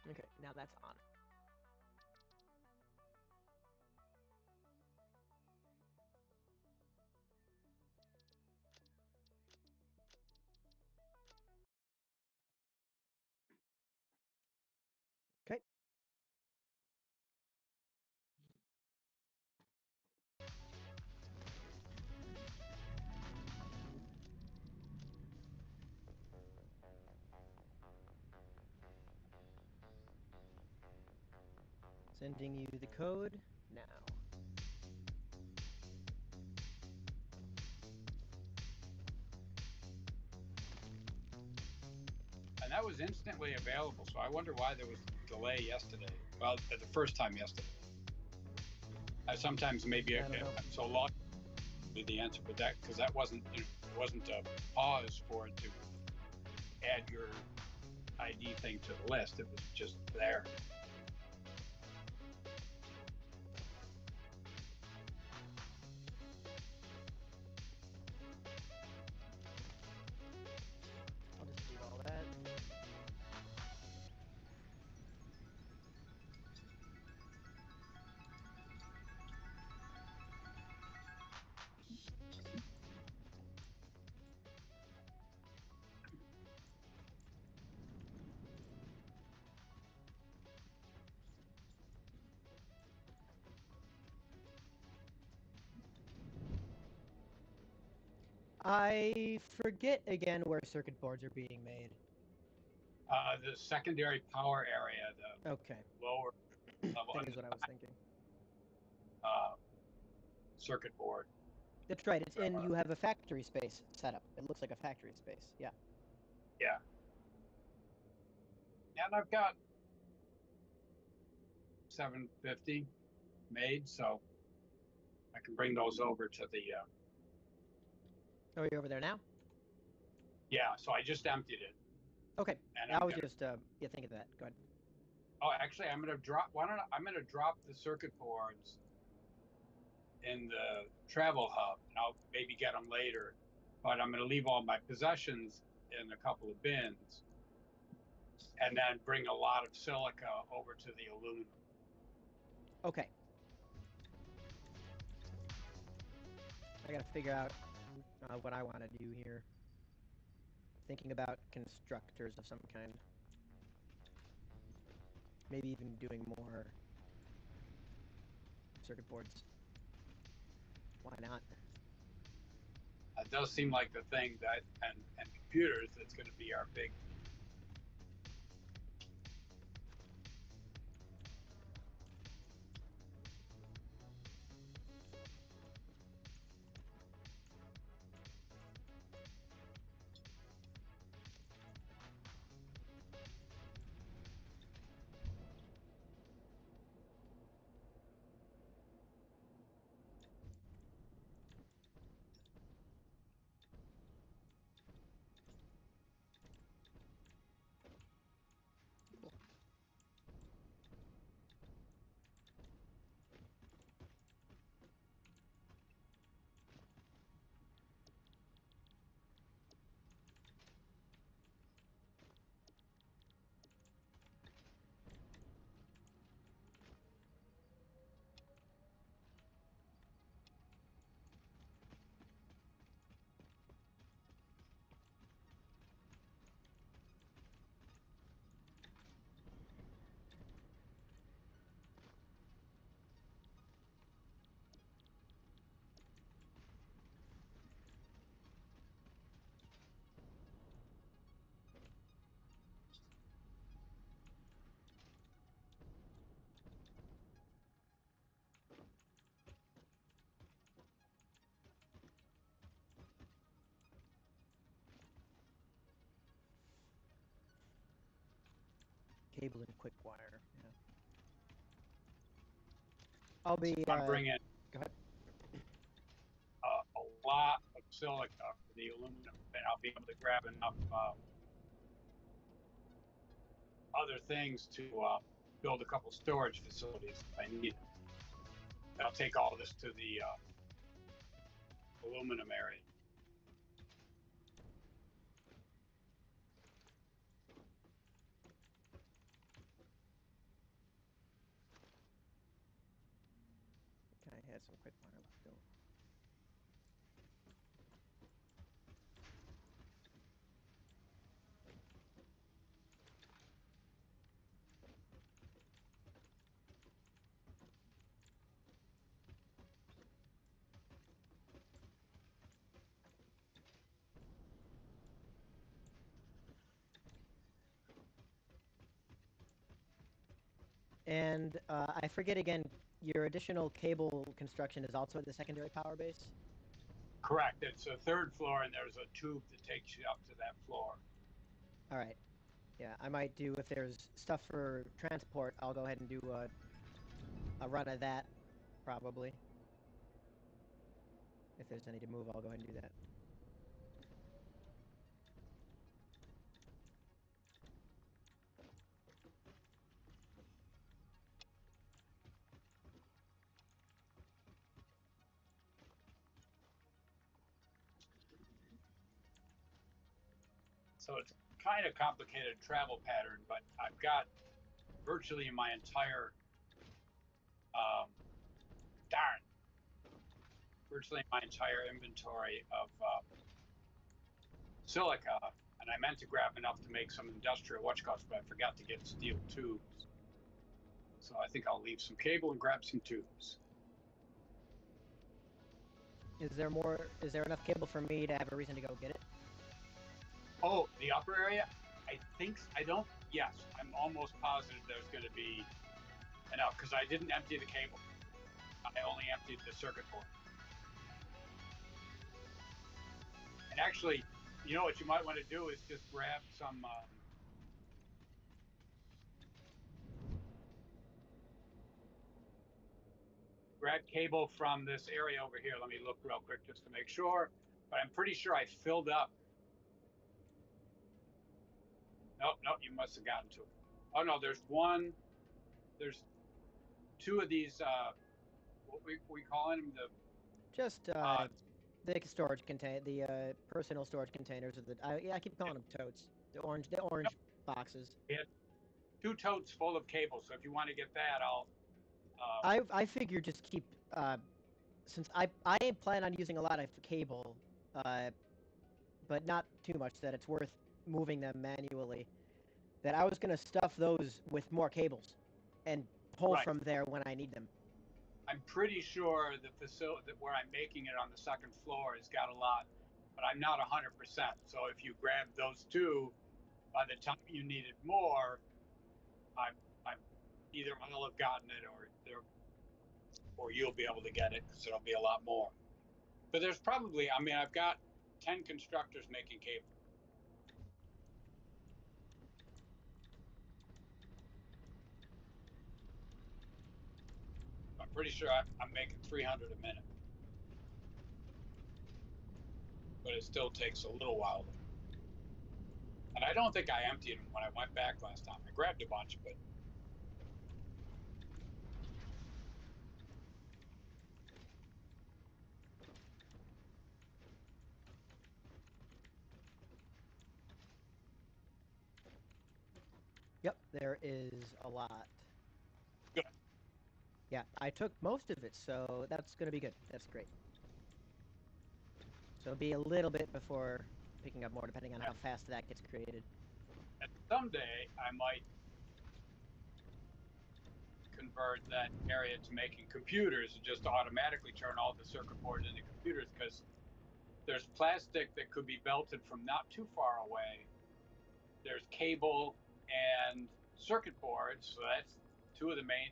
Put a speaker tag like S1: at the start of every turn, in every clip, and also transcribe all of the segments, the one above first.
S1: Okay, now that's on. Okay. Sending you the code now.
S2: And that was instantly available. So I wonder why there was a delay yesterday. Well, the first time yesterday. I sometimes maybe
S1: I don't know.
S2: I'm so lost with the answer, but that because that wasn't it wasn't a pause for it to add your ID thing to the list. It was just there.
S1: I'll just do all that. I forget again where circuit boards are being made.
S2: The secondary power area, the
S1: Okay.
S2: lower level
S1: That
S2: and
S1: is
S2: the
S1: what I was thinking.
S2: uh, circuit board.
S1: That's right. It's in.
S2: Uh,
S1: You have a factory space set up. It looks like a factory space. Yeah.
S2: yeah, and I've got 750 made, so I can bring those over to the.
S1: Oh, you're over there now.
S2: Yeah, so I just emptied it,
S1: Okay.
S2: and
S1: I
S2: I'm
S1: was
S2: gonna.
S1: just yeah thinking of that. Go ahead.
S2: Oh, actually, I'm gonna drop. Why don't I'm gonna drop the circuit boards in the travel hub, and I'll maybe get them later. But I'm gonna leave all my possessions in a couple of bins, and then bring a lot of silica over to the aluminum.
S1: Okay. I gotta figure out what I want to do here. Thinking about constructors of some kind. Maybe even doing more circuit boards. Why not?
S2: It does seem like the thing that and computers that's going to be our big.
S1: Cool. Cable and quick wire. Yeah. I'll
S2: So
S1: be.
S2: I'm bringing
S1: Go ahead.
S2: a lot of silica for the aluminum, and I'll be able to grab enough other things to build a couple storage facilities if I need it. I'll take all this to the aluminum area.
S1: guess some quick wire still. And I forget again, your additional cable construction is also at the secondary power base?
S2: Correct. It's a third floor, and there's a tube that takes you up to that floor.
S1: All right. Yeah, I might do, if there's stuff for transport, I'll go ahead and do a run of that, probably. If there's any to move, I'll go ahead and do that.
S2: So it's kind of complicated travel pattern, but I've got virtually my entire darn, virtually my entire inventory of silica, and I meant to grab enough to make some industrial whatchcalls, but I forgot to get steel tubes. So I think I'll leave some cable and grab some tubes.
S1: Is there enough cable for me to have a reason to go get it?
S2: Oh, the upper area? Yes, I'm almost positive there's going to be enough, because I didn't empty the cable. I only emptied the circuit board. And actually, you know what you might want to do is just grab some grab cable from this area over here. Let me look real quick just to make sure. But I'm pretty sure I filled up. Nope, you must have gotten to it. Oh no, there's two of these, what we calling them?
S1: Just the storage the personal storage containers of the. Yeah, I keep calling them totes. The orange boxes.
S2: We had 2 totes full of cable. So if you want to get that, I'll.
S1: I figure just keep since I plan on using a lot of cable, but not too much that it's worth moving them manually. That I was gonna stuff those with more cables, and pull
S2: Right.
S1: from there when I need them.
S2: I'm pretty sure the facility that where I'm making it on the second floor has got a lot, but I'm not 100%. So if you grab those 2, by the time you needed more, I'm either I'll have gotten it or you'll be able to get it, because it'll be a lot more. But there's probably, I mean, I've got 10 constructors making cable. I'm pretty sure I'm making 300 a minute. But it still takes a little while. And I don't think I emptied them when I went back last time. I grabbed a bunch, but.
S1: Yep, there is a lot.
S2: Good.
S1: Yeah, I took most of it, so that's gonna be good. That's great. So it'll be a little bit before picking up more, depending on how fast that gets created.
S2: And someday I might convert that area to making computers and just automatically turn all the circuit boards into computers, because there's plastic that could be belted from not too far away. There's cable and circuit boards, so that's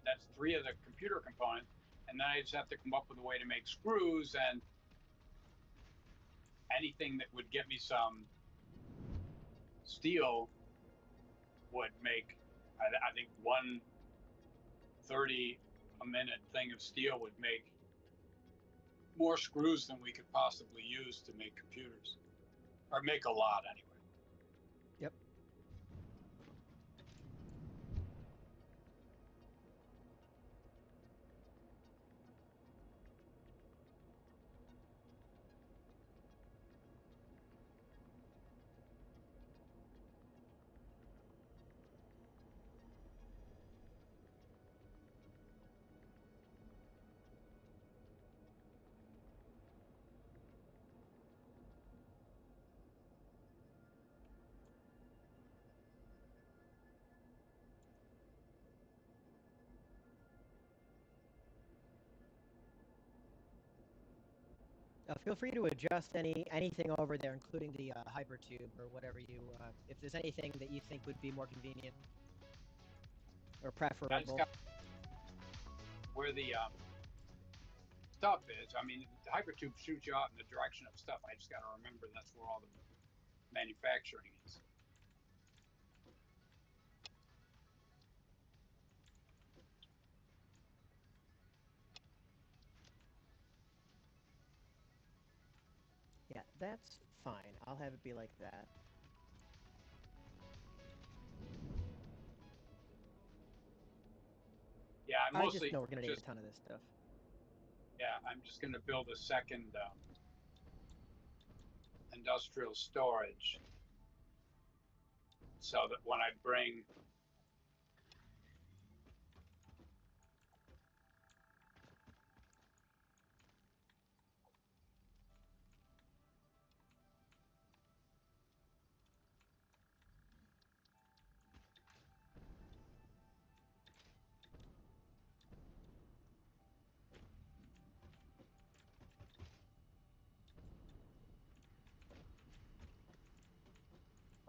S2: that's 3 of the computer components. And then I just have to come up with a way to make screws, and anything that would get me some steel would make, I think 130 a minute thing of steel would make more screws than we could possibly use to make computers, or make a lot anyway.
S1: Yep. Feel free to adjust anything over there, including the hypertube or whatever you. If there's anything that you think would be more convenient or
S2: I just
S1: preferable.
S2: got where the stuff is. I mean, the hypertube shoots you out in the direction of stuff. I just got to remember that's where all the manufacturing is.
S1: Yeah, that's fine. I'll have it be like that.
S2: Yeah, I
S1: I
S2: mostly
S1: just know we're gonna need
S2: just
S1: a ton of this stuff.
S2: yeah, I'm just going to build a second industrial storage so that when I bring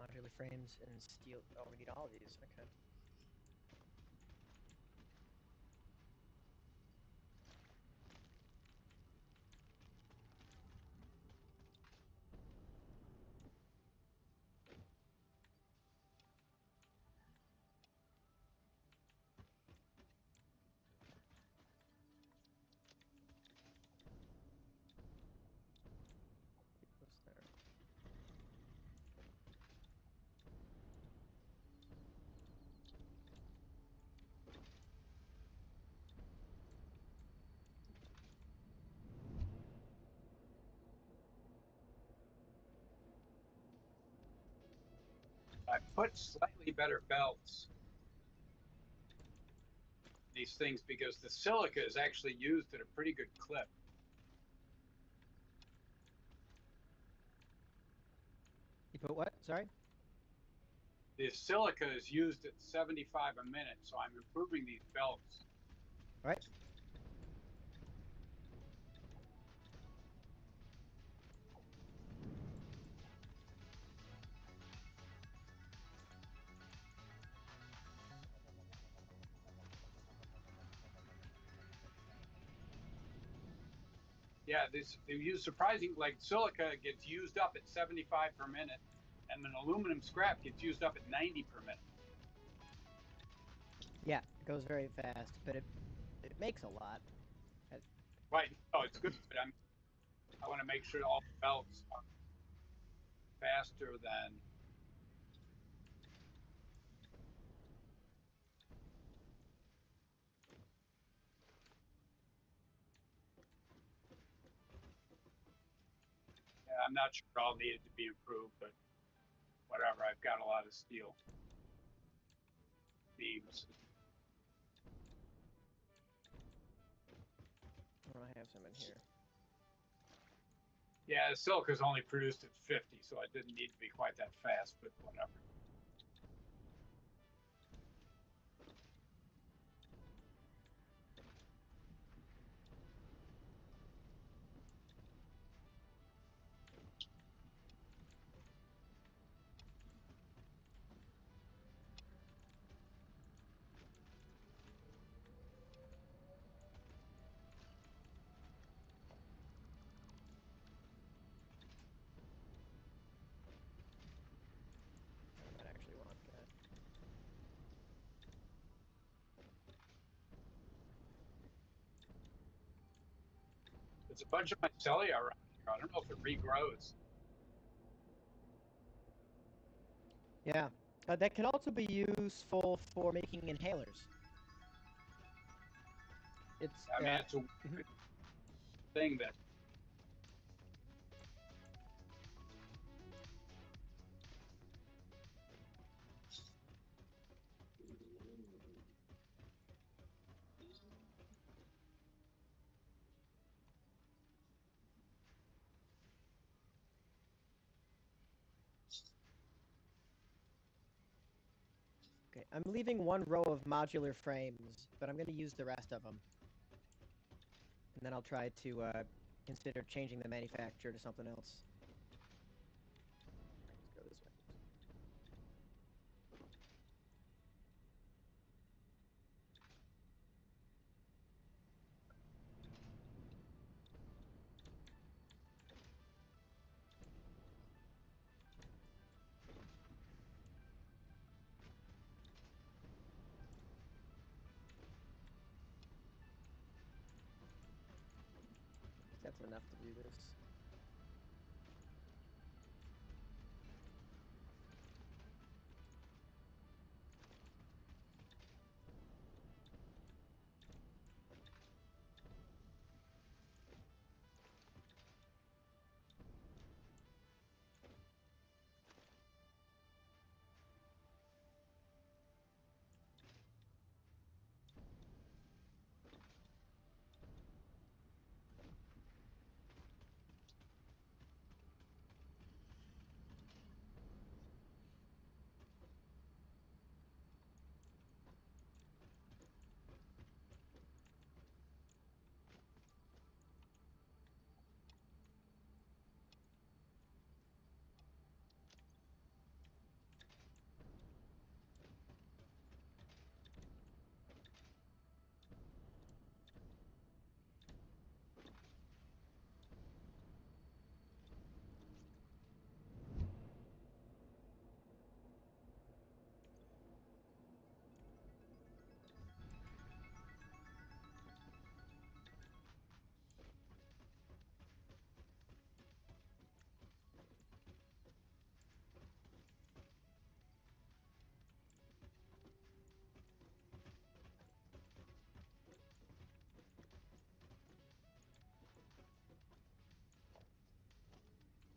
S1: Modular frames and steel. Oh, we need all of these. Okay. What's there?
S2: I put slightly better belts these things because the silica is actually used at a pretty good clip.
S1: You put what? Sorry.
S2: The silica is used at 75 a minute, so I'm improving these belts.
S1: All right.
S2: Yeah, they use surprising, like silica gets used up at 75 per minute, and then aluminum scrap gets used up at 90 per minute.
S1: Yeah, it goes very fast, but it makes a lot.
S2: Right? Oh, it's good, but I want to make sure all the belts are faster than. Yeah, I'm not sure all needed to be improved, but whatever. I've got a lot of steel beams.
S1: Oh, I have some in here.
S2: Yeah, the silica is only produced at 50, so I didn't need to be quite that fast, but whatever.
S1: I might actually want that.
S2: There's a bunch of mycelia around here. I don't know if it regrows.
S1: Yeah, that can also be useful for making inhalers. It's
S2: I mean, it's a weird thing that.
S1: okay. I'm leaving one row of modular frames, but I'm going to use the rest of them, and then I'll try to consider changing the manufacturer to something else. Let's go this way. That's enough to do this.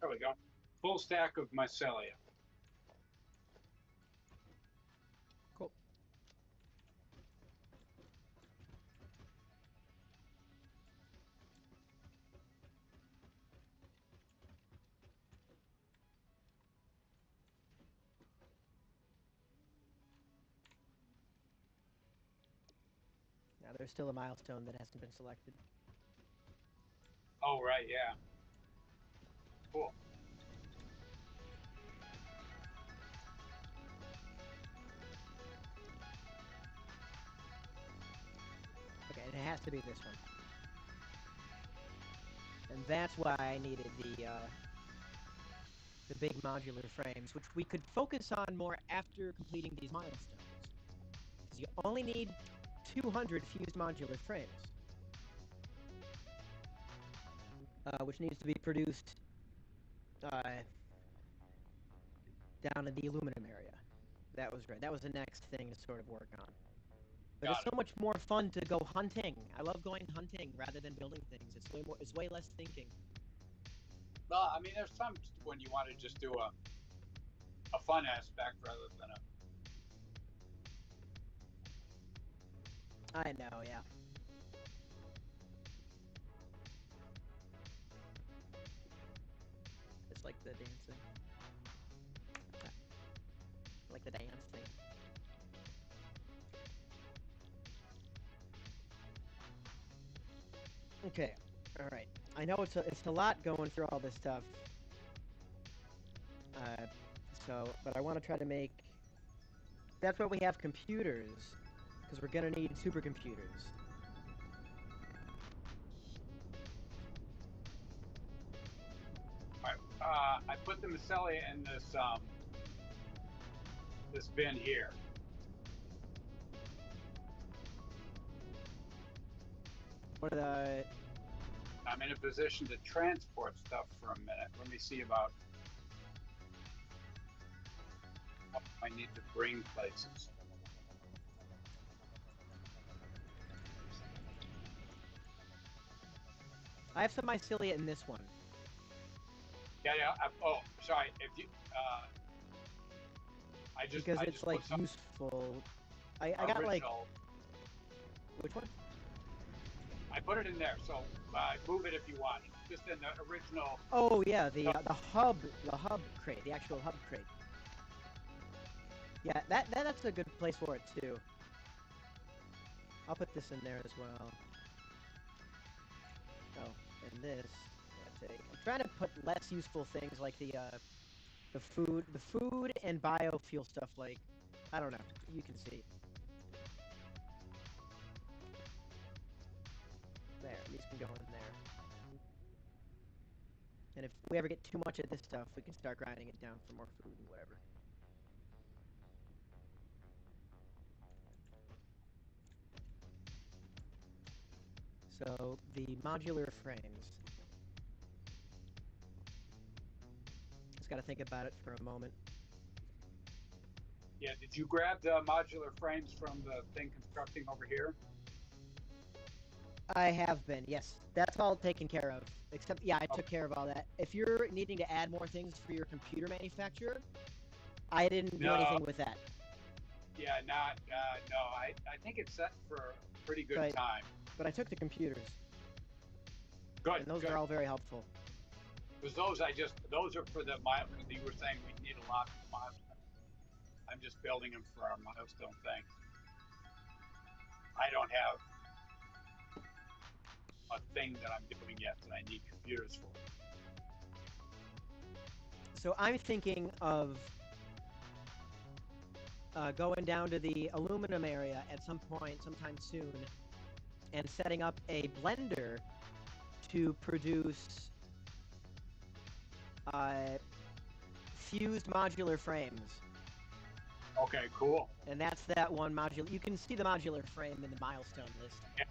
S2: There we go. Full stack of mycelia.
S1: Cool. Now there's still a milestone that hasn't been selected.
S2: Oh, right, yeah. Cool.
S1: Okay, and it has to be this one. And that's why I needed the big modular frames, which we could focus on more after completing these milestones. Because you only need 200 fused modular frames. Which needs to be produced down in the aluminum area. That was right. That was the next thing to sort of work on. But it's so much more fun to go hunting. I love going hunting rather than building things. It's way less thinking.
S2: Well, I mean, there's some when you want to just do a fun aspect rather than a.
S1: I know, yeah. It's like the dancing. Like the dance thing. Okay, all right. I know it's a lot going through all this stuff. But I want to try to make. That's why we have computers, because we're gonna need supercomputers.
S2: All right. I put the mycelia in this bin here.
S1: What are the?
S2: I'm in a position to transport stuff for a minute. Let me see about what I need to bring places.
S1: I have some mycelia in this one.
S2: Yeah. Oh, sorry. If you,
S1: because it's like useful. I got like. Which one?
S2: I put it in there, so move it if you want. Just in the original.
S1: Oh yeah, the hub crate, the actual hub crate. Yeah, that's a good place for it too. I'll put this in there as well. Oh, And this, I'm gonna take. I'm trying to put less useful things like the food and biofuel stuff. Like, I don't know. You can see. There, these can go in there. And if we ever get too much of this stuff, we can start grinding it down for more food and whatever. So, the modular frames. Just gotta think about it for a moment.
S2: Yeah, did you grab the modular frames from the thing constructing over here?
S1: I have been, yes. That's all taken care of. Except, yeah, I took care of all that. If you're needing to add more things for your computer manufacturer, I didn't do anything with that.
S2: Yeah, not, no, I think it's set for a pretty good
S1: But-
S2: time.
S1: But I took the computers,
S2: Good,
S1: and those
S2: good.
S1: are all very helpful.
S2: Because those are for the milestone. You were saying we need a lot of milestone. I'm just building them for our milestone thing. I don't have a thing that I'm doing yet that I need computers for.
S1: So I'm thinking of going down to the aluminum area at some point, sometime soon, and setting up a blender to produce fused modular frames.
S2: Okay, cool.
S1: And that's that one modular. You can see the modular frame in the milestone list.
S2: Yeah,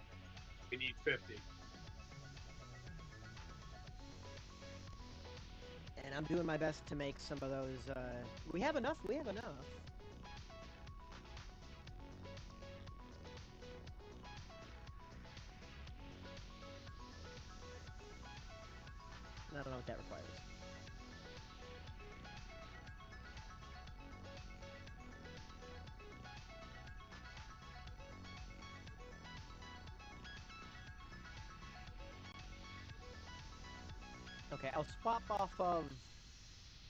S2: we need 50.
S1: And I'm doing my best to make some of those. We have enough. We have enough. I don't know what that requires. Okay, I'll swap off of...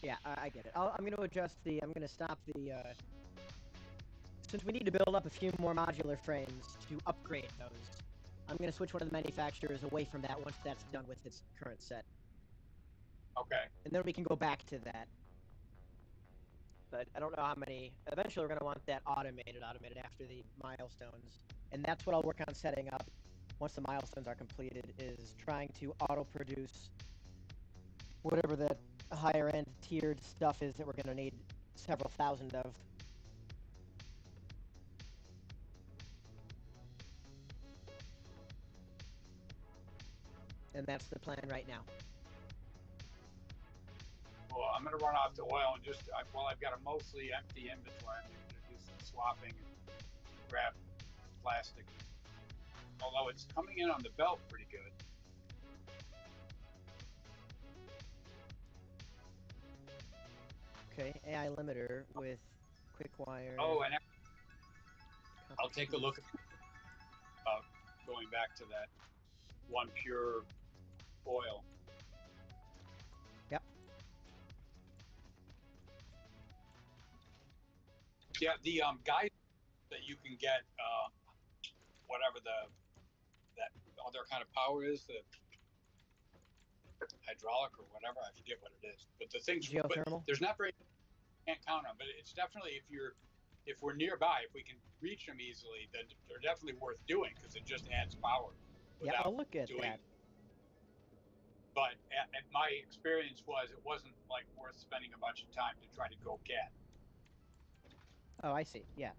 S1: Yeah, I get it. I'm going to adjust the... I'm going to stop the... Since we need to build up a few more modular frames to upgrade those, I'm going to switch one of the manufacturers away from that once that's done with its current set.
S2: Okay.
S1: And then we can go back to that. But I don't know how many... Eventually we're going to want that automated after the milestones. And that's what I'll work on setting up once the milestones are completed, is trying to auto-produce whatever that higher-end tiered stuff is that we're going to need several thousand of. And that's the plan right now.
S2: Well, I'm going to run off to oil and just, well, I've got a mostly empty inventory. I'm going to do some swapping and grab plastic. Although it's coming in on the belt pretty good.
S1: Okay, AI limiter with quick wire.
S2: Oh, and I'll take a look at going back to that one pure oil.
S1: Yep.
S2: Yeah, the guide that you can get, whatever that other kind of power is, the hydraulic or whatever, I forget what it is. But the things,
S1: Geothermal?
S2: there's not very, can't count on. But it's definitely, if we're nearby, if we can reach them easily, then they're definitely worth doing because it just adds power.
S1: Yeah, I'll look at that.
S2: But my experience was it wasn't like worth spending a bunch of time to try to go get.
S1: Oh, I see. Yeah.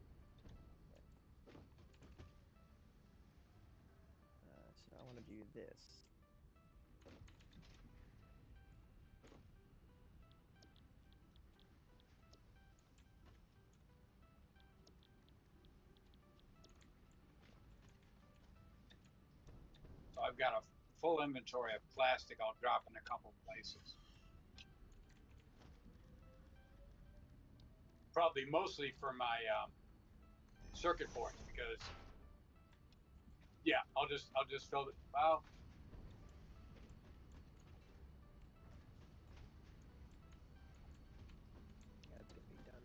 S1: So I want to do this.
S2: So I've got a full inventory of plastic. I'll drop in a couple places. Probably mostly for my circuit boards because, yeah, I'll just fill it. Well,
S1: That's gonna be done.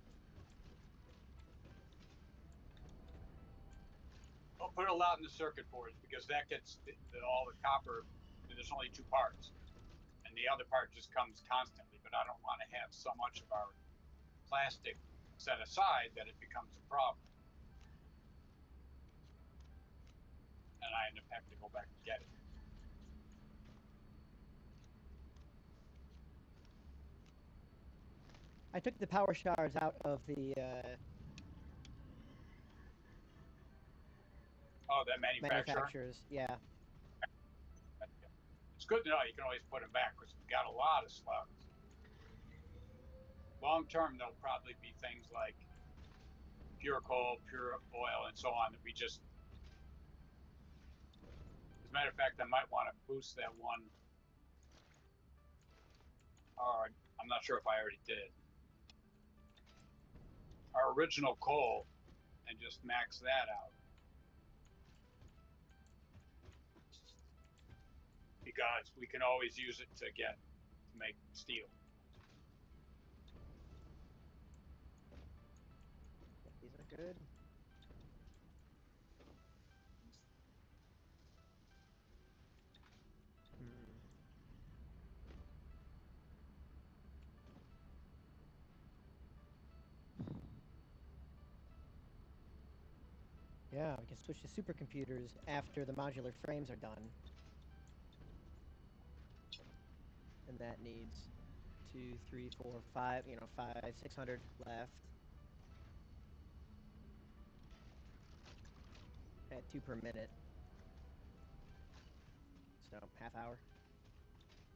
S2: I'll put a lot in the circuit boards because that gets all the copper there's only 2 parts, and the other part just comes constantly. But I don't want to have so much of our plastic set aside that it becomes a problem, and I end up having to go back and get it.
S1: I took the power showers out of the
S2: Oh, that manufacturer.
S1: manufacturers. Yeah.
S2: It's good to know you can always put them back because we've got a lot of slugs. Long term, there'll probably be things like pure coal, pure oil, and so on that we just. As a matter of fact, I might want to boost that one. Or I'm not sure if I already did. Our original coal, and just max that out. Because we can always use it to make steel.
S1: These are good. Yeah, we can switch to supercomputers after the modular frames are done. And that needs 2, 3, 4, 5, 5, 600 left. At 2 per minute. So, half hour.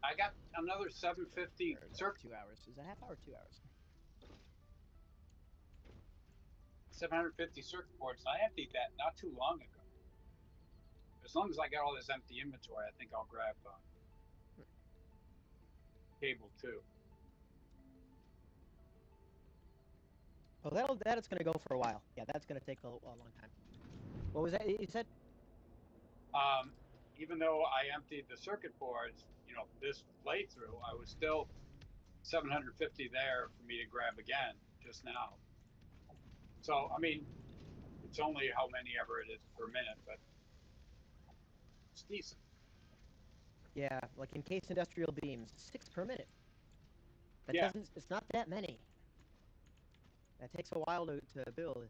S2: I got another 750 circuit.
S1: 2 hours. Is that half hour or 2 hours?
S2: 750 circuit boards. I emptied that not too long ago. As long as I got all this empty inventory, I think I'll grab cable too.
S1: Oh, that's gonna go for a while. Yeah, that's gonna take a long time. What was that you said?
S2: Even though I emptied the circuit boards, this playthrough, I was still 750 there for me to grab again just now. So, I mean, it's only how many ever it is per minute, but it's decent.
S1: Yeah, like encased industrial beams, 6 per minute. That
S2: Yeah.
S1: it's not that many. That takes a while to build.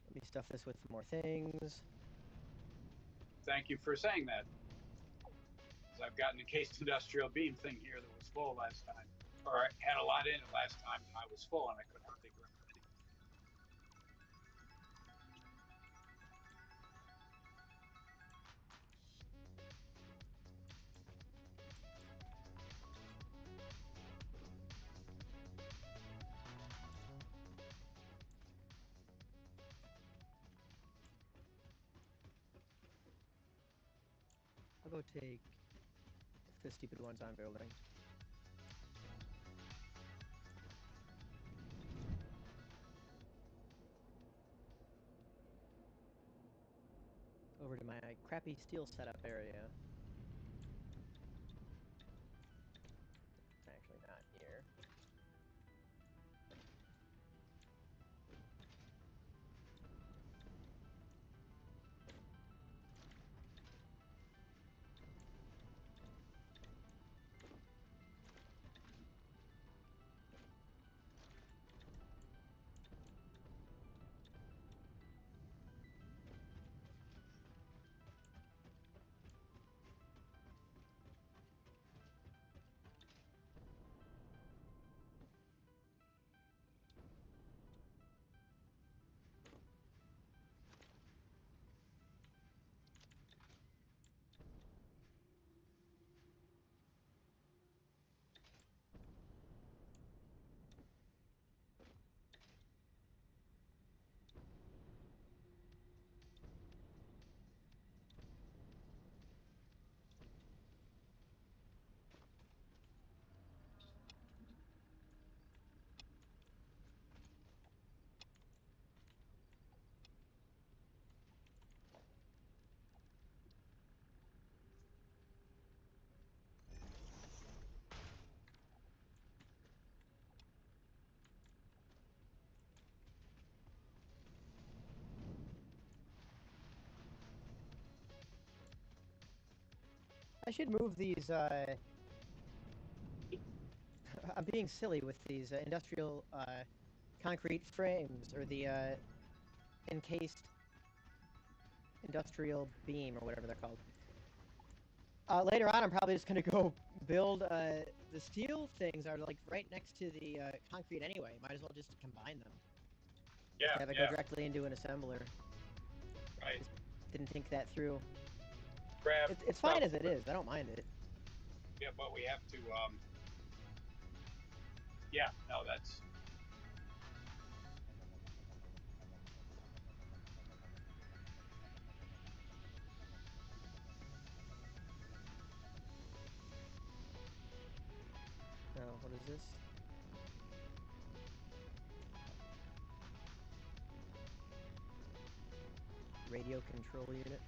S1: Let me stuff this with more things.
S2: Thank you for saying that. Because I've got an encased industrial beam thing here that was full last time. Or I had a lot in it last time, and I was full, and I could hardly grab anything.
S1: I'll go take the stupid ones I'm building. Over to my crappy steel setup area. It's actually not here. I should move these. I'm being silly with these industrial concrete frames or the encased industrial beam or whatever they're called. Later on, I'm probably just gonna go build the steel things are like right next to the concrete anyway. Might as well just combine them.
S2: Yeah,
S1: Have it
S2: yeah,
S1: go directly into an assembler.
S2: right.
S1: Just didn't think that through.
S2: Grab
S1: It's
S2: stuff.
S1: fine as it is. I don't mind it.
S2: Yeah, but we have to. Yeah, no, that's.
S1: Oh, what is this? Radio control unit.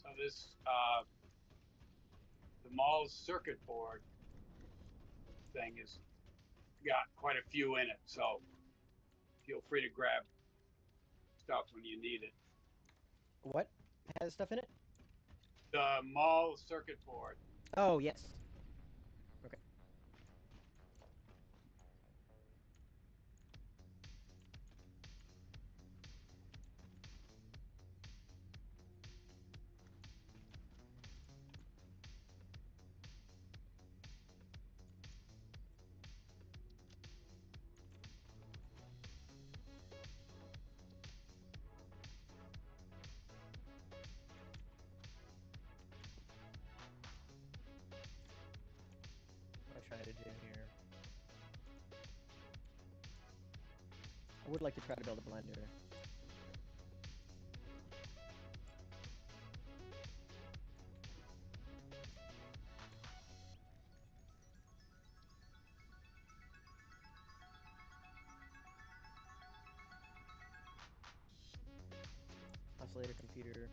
S2: So this the mall's circuit board thing has got quite a few in it. So feel free to grab stuff when you need it.
S1: What has stuff in it?
S2: The mall circuit board.
S1: Oh, yes. Okay. What am I trying to do here? I would like to try to build a blender. Oscillator computer.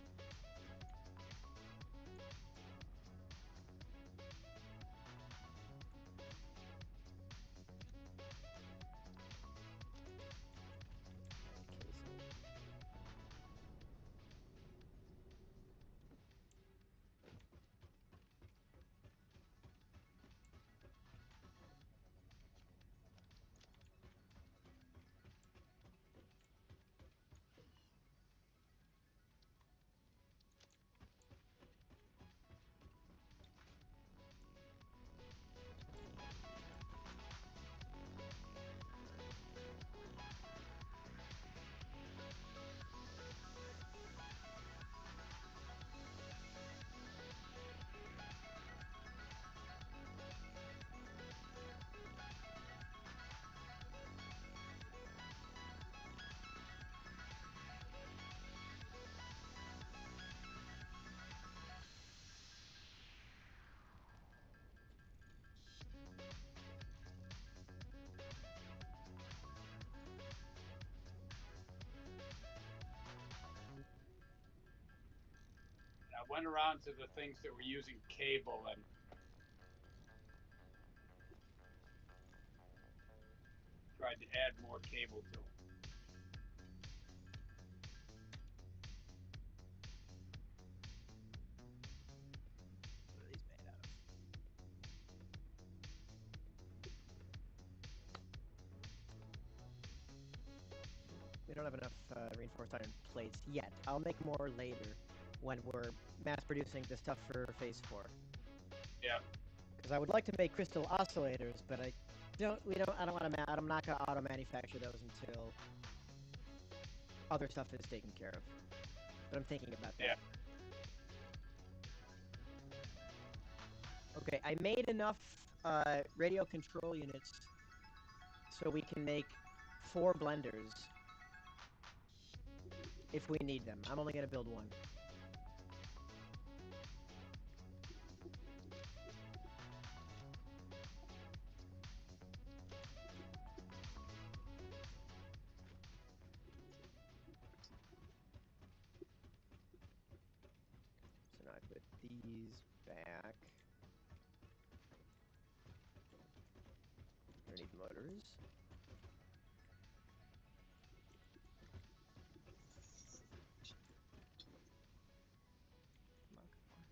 S2: And I went around to the things that were using cable and tried to add more cable to them.
S1: What are these made out of? We don't have enough reinforced iron plates yet. I'll make more later when we're mass producing the stuff for phase 4.
S2: Yeah.
S1: Because I would like to make crystal oscillators, but I don't want to I'm not going to auto manufacture those until other stuff is taken care of. But I'm thinking about that.
S2: Yeah.
S1: Okay, I made enough radio control units so we can make 4 blenders if we need them. I'm only going to build one. back. Underneath motors. Come on, come on.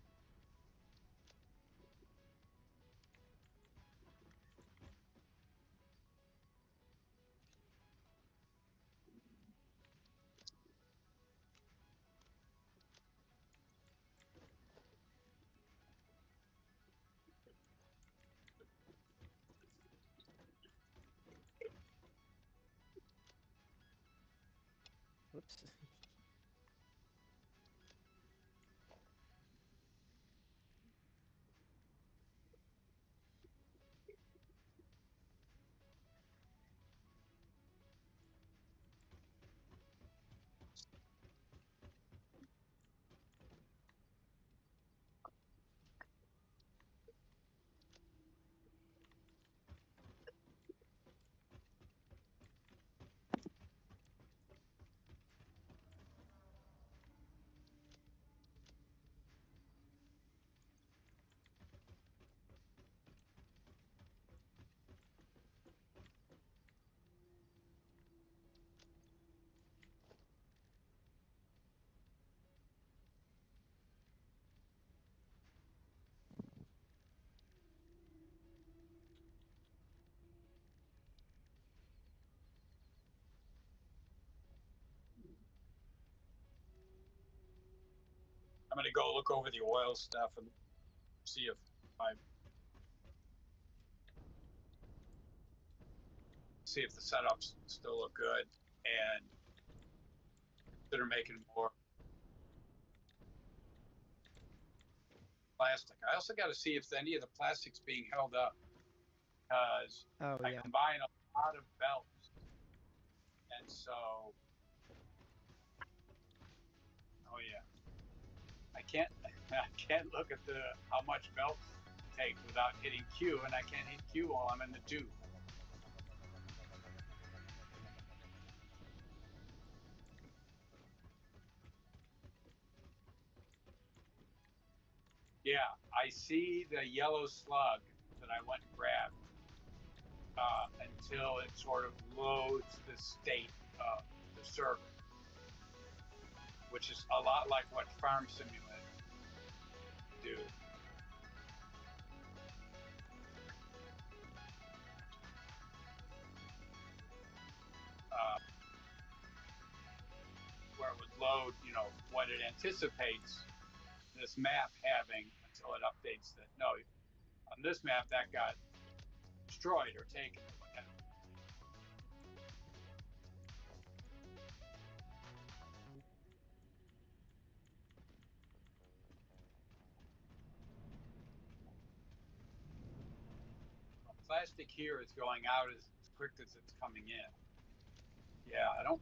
S1: Whoops.
S2: I'm gonna go look over the oil stuff and see if the setups still look good, and consider making more plastic. I also got to see if any of the plastic's being held up, because
S1: Oh,
S2: I
S1: yeah.
S2: combine a lot of belts, and so, oh yeah, I can't look at how much belts take without hitting Q, and I can't hit Q while I'm in the tube. Yeah, I see the yellow slug that I went and grabbed until it sort of loads the state of the server, which is a lot like what Farm Simulator do. Where it would load, what it anticipates this map having until it updates that, no, on this map that got destroyed or taken or whatever. Plastic here is going out as quick as it's coming in. Yeah, I don't.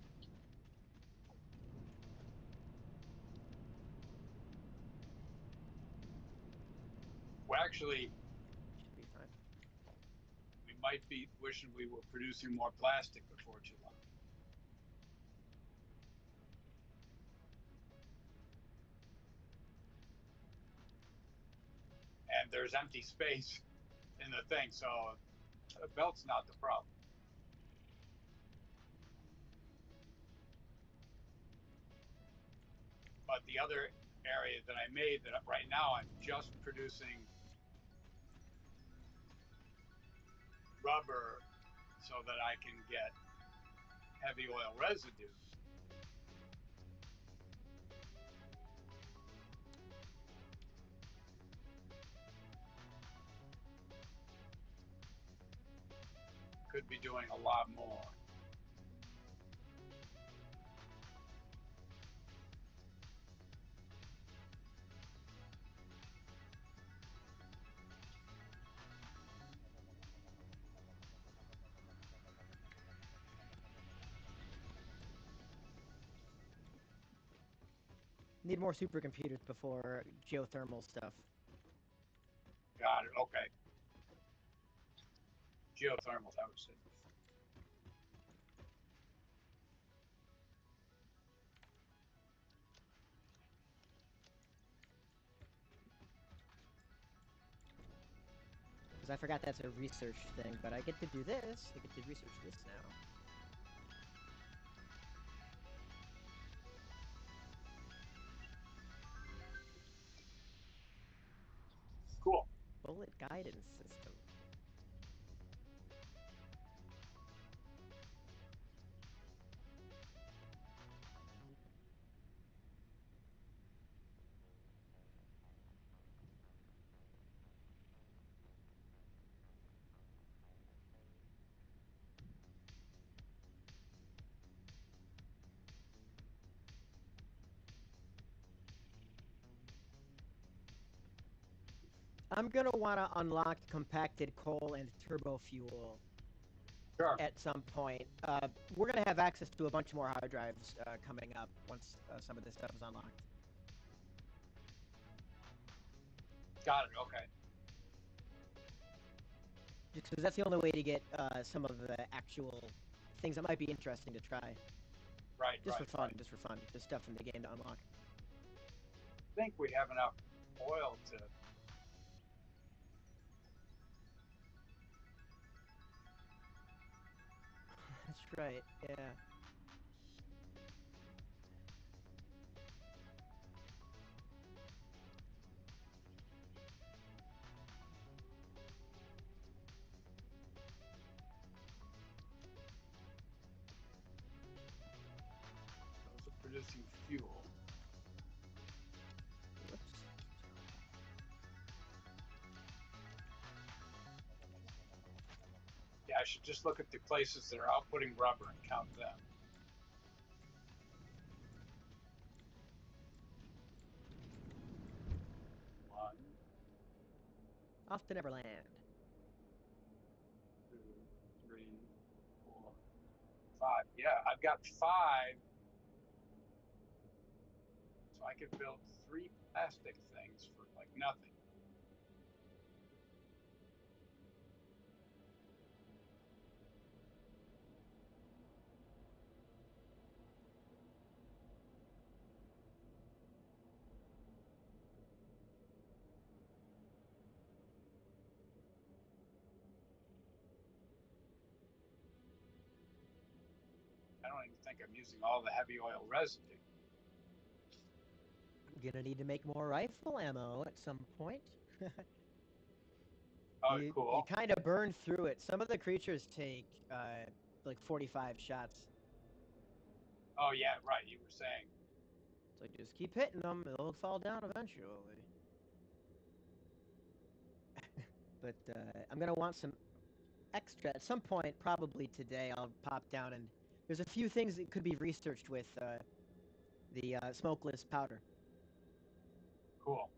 S2: Well, actually,
S1: Should be fine.
S2: we might be wishing we were producing more plastic before too long. And there's empty space in the thing, so the belt's not the problem. But the other area that I made, that right now I'm just producing rubber so that I can get heavy oil residue. Could be doing a lot more.
S1: Need more supercomputers before geothermal stuff.
S2: Got it. Okay. Geothermal, I would say.
S1: Because I forgot that's a research thing, but I get to do this. I get to research this now.
S2: Cool.
S1: Bullet guidance system. I'm gonna want to unlock compacted coal and turbo fuel
S2: Sure.
S1: at some point. We're gonna have access to a bunch more hard drives coming up once some of this stuff is unlocked.
S2: Got it. Okay.
S1: Just because that's the only way to get some of the actual things that might be interesting to try.
S2: Right.
S1: Just
S2: right,
S1: for fun.
S2: right.
S1: Just for fun. Just stuff in the game to unlock.
S2: I think we have enough oil to.
S1: That's right. Yeah.
S2: Those are producing fuel.
S1: Whoops.
S2: Yeah, I should just look at the places that are outputting rubber and count them. One,
S1: Off to Neverland.
S2: 2, 3, 4, 5. Yeah, I've got 5. So I could build 3 plastic things for like nothing. I don't even think I'm using all the heavy oil residue.
S1: I'm gonna need to make more rifle ammo at some point.
S2: Oh,
S1: you
S2: cool.
S1: kind of burn through it. Some of the creatures take like 45 shots.
S2: Oh, yeah, right. You were saying.
S1: So just keep hitting them. They'll fall down eventually. But I'm gonna want some extra at some point. Probably today. I'll pop down and there's a few things that could be researched with the smokeless powder.
S2: Cool.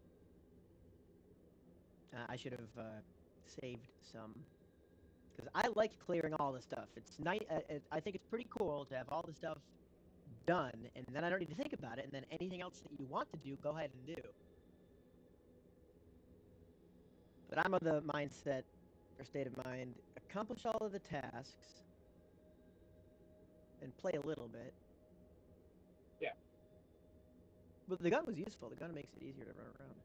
S1: I should have saved some because I like clearing all the stuff. It's nice. I think it's pretty cool to have all the stuff done, and then I don't need to think about it. And then anything else that you want to do, go ahead and do. But I'm of the mindset or state of mind: accomplish all of the tasks and play a little bit.
S2: Yeah.
S1: But the gun was useful. The gun makes it easier to run around.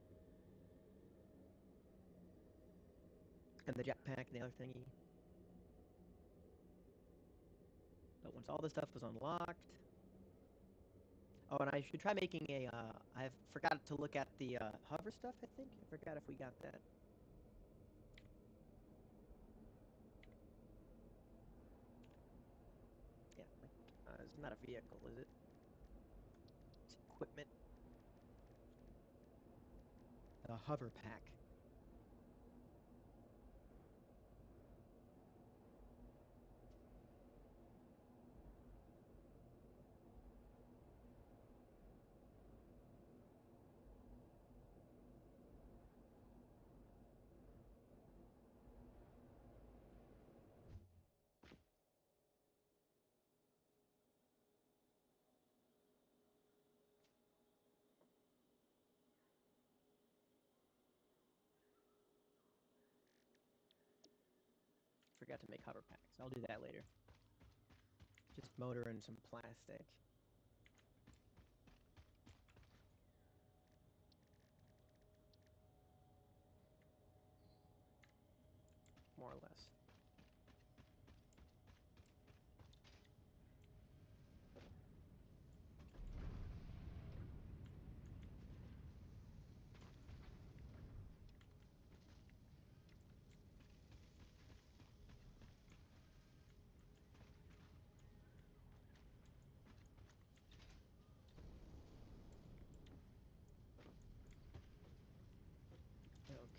S1: And the jetpack and the other thingy. But once all the stuff was unlocked. Oh, and I should try making a. I forgot to look at the hover stuff. I think I forgot if we got that. Yeah, it's not a vehicle, is it? It's equipment. The hover pack. Forgot to make hover packs. I'll do that later. Just motor and some plastic.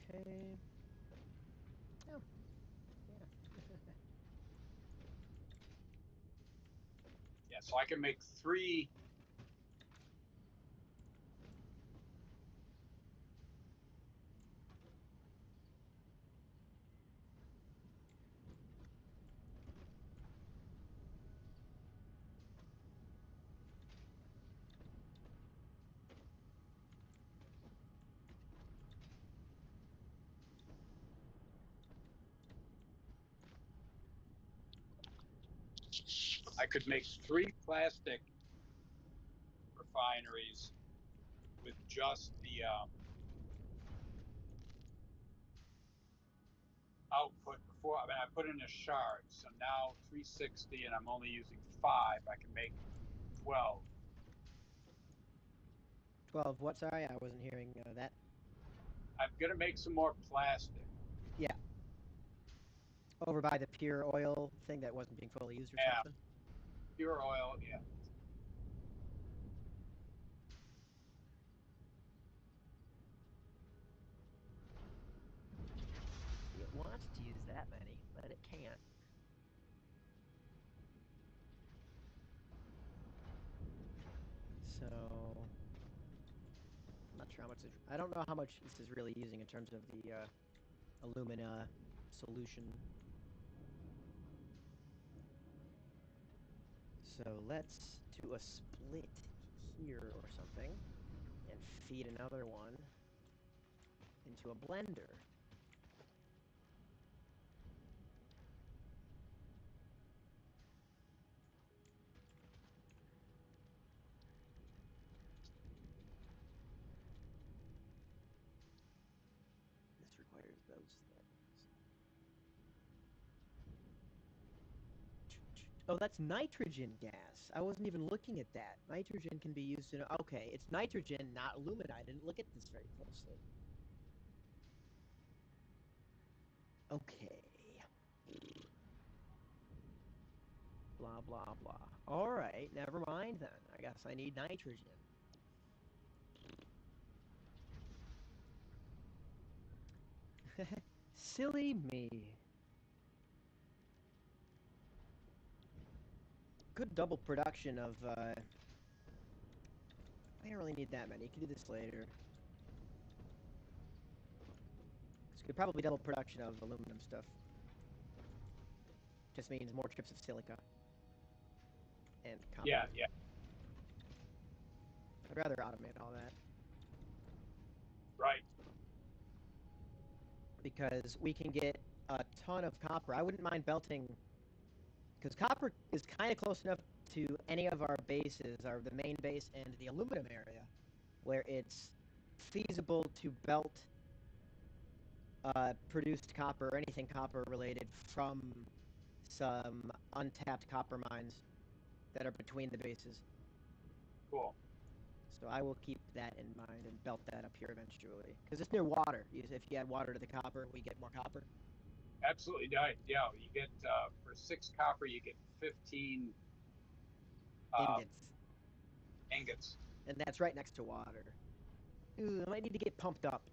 S1: Okay. Oh, yeah.
S2: Yeah, so I can make 3. I could make 3 plastic refineries with just the output before. I mean, I put in a shard, so now 360, and I'm only using 5. I can make 12.
S1: 12 what? Sorry, I wasn't hearing that.
S2: I'm gonna make some more plastic.
S1: Yeah. Over by the pure oil thing that wasn't being fully used or
S2: Yeah,
S1: something.
S2: pure oil. Yeah.
S1: It wants to use that many, but it can't. So I'm not sure how much. I don't know how much this is really using in terms of the alumina solution. So let's do a split here or something, and feed another one into a blender. This requires those things. Oh, that's nitrogen gas. I wasn't even looking at that. Nitrogen can be used in... Okay, it's nitrogen, not alumina. I didn't look at this very closely. Okay. Blah, blah, blah. Alright, never mind then. I guess I need nitrogen. Silly me. Good double production of, I don't really need that many. You can do this later. This could probably double production of aluminum stuff. Just means more chips of silica. And copper.
S2: Yeah, yeah.
S1: I'd rather automate all that.
S2: Right.
S1: Because we can get a ton of copper. I wouldn't mind belting... Because copper is kind of close enough to any of our bases, the main base and the aluminum area, where it's feasible to belt produced copper or anything copper related from some untapped copper mines that are between the bases.
S2: Cool.
S1: So I will keep that in mind and belt that up here eventually. Because it's near water. If you add water to the copper, we get more copper.
S2: Absolutely right. Yeah, you get for 6 copper, you get 15
S1: Ingots.
S2: ingots.
S1: And that's right next to water. Ooh, I might need to get pumped up.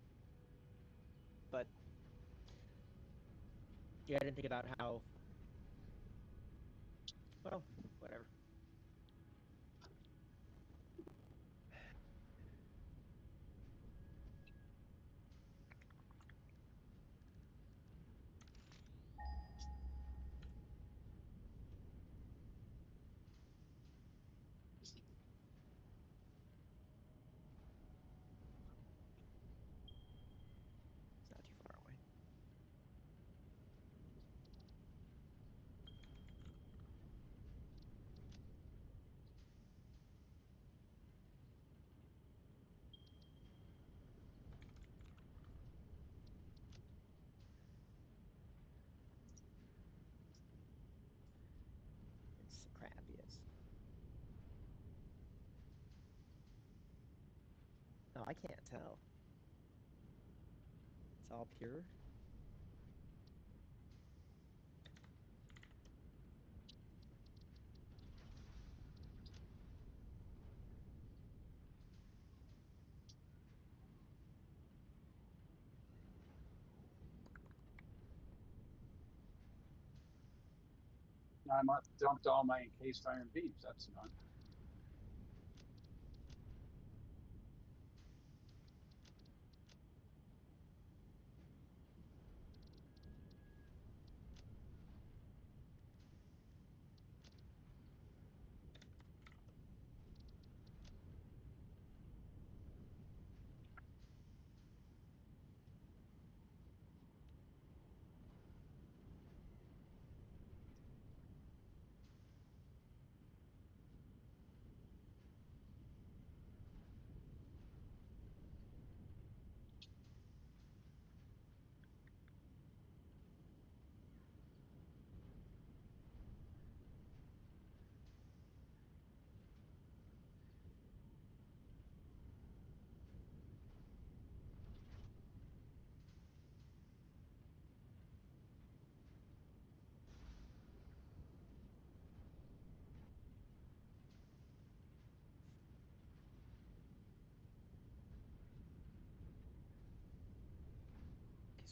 S1: But yeah, I didn't think about how... Well, whatever. It's not too far away. It's the crappiest. No, I can't tell. It's all pure.
S2: I dumped all my encased iron beams. That's none.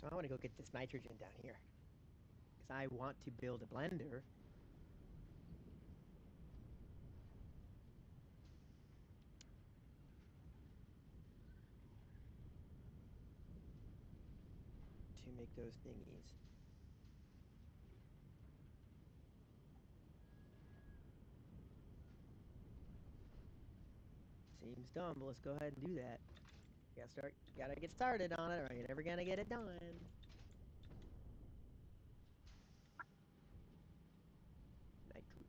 S1: Okay, so I want to go get this nitrogen down here. Because I want to build a blender. To make those thingies. Seems dumb, but let's go ahead and do that. Gotta get started on it, or you're never gonna get it done. Nitrogen.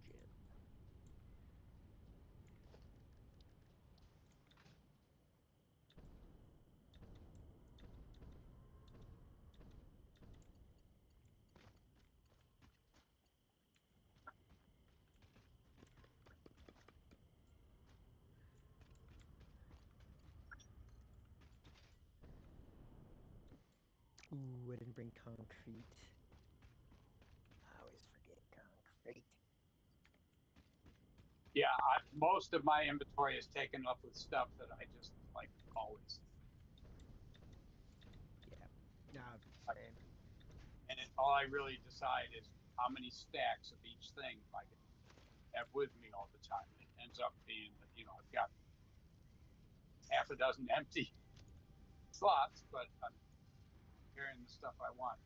S1: Ooh, I didn't bring concrete. I always forget concrete.
S2: Yeah, most of my inventory is taken up with stuff that I just like always.
S1: Yeah. No, same.
S2: And all I really decide is how many stacks of each thing I can have with me all the time. It ends up being that, I've got half a dozen empty slots, but I'm carrying the stuff I want.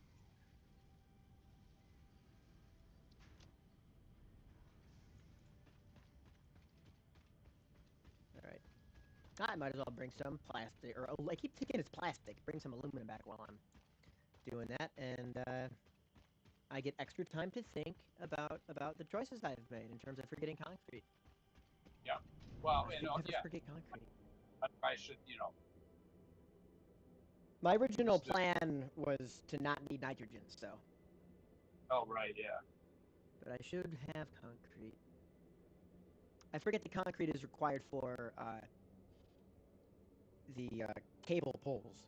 S1: Alright. I might as well bring some plastic, or I keep thinking it's plastic. Bring some aluminum back while I'm doing that, and I get extra time to think about the choices I've made in terms of forgetting concrete.
S2: Yeah. Well,
S1: I should never forget concrete.
S2: I should,
S1: My original plan was to not need nitrogen, so.
S2: Oh, right, yeah.
S1: But I should have concrete. I forget the concrete is required for the cable poles.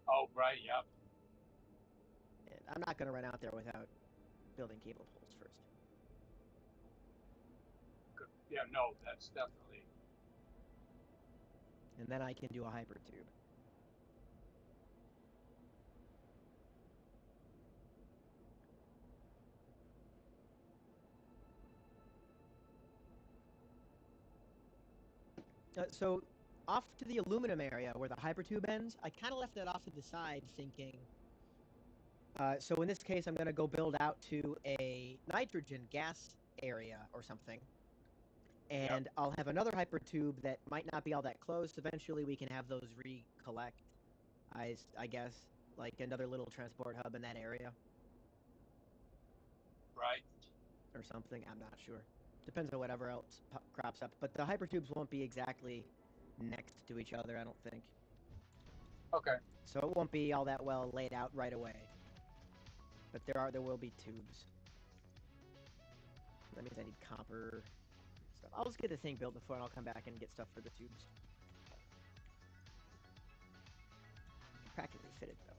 S2: Oh, right, yep.
S1: And I'm not going to run out there without building cable poles first.
S2: Good. Yeah, no, that's definitely.
S1: And then I can do a hypertube. So off to the aluminum area where the hypertube ends, I kind of left that off to the side thinking, so in this case, I'm going to go build out to a nitrogen gas area or something. And yep. I'll have another hypertube that might not be all that close. Eventually, we can have those recollect, I guess, like another little transport hub in that area.
S2: Right.
S1: Or something, I'm not sure. Depends on whatever else crops up. But the hypertubes won't be exactly next to each other, I don't think.
S2: Okay.
S1: So it won't be all that well laid out right away. But there will be tubes. That means I need copper stuff. I'll just get the thing built before, and I'll come back and get stuff for the tubes. Practically fitted, though.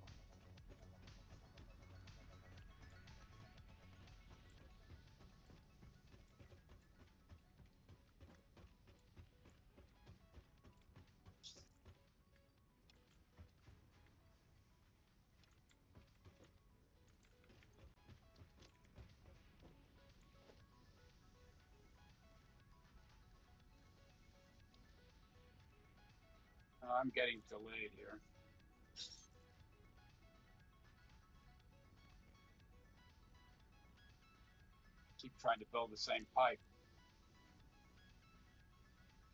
S2: I'm getting delayed here. Keep trying to build the same pipe.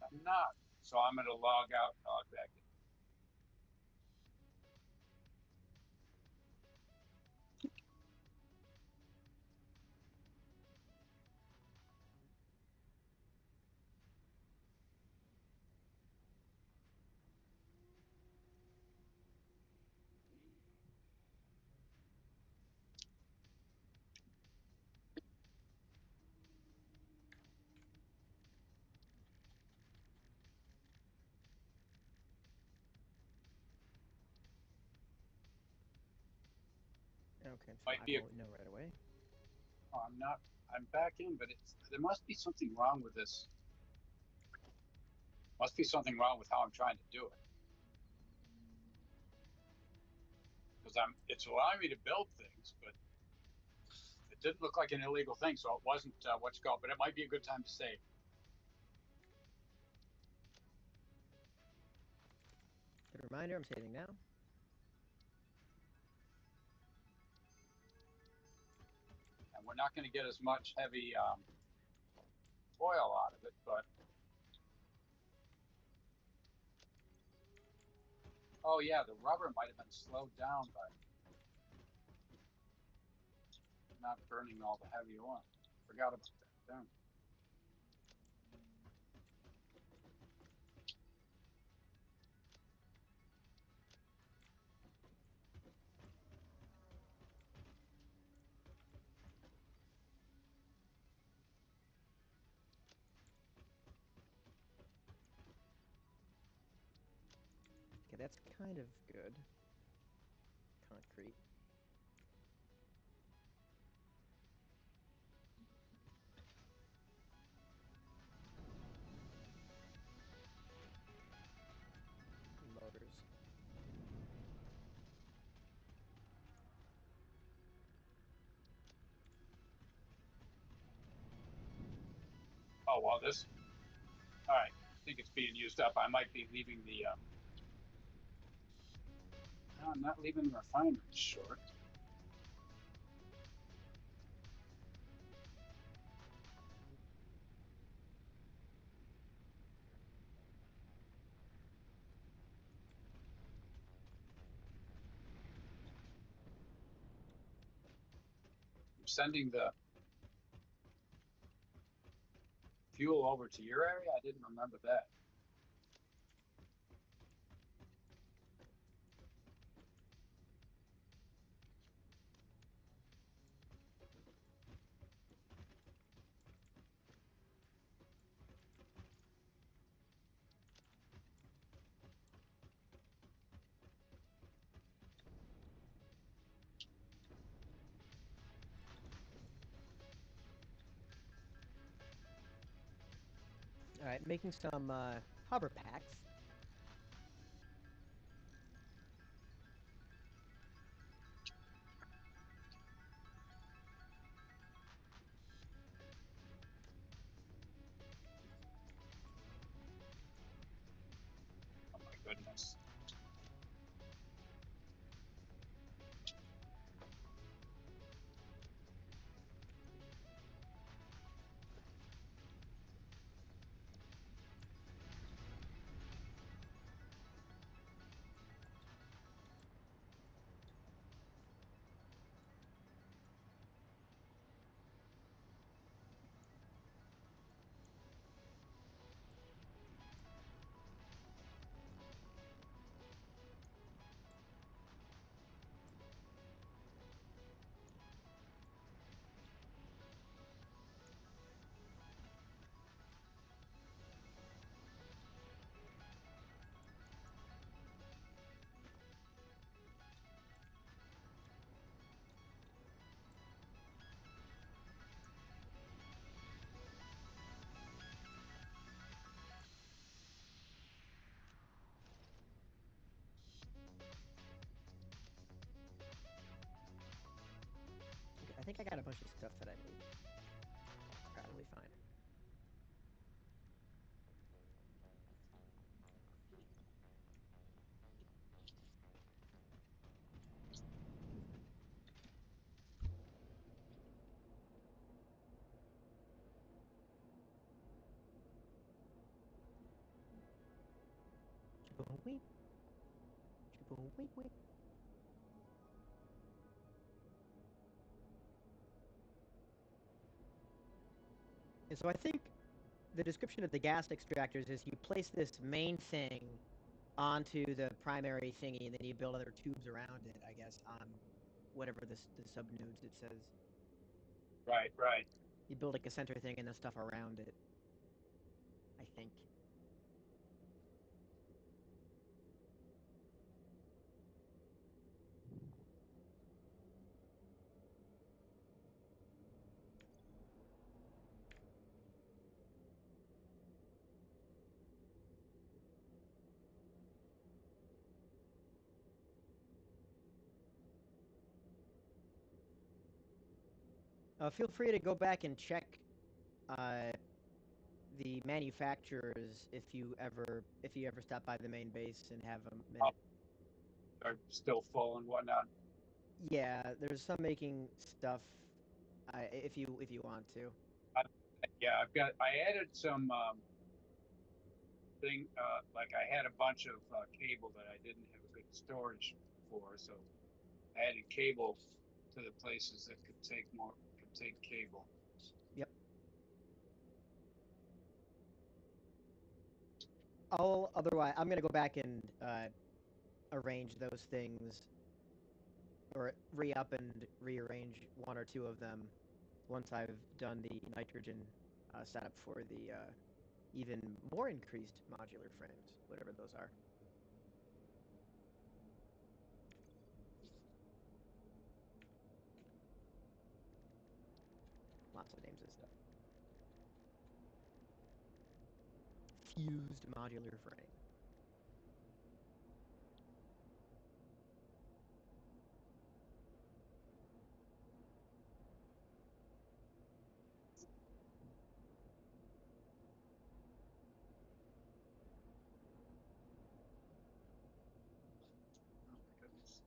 S2: I'm not. So I'm going to log out, log back in.
S1: Okay, so
S2: Might
S1: I
S2: be a,
S1: won't know right away.
S2: oh, I'm not. I'm back in, but there must be something wrong with this. Must be something wrong with how I'm trying to do it. Because it's allowing me to build things, but it didn't look like an illegal thing, so it wasn't what's called. But it might be a good time to save.
S1: Good reminder, I'm saving now.
S2: And we're not going to get as much heavy oil out of it, but oh yeah, the rubber might have been slowed down by not burning all the heavy oil. Forgot about that. Damn.
S1: Okay, that's kind of good. Concrete. Motors.
S2: Oh well, this. All right, I think it's being used up. I might be leaving the. No, I'm not leaving the refinery short. I'm sending the fuel over to your area. I didn't remember that.
S1: All right, making some hover packs.
S2: Oh my goodness.
S1: Okay, I think I got a bunch of stuff that I need. Probably fine. Boom, weep. Boom, weep, weep. And so I think the description of the gas extractors is you place this main thing onto the primary thingy, and then you build other tubes around it, I guess, on whatever the subnodes it says.
S2: Right, right.
S1: You build like a center thing and then stuff around it, I think. Feel free to go back and check uh, the manufacturers if you ever stop by the main base and have a minute.
S2: Are still full and whatnot.
S1: Yeah, there's some making stuff if you want to.
S2: Yeah, I added some thing, like I had a bunch of cable that I didn't have a good storage for, so I added cable to the places that could take cable.
S1: Yep. Otherwise, I'm gonna go back and arrange those things, or re-up and rearrange one or two of them once I've done the nitrogen setup for the even more increased modular frames, whatever those are. Lots of names and stuff. Fused modular frame.
S2: Oh my goodness.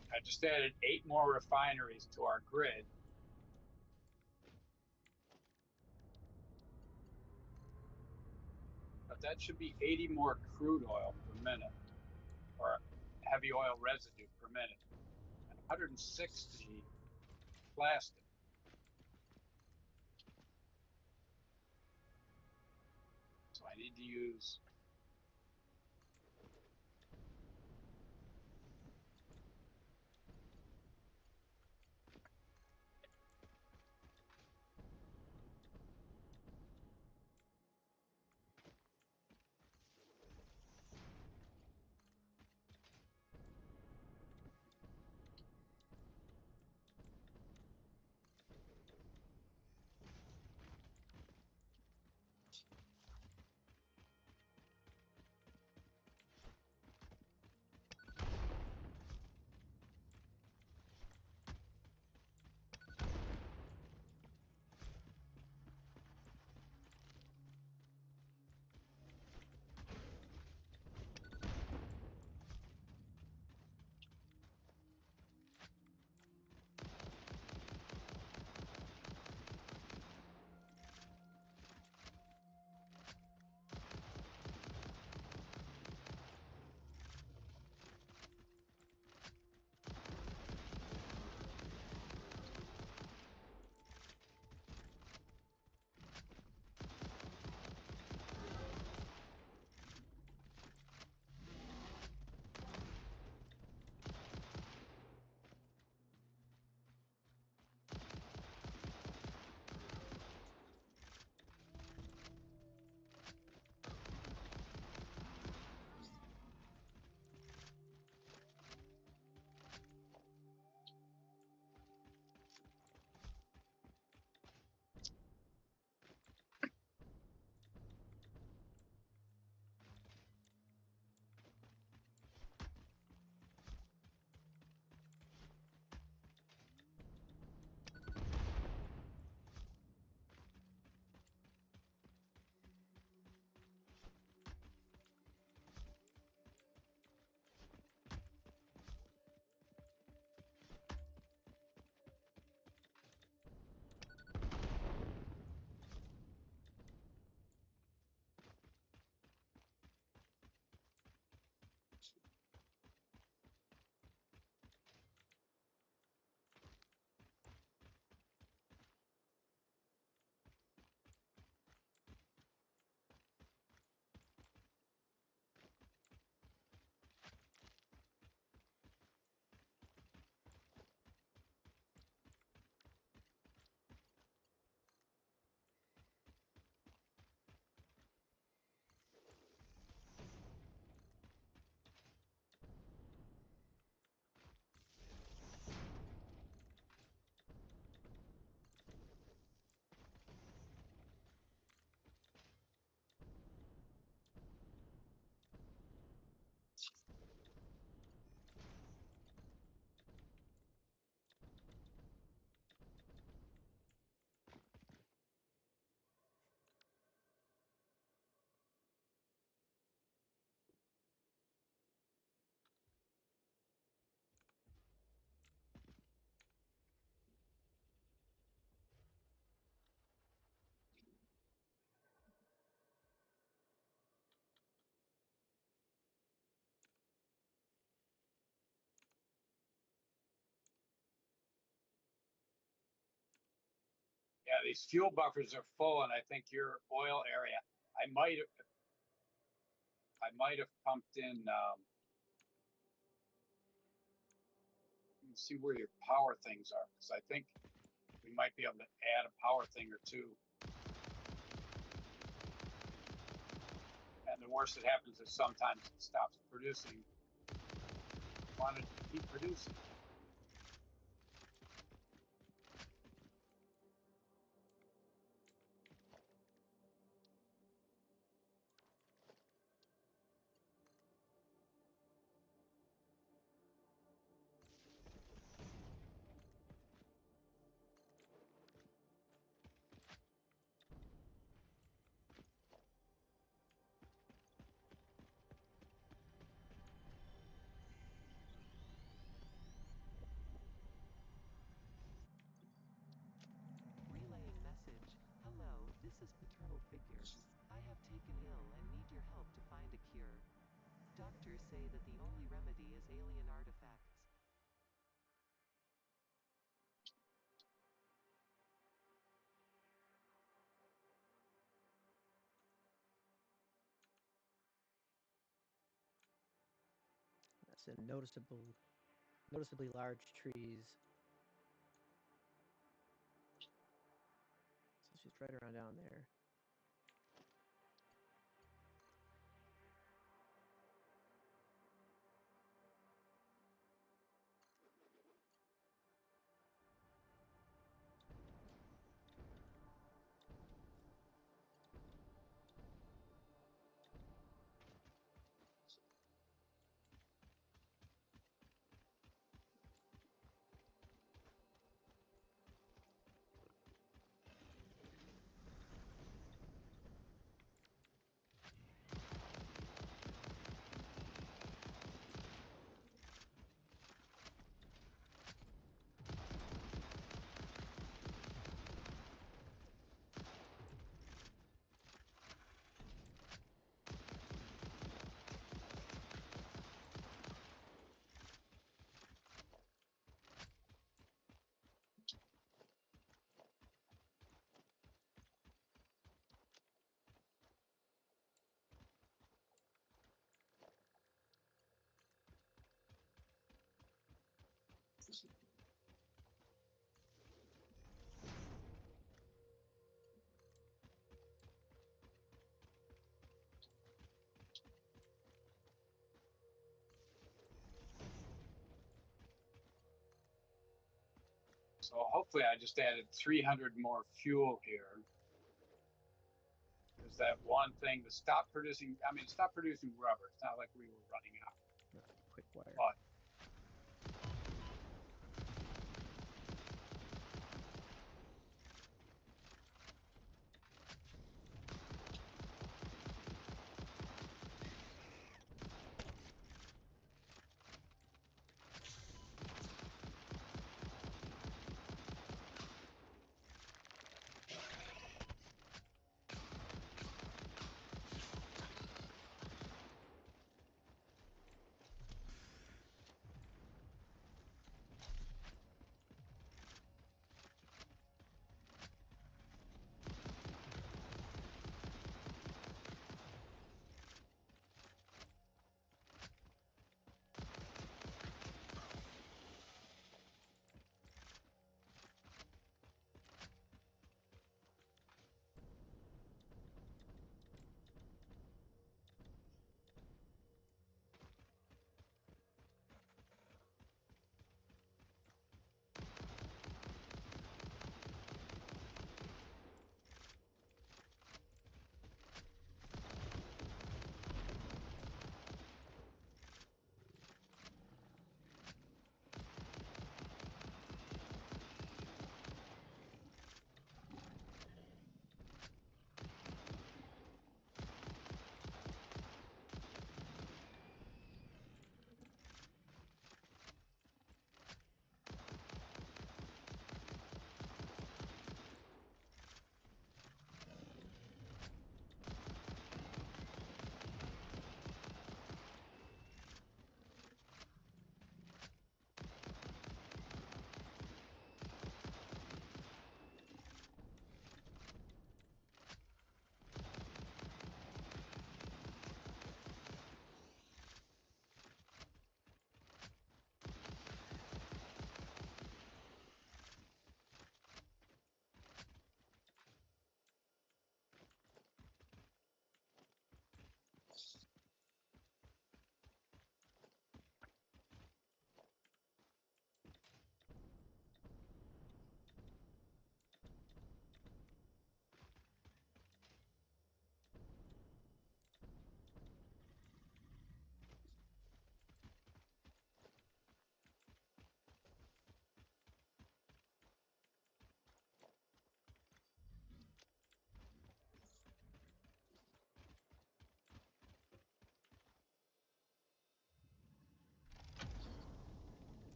S2: I just added 8 more refineries to our grid. But that should be 80 more crude oil per minute, or heavy oil residue per minute, and 160 plastic. So I need to use these fuel buffers are full, and I think your oil area. I might have pumped in. Let's see where your power things are, because I think we might be able to add a power thing or two. And the worst that happens is sometimes it stops producing. Want it to keep producing.
S3: Relaying message. Hello, this is Paternal Figure. I have taken ill and need your help to find a cure. Doctors say that the only remedy is alien artifacts.
S1: That's a noticeably large trees. So she's right around down there.
S2: So hopefully I just added 300 more fuel here. Because that one thing to stop producing, I mean, stop producing rubber. It's not like we were running out.
S1: Quick wire.
S2: But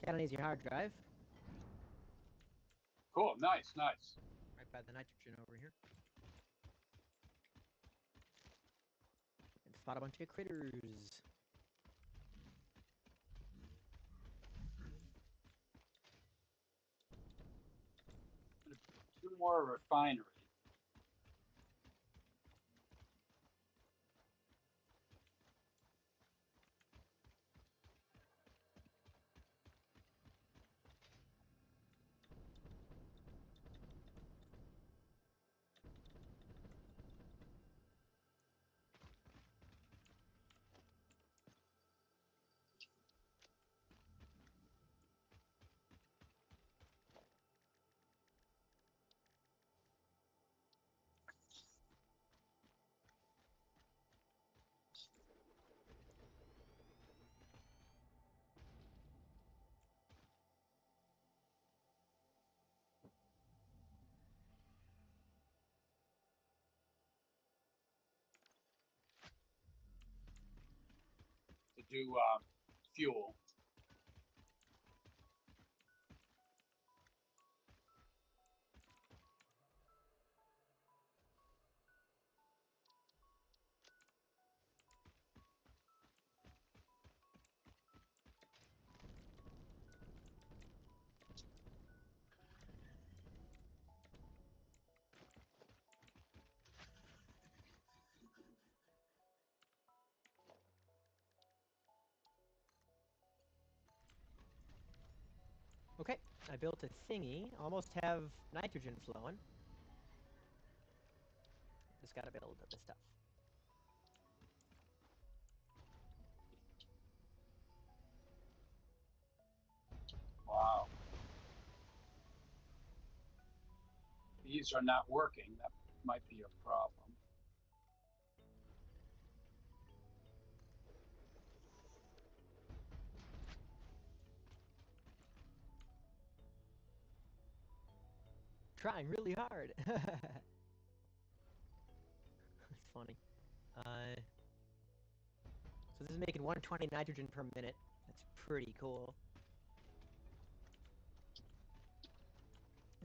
S1: Got an easy hard drive.
S2: Cool. Nice. Nice.
S1: Right by the nitrogen over here. And fought a bunch of critters.
S2: Two more refinery. To do fuel.
S1: Okay, I built a thingy. Almost have nitrogen flowing. Just gotta build the stuff.
S2: Wow. These are not working. That might be a problem.
S1: Trying really hard. That's funny. So this is making 120 nitrogen per minute. That's pretty cool.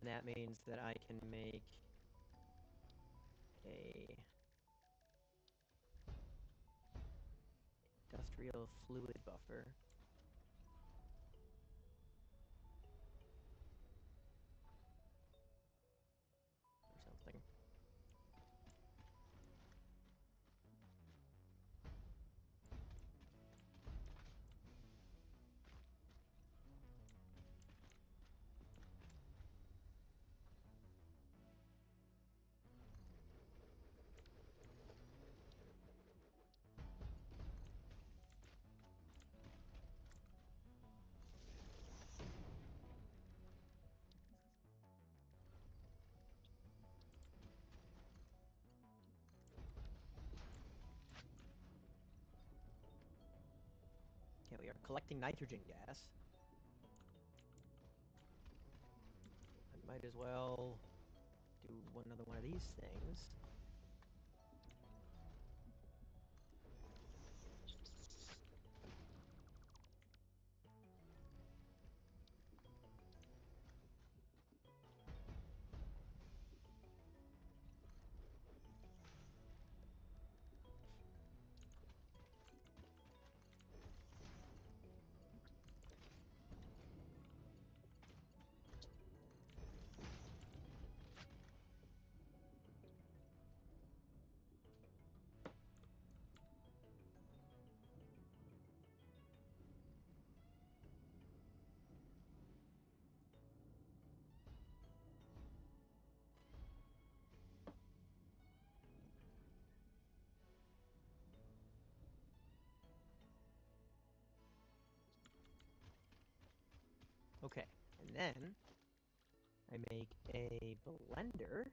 S1: And that means that I can make a industrial fluid buffer. Or something. Okay, we are collecting nitrogen gas. I might as well do another one of these things. Okay, and then I make a blender.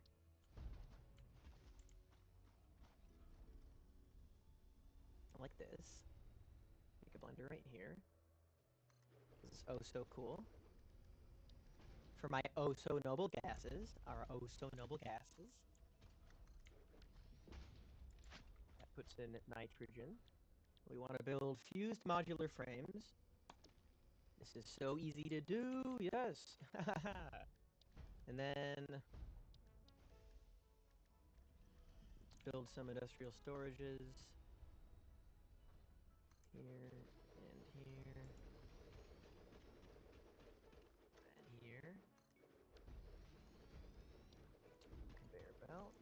S1: Like this. Make a blender right here. This is oh so cool. For my oh so noble gases, our oh so noble gases. That puts in nitrogen. We want to build fused modular frames. This is so easy to do, yes. And then let's build some industrial storages. Here, and here, and here. Conveyor belt.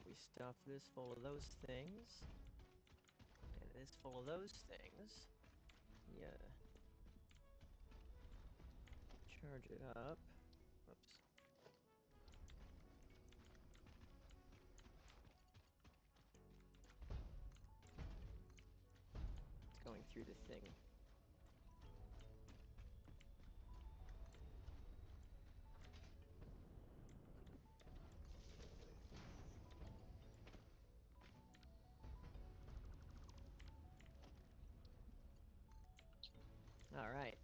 S1: We stuff this full of those things. And this full of those things. Yeah. Charge it up. Whoops. It's going through the thing. All right.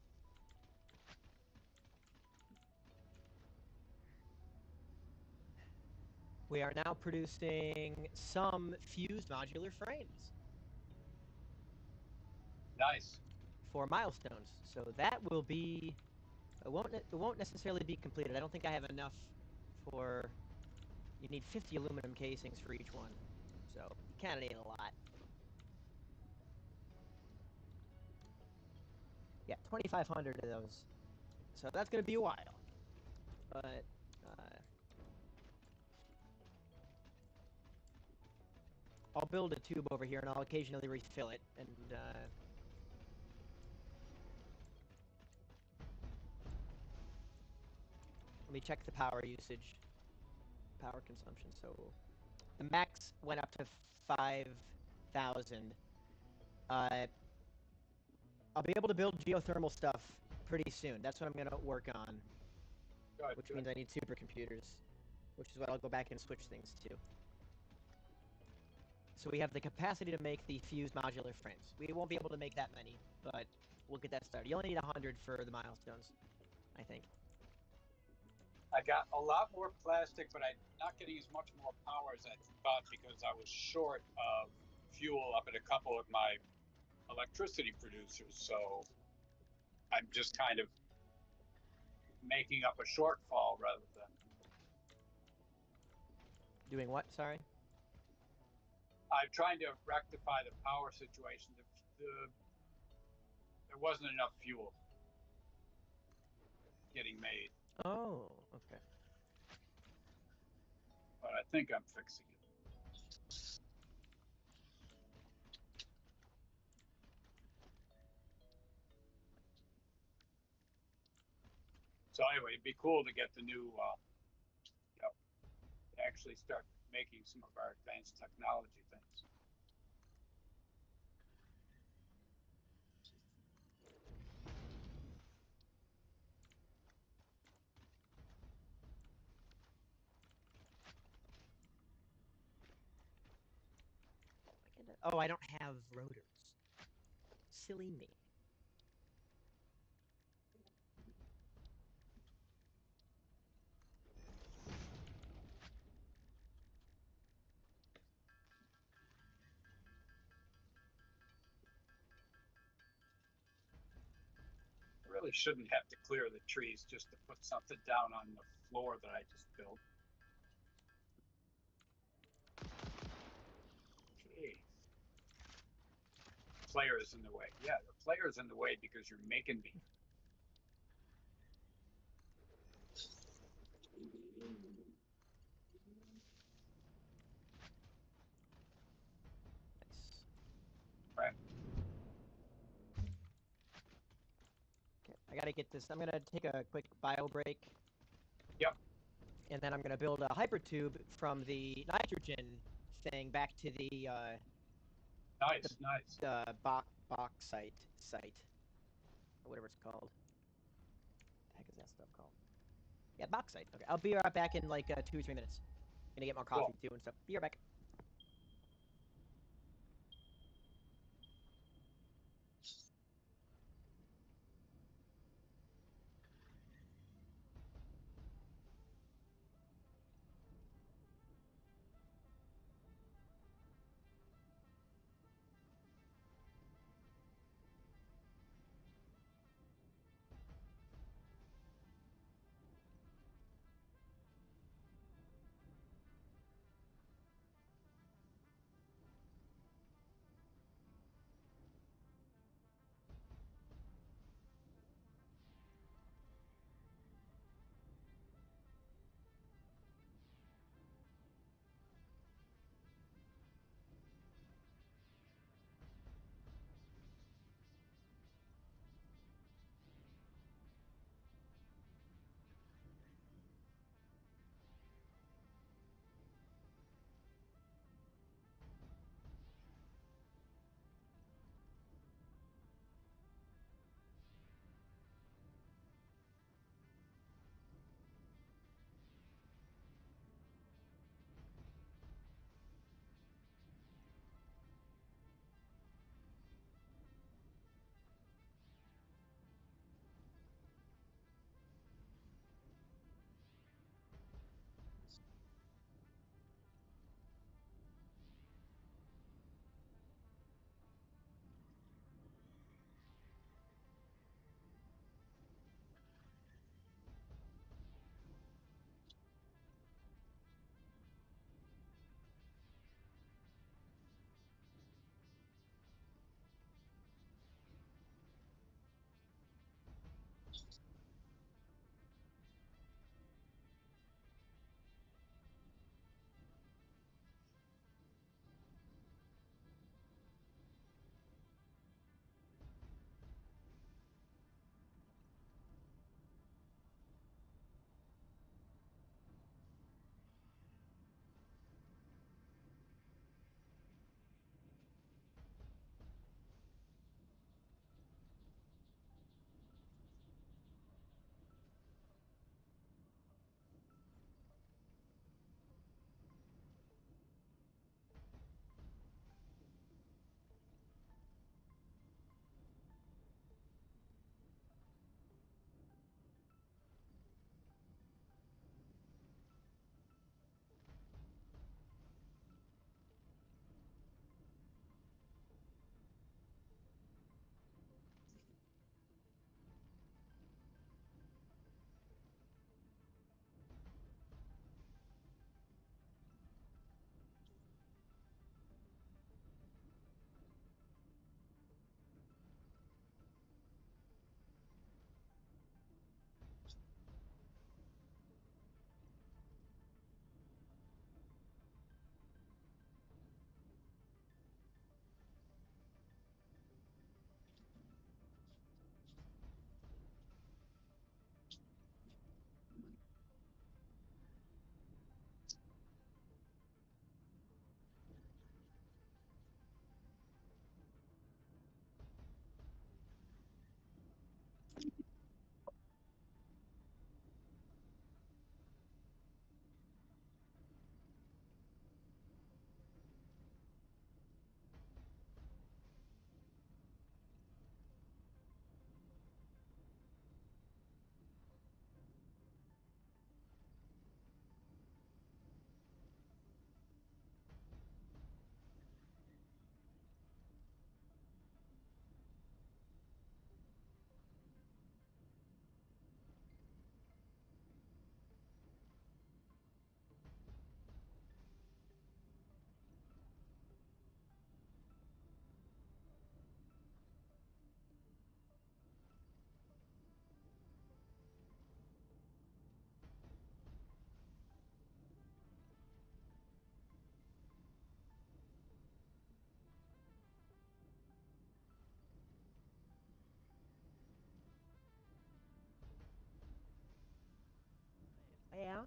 S1: We are now producing some fused modular frames
S2: Nice.
S1: for milestones. So that will be. It won't necessarily be completed. I don't think I have enough for. You need 50 aluminum casings for each one, so you kind of need a lot. Yeah, 2,500 of those. So that's gonna be a while. But I'll build a tube over here, and I'll occasionally refill it. And let me check the power usage, power consumption. So the max went up to 5,000. I'll be able to build geothermal stuff pretty soon. That's what I'm gonna work on,
S2: Good,
S1: which
S2: good.
S1: means I need supercomputers, which is what I'll go back and switch things to. So we have the capacity to make the fused modular frames. We won't be able to make that many, but we'll get that started. You only need 100 for the milestones, I think.
S2: I got a lot more plastic, but I'm not getting as much more power as I thought because I was short of fuel up at a couple of my electricity producers. So I'm just kind of making up a shortfall rather than.
S1: Doing what? Sorry?
S2: I'm trying to rectify the power situation. There wasn't enough fuel getting made,
S1: Oh, okay.
S2: but I think I'm fixing it. So anyway, it'd be cool to get the new, actually start making some of our advanced technology things.
S1: Oh, I don't have rotors. Silly me.
S2: I really shouldn't have to clear the trees just to put something down on the floor that I just built. Okay. Player is in the way. Yeah, the player is in the way because you're making me.
S1: Nice.
S2: Right.
S1: Okay, I gotta get this. I'm gonna take a quick bio break.
S2: Yep.
S1: And then I'm gonna build a hypertube from the nitrogen thing back to the
S2: Nice, nice.
S1: bauxite site, or whatever it's called. What the heck is that stuff called? Yeah, bauxite. Okay, I'll be right back in like 2 or 3 minutes. Gonna get more coffee
S2: Cool.
S1: too and stuff. Be right back. Yeah.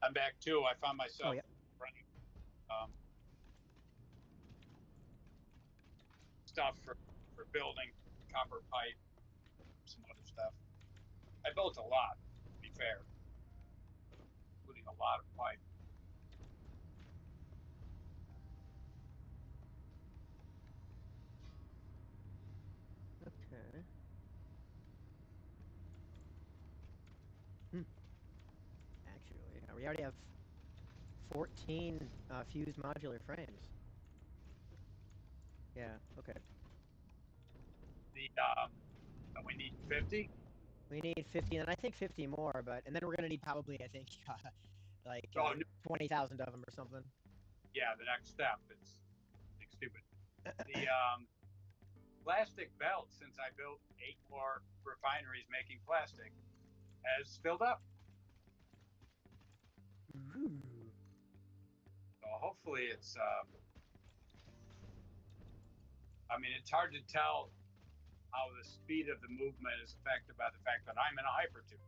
S2: I'm back too. I found
S1: Oh
S2: myself
S1: yeah.
S2: running stuff for building, copper pipe, some other stuff. I built a lot, to be fair, including a lot of pipe.
S1: Okay. Actually, we already have 14 fused modular frames. Yeah. Okay.
S2: The we need 50.
S1: We need 50, and I think 50 more, and then we're gonna need probably, I think, like
S2: Oh, no,
S1: 20,000 of them or something.
S2: yeah, the next step. It's stupid. The plastic belt, since I built 8 more refineries making plastic, has filled up.
S1: Ooh.
S2: So hopefully it's. I mean, it's hard to tell how the speed of the movement is affected by the fact that I'm in a hypertube.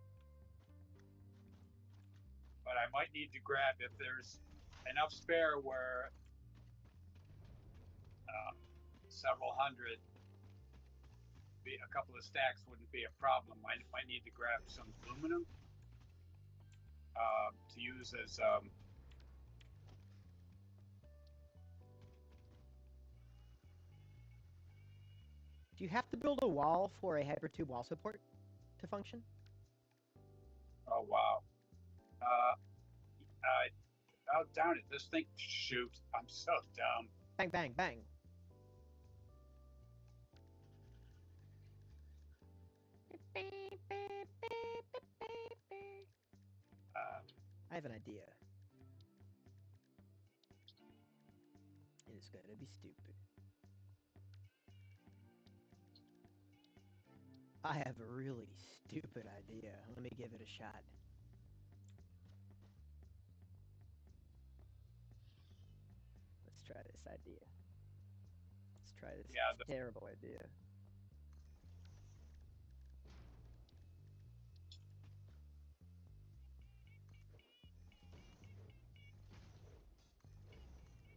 S2: But I might need to grab, if there's enough spare where several hundred, a couple of stacks wouldn't be a problem. I might need to grab some aluminum to use as
S1: Do you have to build a wall for a hypertube wall support to function?
S2: oh wow. Oh, darn it, this thing, shoot, I'm so dumb.
S1: Bang, bang, bang. I have an idea. It's gonna be stupid. I have a really stupid idea. Let me give it a shot. Let's try this idea. Let's try this terrible idea.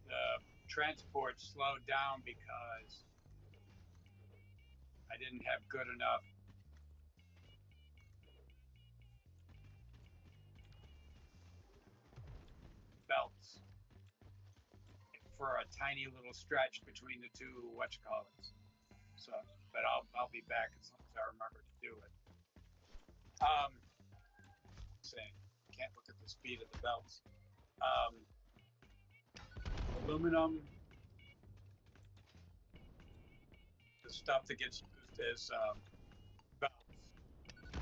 S2: The transport slowed down because I didn't have good enough belts for a tiny little stretch between the two whatchamacallits. So, but I'll be back as long as I remember to do it. Saying can't look at the speed of the belts. Aluminum, the stuff that gets used as belts.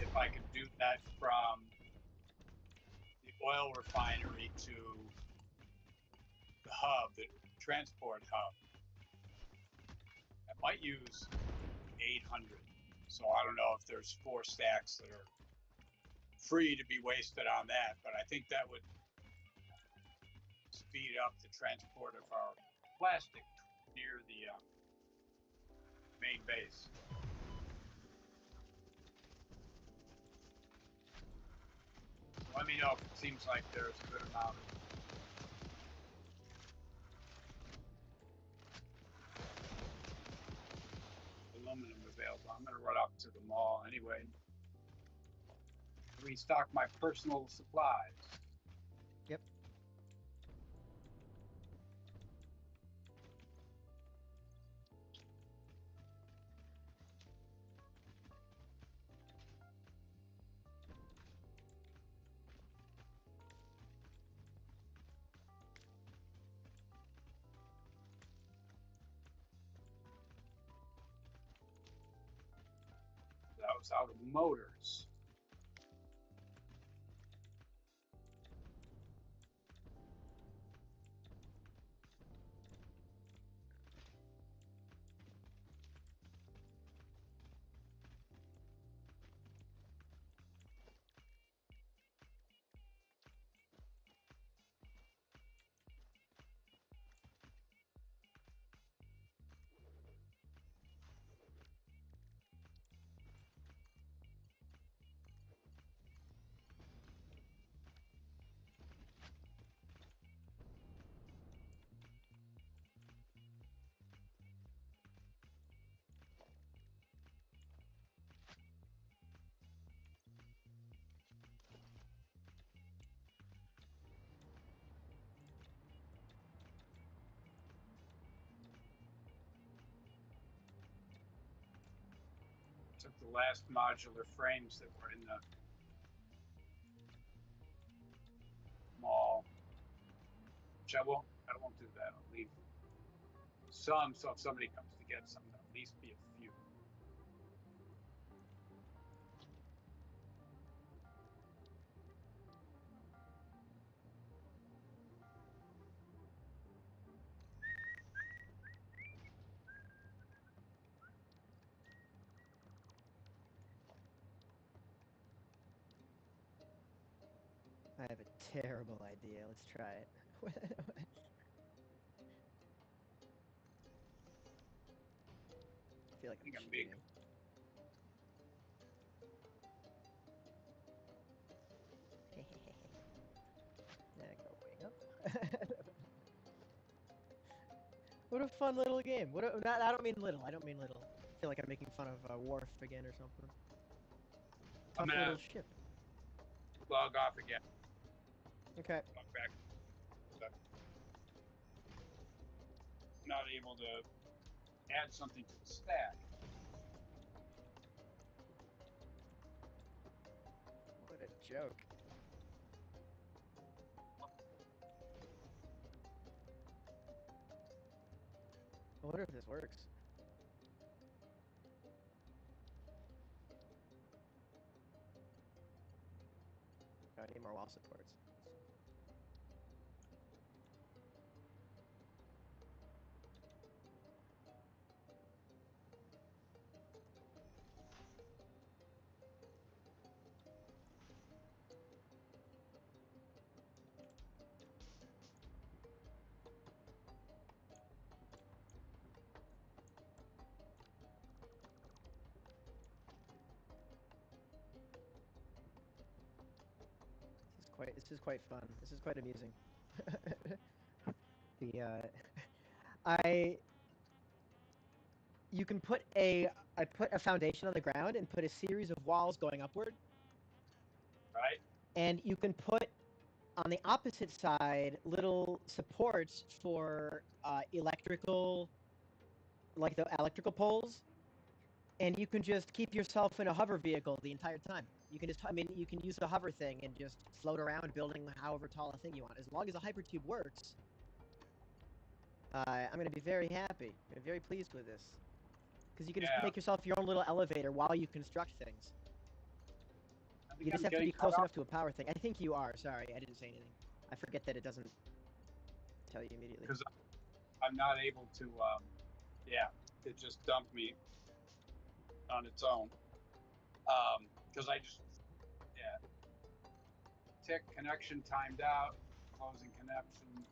S2: If I can do that from the oil refinery to the hub, the transport hub, I might use 800. So I don't know if there's 4 stacks that are free to be wasted on that, but I think that would speed up the transport of our plastic near the main base. Let me know if it seems like there's a good amount of aluminum available. I'm going to run up to the mall anyway. Restock my personal supplies.
S1: Yep.
S2: was out of motors. Took the last modular frames that were in the mall, which I won't do that. I'll leave some, so if somebody comes to get some, there'll at least be a few.
S1: I have a terrible idea. Let's try it. I feel like
S2: think
S1: I'm
S2: I'm being-
S1: cheating. Yeah, going up. What a fun little game. I don't mean little. I don't mean little. I feel like I'm making fun of Worf again or something.
S2: I'm
S1: Tough
S2: gonna
S1: little ship.
S2: log off again.
S1: Okay.
S2: Log back. I'm not able to add something to the stack.
S1: What a joke. I wonder if this works. I need more wall supports. This is quite fun. This is quite amusing. I you can put I put a foundation on the ground and put a series of walls going upward,
S2: Right?
S1: and you can put on the opposite side little supports for electrical, like the electrical poles, and you can just keep yourself in a hover vehicle the entire time. You can just, I mean, you can use the hover thing and just float around building however tall a thing you want. As long as the hypertube works, I'm going to be very happy. I'm very pleased with this. Because you can just
S2: Yeah.
S1: make yourself your own little elevator while you construct things.
S2: I think
S1: You just
S2: I'm
S1: have to
S2: getting
S1: be close
S2: cut
S1: enough
S2: off.
S1: to a power thing. I think you are. Sorry, I didn't say anything. I forget that it doesn't tell you immediately.
S2: Because I'm not able to, yeah, it just dumped me on its own. Because I just, yeah, tick connection timed out, closing connection.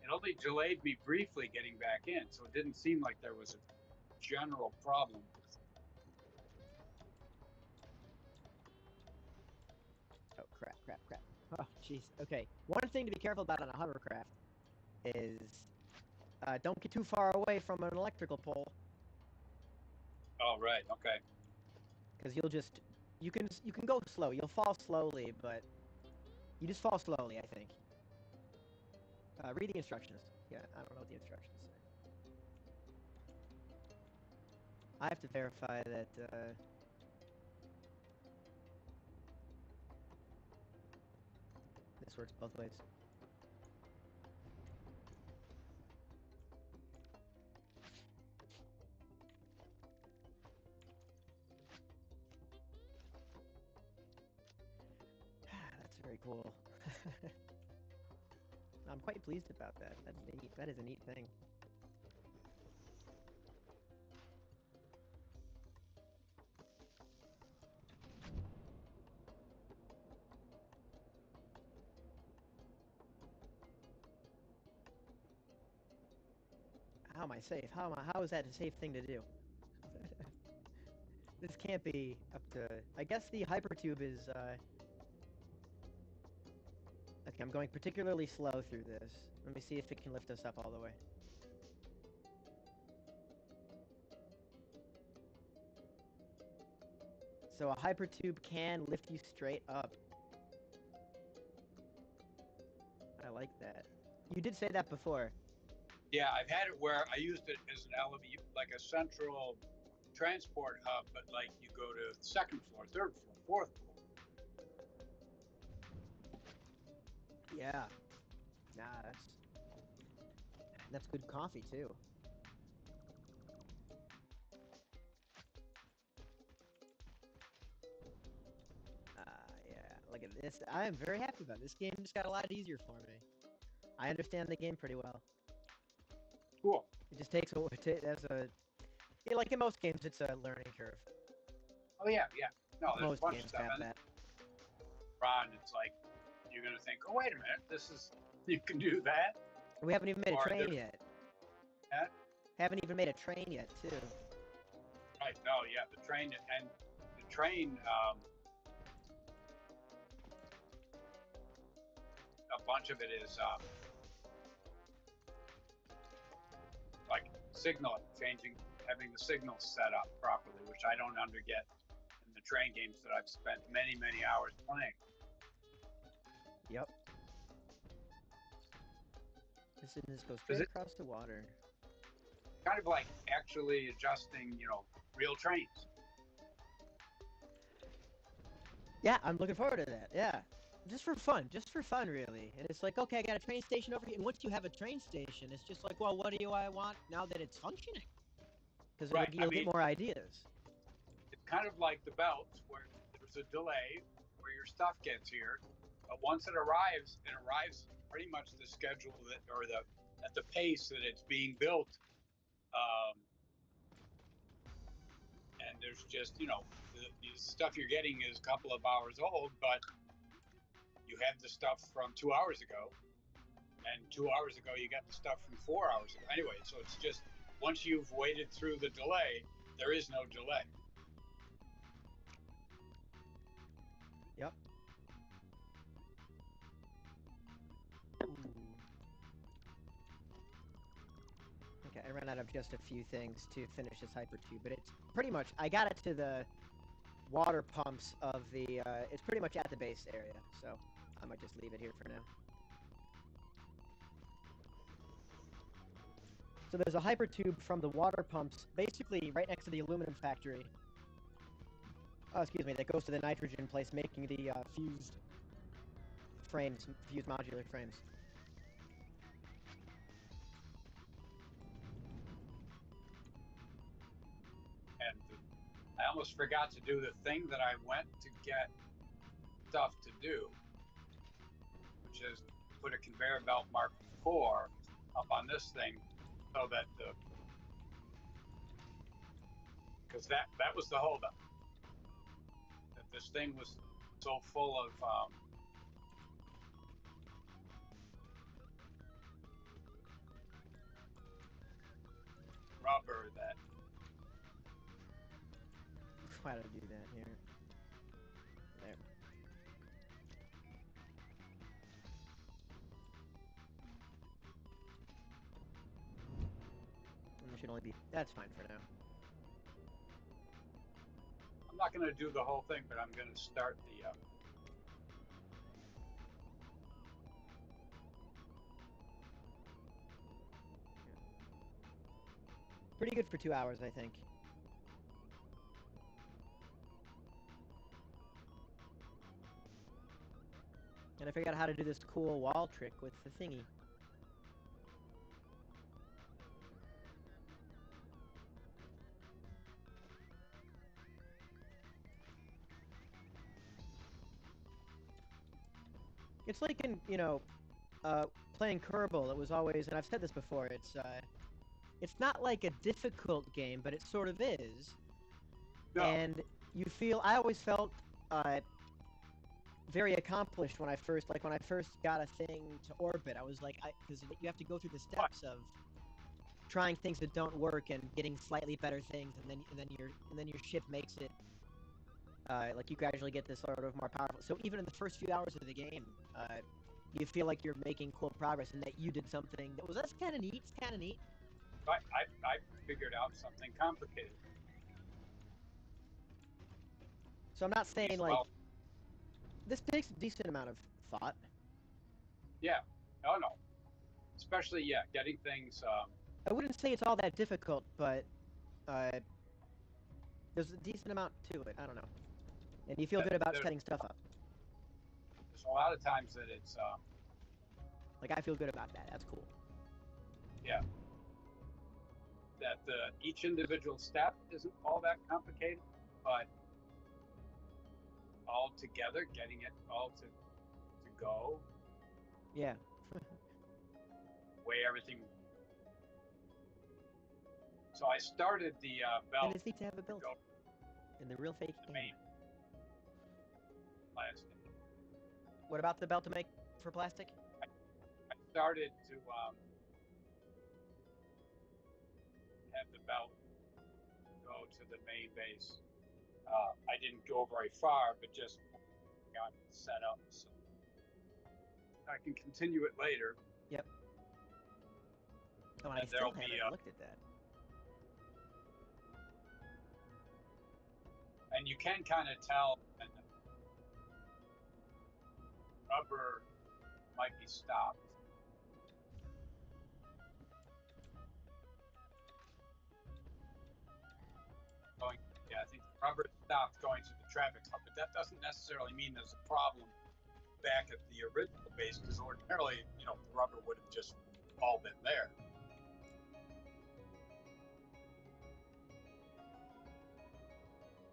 S2: It only delayed me briefly getting back in, so it didn't seem like there was a general problem.
S1: Oh, crap. Oh, jeez. Okay. One thing to be careful about on a hovercraft is don't get too far away from an electrical pole.
S2: Oh, right, okay.
S1: Because you can go slow. You'll fall slowly, but you just fall slowly, I think. Read the instructions. Yeah, I don't know what the instructions say. I have to verify that, this works both ways. Very cool. I'm quite pleased about that. That's neat. That is a neat thing. How am I safe? How is that a safe thing to do? This can't be up to... I guess the hypertube is, Okay, I'm going particularly slow through this. Let me see if it can lift us up all the way. So a hypertube can lift you straight up. I like that. You did say that before.
S2: Yeah, I've had it where I used it as an elevator, like a central transport hub, but like you go to second floor, third floor, fourth floor.
S1: Yeah. Nah, that's good coffee too. Yeah. Look at this. I am very happy about it. This game just got a lot easier for me. I understand the game pretty well.
S2: Cool.
S1: It just takes yeah, like in most games, it's a learning curve.
S2: Oh yeah, yeah. No, there's
S1: Most
S2: a bunch
S1: games
S2: of stuff.
S1: have that.
S2: Ron, it's like you're gonna think, oh wait a minute, this is you can do that.
S1: We haven't even made a
S2: Or
S1: train yet.
S2: Huh?
S1: Haven't even made a train yet, too.
S2: Right. No, yeah, the train and the train. A bunch of it is like signal changing, having the signals set up properly, which I don't get in the train games that I've spent many, many hours playing.
S1: Yep. This goes straight across the water.
S2: Kind of like actually adjusting, real trains.
S1: Yeah, I'm looking forward to that. Yeah. Just for fun, really. And it's like, okay, I got a train station over here. And once you have a train station, it's just like, well, what do I want now that it's functioning? Because
S2: Right.
S1: you'll get more ideas.
S2: It's kind of like the belts, where there's a delay where your stuff gets here, but once it arrives pretty much the schedule at the pace that it's being built. And there's just, the stuff you're getting is a couple of hours old, but you have the stuff from 2 hours ago, and 2 hours ago you got the stuff from 4 hours ago. Anyway, so it's just once you've waited through the delay, there is no delay.
S1: Yep. Ooh. Okay, I ran out of just a few things to finish this hypertube, but it's pretty much, I got it to the water pumps of the, it's pretty much at the base area, so I might just leave it here for now. So there's a hypertube from the water pumps, basically right next to the aluminum factory. Oh, excuse me, that goes to the nitrogen place, making the fused modular frames.
S2: And I almost forgot to do the thing that I went to get stuff to do, which is put a conveyor belt Mark IV up on this thing, so that because that was the holdup. That this thing was so full of rubber that.
S1: Why did I do that here? There. And there should only be... That's fine for now.
S2: I'm not going to do the whole thing, but I'm going to start the.
S1: Pretty good for 2 hours, I think. And I figured out how to do this cool wall trick with the thingy. It's like in, playing Kerbal. It was always, and I've said this before. It's not like a difficult game, but it sort of is.
S2: No.
S1: And you feel. I always felt very accomplished when I first got a thing to orbit. I was like, because you have to go through the steps of trying things that don't work and getting slightly better things, and then your ship makes it. Like you gradually get this sort of more powerful. So even in the first few hours of the game, you feel like you're making cool progress and that you did something that was that's kind of neat. It's kind of neat.
S2: I figured out something complicated.
S1: So I'm not saying like this takes a decent amount of thought.
S2: Yeah. No. Especially getting things.
S1: I wouldn't say it's all that difficult, but there's a decent amount to it. I don't know. And you feel good about setting stuff up.
S2: There's a lot of times that it's
S1: like I feel good about that. That's cool.
S2: Yeah. That each individual step isn't all that complicated, but all together, getting it all to go.
S1: Yeah.
S2: Way everything. So I started the belt.
S1: And it's neat to have a belt. In the real fake game.
S2: Plastic.
S1: What about the belt to make for plastic?
S2: I started to have the belt go to the main base. I didn't go very far, but just got it set up, so I can continue it later.
S1: Yep. Oh, and I still haven't looked at that.
S2: And you can kind of tell when the rubber might be stopped. I think the rubber stopped going to the traffic hub, but that doesn't necessarily mean there's a problem back at the original base, because ordinarily, the rubber would have just all been there.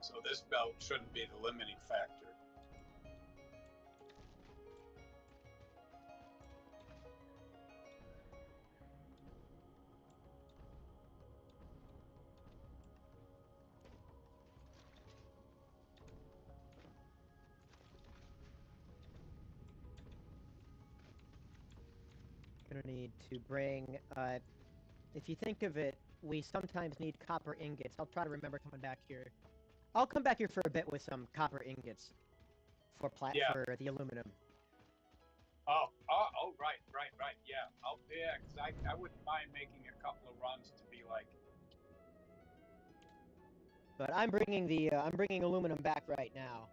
S2: So this belt shouldn't be the limiting factor.
S1: Gonna need to bring, if you think of it, we sometimes need copper ingots. I'll try to remember coming back here. I'll come back here for a bit with some copper ingots for for the aluminum.
S2: Oh, right, yeah. Because I wouldn't mind making a couple of runs to be like.
S1: But I'm bringing aluminum back right now,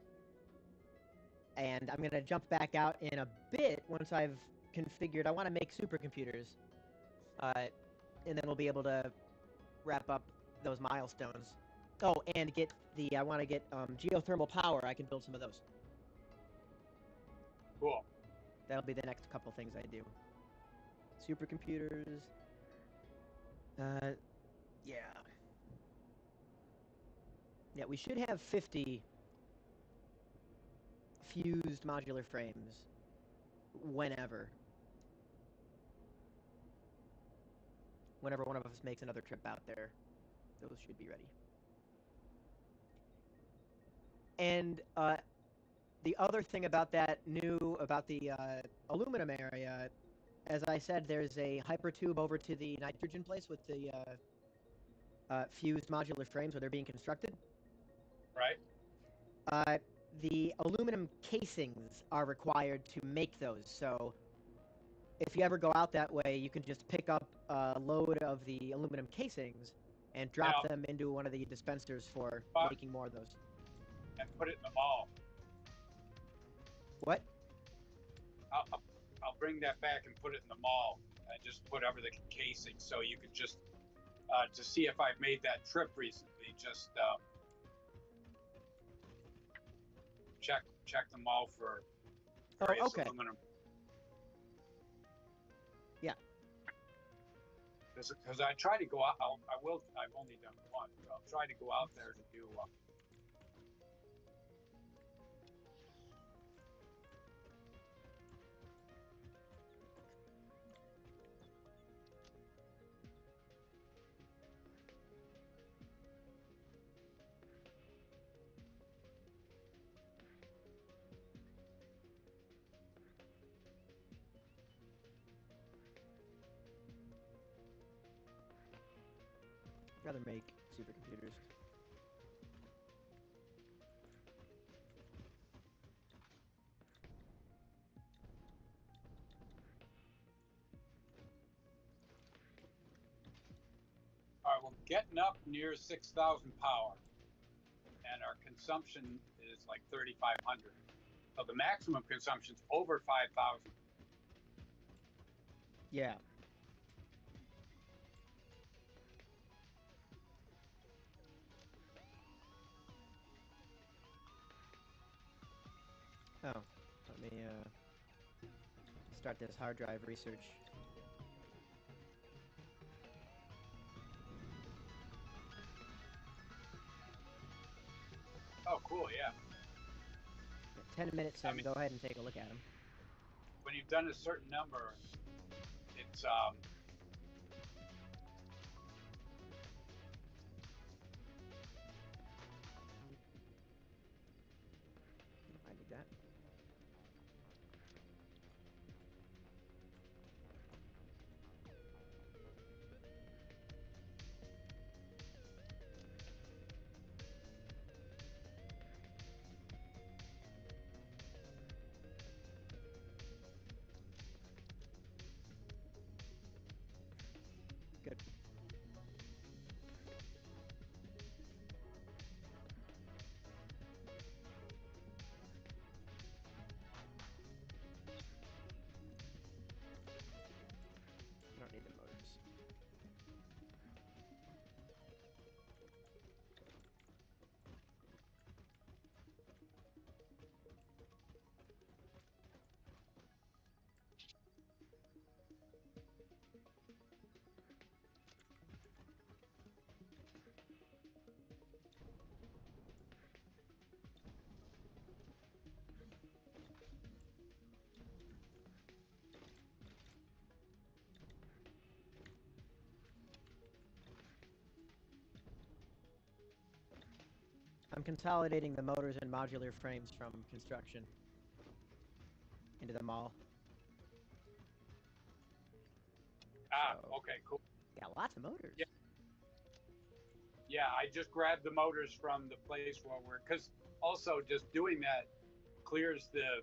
S1: and I'm gonna jump back out in a bit once I've configured. I want to make supercomputers, and then we'll be able to wrap up those milestones. Oh, and I want to get geothermal power. I can build some of those.
S2: Cool.
S1: That'll be the next couple things I do. Supercomputers. Yeah. Yeah, we should have 50 fused modular frames whenever one of us makes another trip out there. Those should be ready. And the other thing about the aluminum area, as I said, there's a hypertube over to the nitrogen place with the fused modular frames where they're being constructed.
S2: Right.
S1: The aluminum casings are required to make those, so if you ever go out that way, you can just pick up a load of the aluminum casings and drop them into one of the dispensers for making more of those.
S2: And put it in the mall.
S1: What?
S2: I'll bring that back and put it in the mall and just put over the casing, so you could just to see if I've made that trip recently. Just check the mall for various aluminum.
S1: Yeah.
S2: Because I try to go out. I've only done one, but I'll try to go out there to do.
S1: rather make supercomputers.
S2: All right, we're getting up near 6,000 power, and our consumption is like 3,500. So the maximum consumption is over 5,000.
S1: Yeah. Oh, let me start this hard drive research.
S2: Oh, cool, yeah.
S1: 10 minutes,
S2: I
S1: and
S2: mean,
S1: go ahead and take a look at them.
S2: when you've done a certain number, it's
S1: I did that. Good. I don't need the motors. I'm consolidating the motors and modular frames from construction into the mall. So,
S2: okay, cool.
S1: got lots of motors.
S2: Yeah. Yeah, I just grabbed the motors from the place where because also just doing that clears the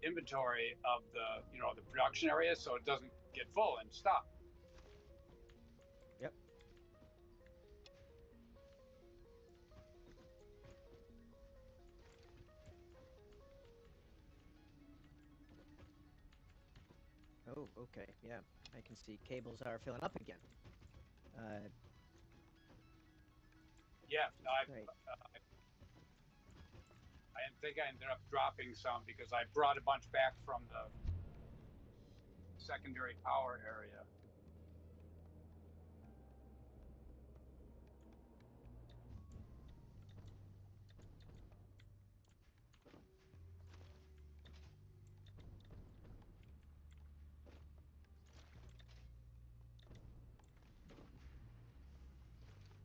S2: inventory of the production area so it doesn't get full and stop.
S1: Yep. Oh, okay, yeah. I can see cables are filling up again.
S2: Yeah,
S1: Great.
S2: I think I ended up dropping some because I brought a bunch back from the secondary power area.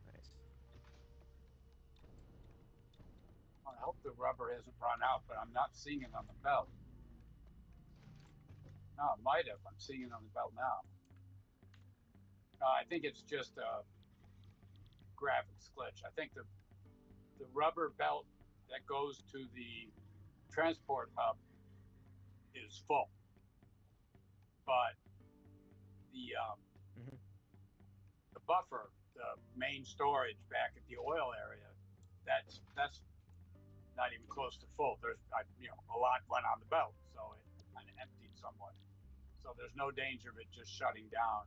S1: Nice.
S2: I hope the rubber hasn't run out, but I'm not seeing it on the belt. No, it might have. I'm seeing it on the belt now. I think it's just a graphics glitch. I think the rubber belt that goes to the transport hub is full, but the the buffer, the main storage back at the oil area, that's not even close to full. There's a lot went on the belt, so it kind of emptied somewhat. So there's no danger of it just shutting down.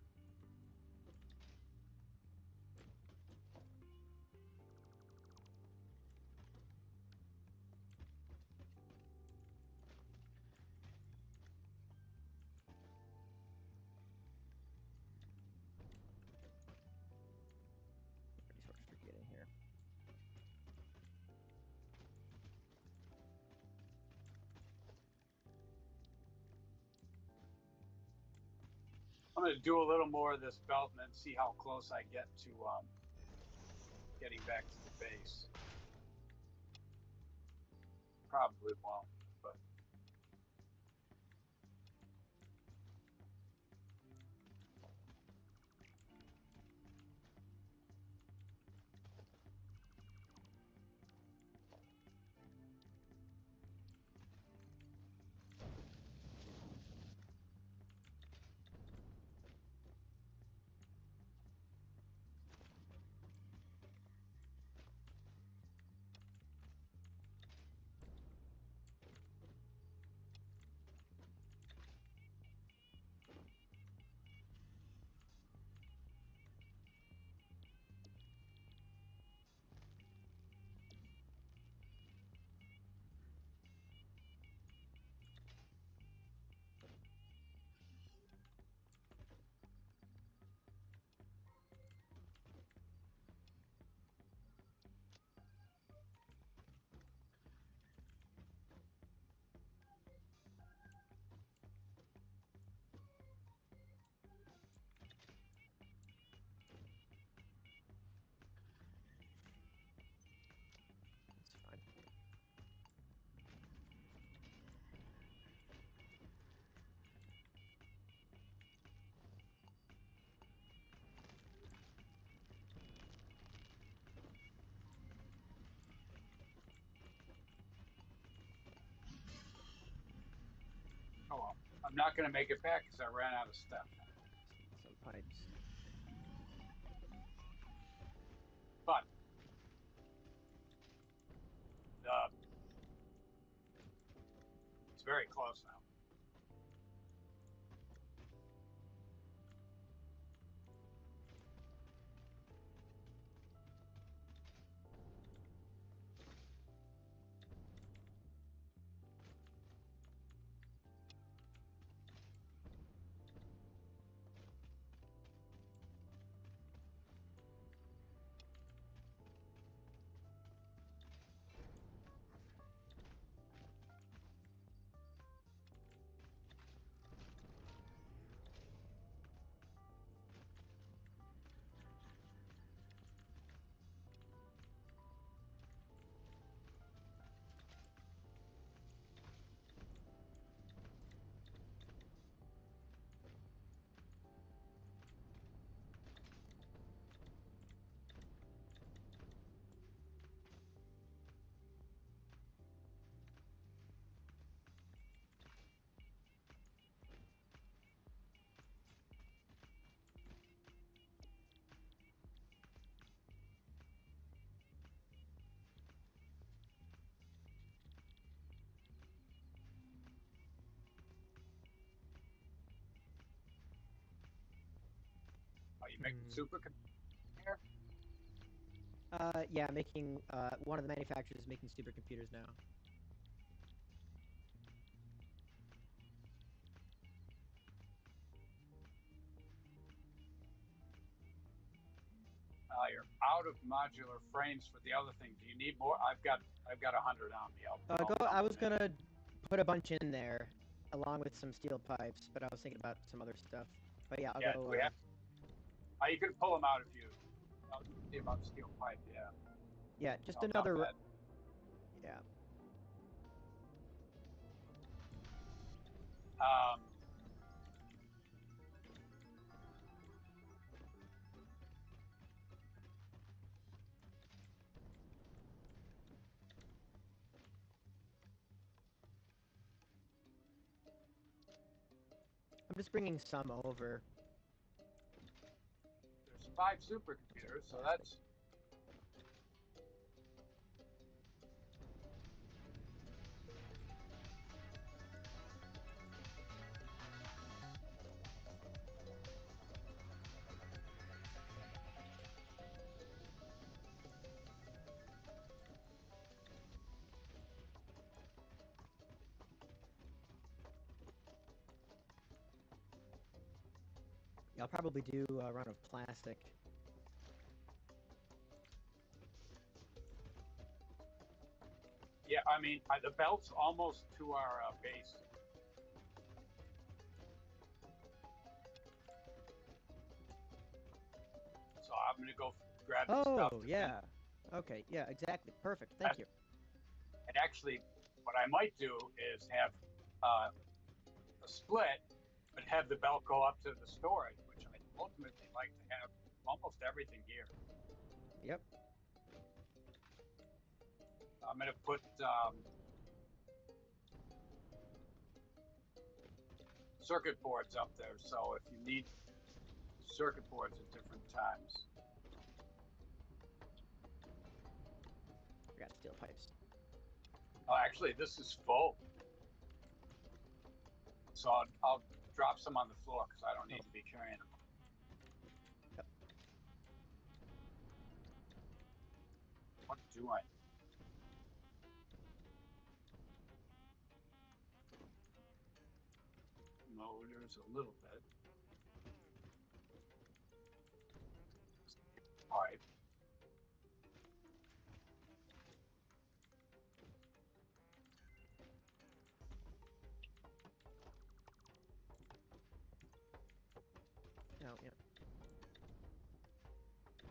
S1: Resource for getting here.
S2: I'm going to do a little more of this belt and then see how close I get to getting back to the base. Probably won't, but not going to make it back because I ran out of stuff.
S1: Some pipes.
S2: But it's very close now. Are you making supercomputer?
S1: Yeah, making one of the manufacturers is making supercomputers now.
S2: You're out of modular frames for the other thing. Do you need more? I've got 100 on me.
S1: I was gonna put a bunch in there, along with some steel pipes, but I was thinking about some other stuff. But yeah, I'll go.
S2: We have. You can pull them out if you. I'll see about steel pipe. Yeah.
S1: Yeah, just
S2: No,
S1: another. Yeah. I'm just bringing some over.
S2: There's 5 supercomputers, so that's.
S1: Yeah, I'll probably do a run of plastic.
S2: Yeah, I mean, the belt's almost to our base. So I'm going to go grab the stuff.
S1: Oh, yeah. Okay, yeah, exactly. Perfect. Thank you.
S2: And actually, what I might do is have a split, but have the belt go up to the storage, which I'd ultimately like to have almost everything here.
S1: Yep.
S2: I'm going to put circuit boards up there, so if you need circuit boards at different times.
S1: I got steel pipes.
S2: Oh, actually, this is full. So I'll drop some on the floor because I don't need to be carrying them.
S1: Yep.
S2: What do I? Motors a little bit. Pipe.
S1: Oh, yeah.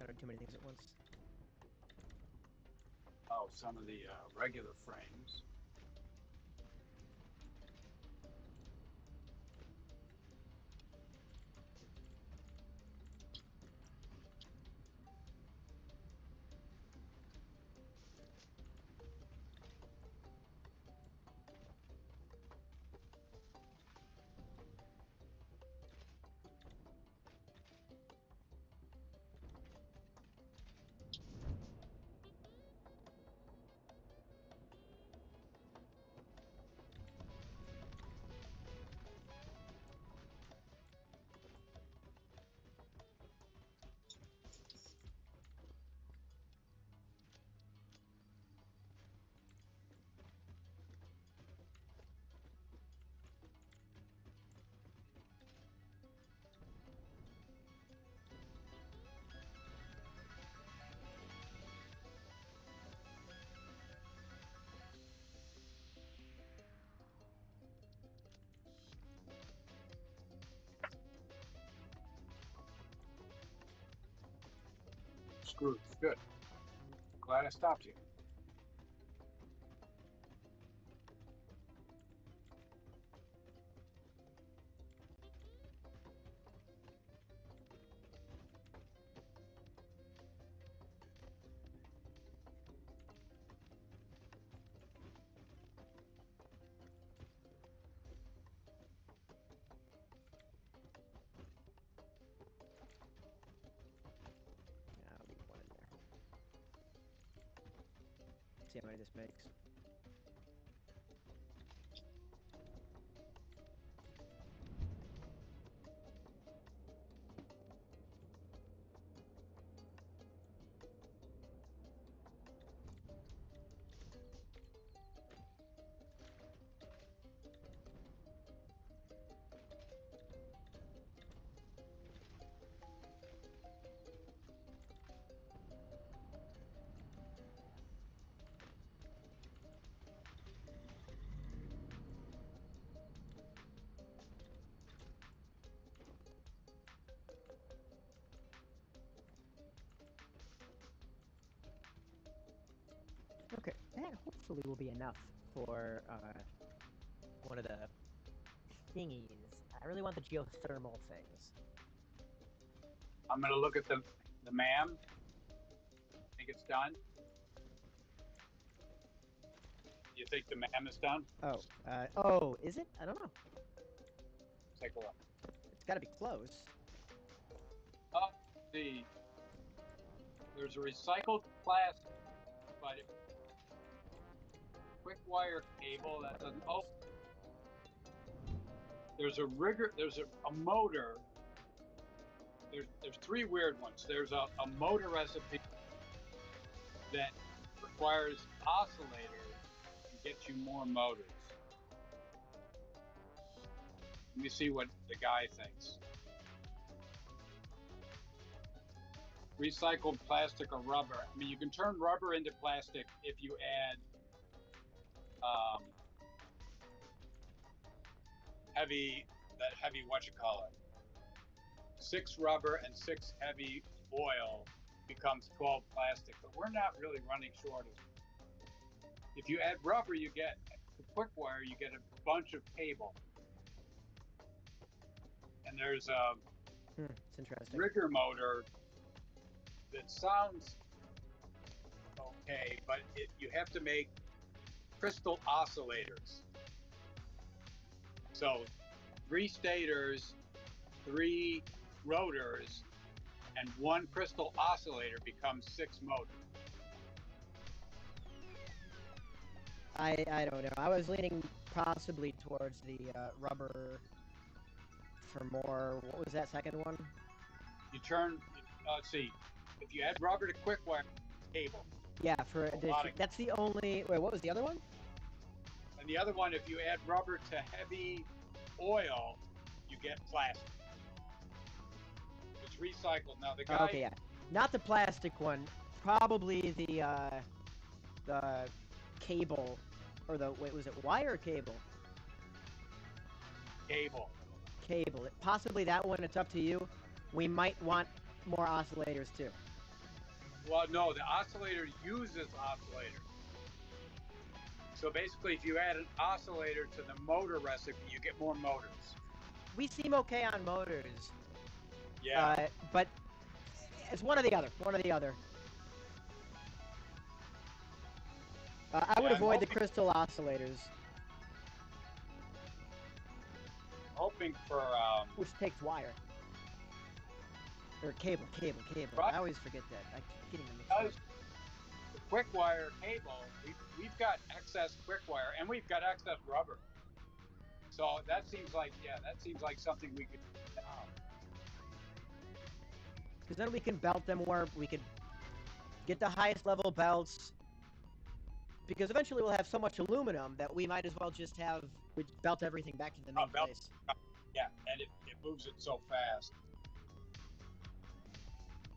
S1: Gotta do too many things at once.
S2: Oh, some of the regular frames. screws. Good. Glad I stopped you.
S1: I'll leave one in there. See how many this makes. Okay, that hopefully will be enough for one of the thingies. I really want the geothermal things.
S2: I'm gonna look at the MAM. Think it's done? You think the MAM is done?
S1: Oh, is it? I don't know.
S2: Take a look.
S1: It's got to be close.
S2: Oh, see. There's a recycled plastic, but quick wire cable that doesn't. Oh, there's a rigger. There's a motor. There's three weird ones. There's a motor recipe that requires oscillator to get you more motors. Let me see what the guy thinks. Recycled plastic or rubber. I mean, you can turn rubber into plastic if you add heavy what you call it. 6 rubber and 6 heavy oil becomes 12 plastic, but we're not really running short of. If you add rubber, you get the quick wire, you get a bunch of cable. And there's a
S1: It's interesting.
S2: rigger motor that sounds okay, but you have to make crystal oscillators. So 3 stators, 3 rotors, and 1 crystal oscillator becomes 6 motors.
S1: I don't know. I was leaning possibly towards the rubber for more. What was that second one?
S2: You turn, let's see, if you add rubber to quick wire, cable.
S1: Yeah, that's the only. Wait, what was the other one?
S2: And the other one, if you add rubber to heavy oil, you get plastic. It's recycled. Now the guy.
S1: Okay, yeah, not the plastic one. Probably the cable, or the wait, was it wire or cable?
S2: Cable.
S1: Cable. Possibly that one. It's up to you. We might want more oscillators too.
S2: Well, no, the oscillator uses oscillator. So basically, if you add an oscillator to the motor recipe, you get more motors.
S1: We seem okay on motors.
S2: Yeah.
S1: But it's one or the other. One or the other. I would avoid the crystal oscillators.
S2: Hoping for.
S1: Which takes wire. Or cable.
S2: Right.
S1: I always forget that. I keep getting them mixed up.
S2: The quick wire cable, we've got excess quick wire and we've got excess rubber. So that seems like something we could do now.
S1: Because then we can belt them where we could get the highest level belts. Because eventually we'll have so much aluminum that we might as well just belt everything back to the main place.
S2: Yeah, and it moves it so fast.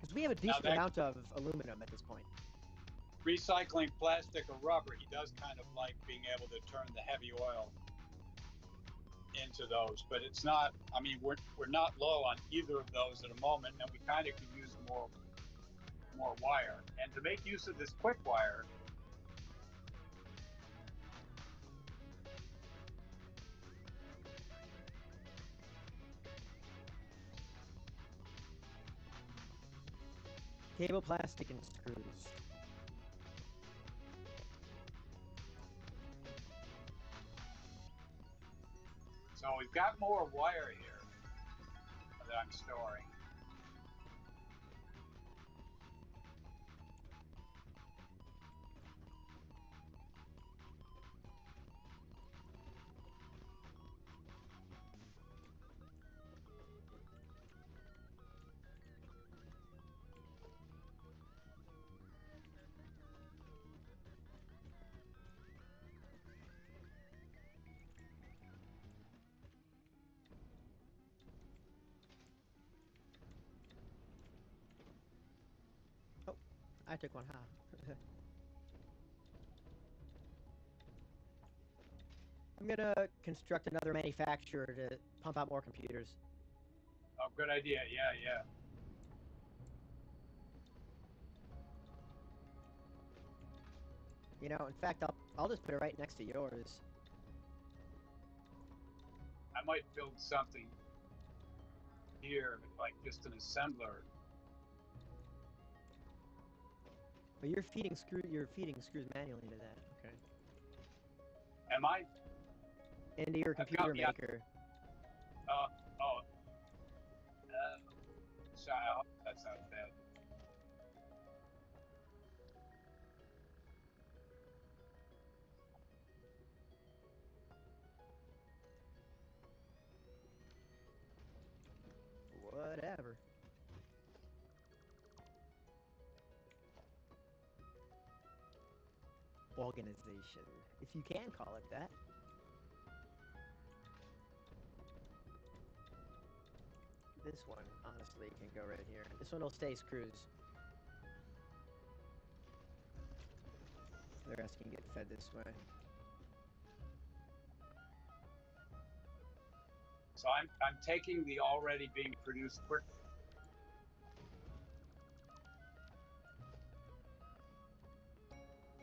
S1: Because we have a decent amount of aluminum at this point.
S2: Recycling plastic or rubber, he does kind of like being able to turn the heavy oil into those, but it's not. I mean, we're not low on either of those at the moment, and we kind of could use more more wire. And to make use of this quick wire,
S1: Cable, plastic, and screws.
S2: so we've got more wire here that I'm storing.
S1: Oh, I took one, huh? I'm gonna construct another manufacturer to pump out more computers.
S2: Oh, good idea. Yeah, yeah.
S1: You know, in fact, I'll just put it right next to yours.
S2: I might build something here, like just an assembler.
S1: But you're feeding screws manually into that. Okay.
S2: Am I?
S1: Into your computer maker.
S2: Oh, so I hope that's not bad.
S1: Whatever. Organization, if you can call it that. This one, honestly, can go right here. This one will stay screws. The rest can get fed this way.
S2: So I'm taking the already being produced quick.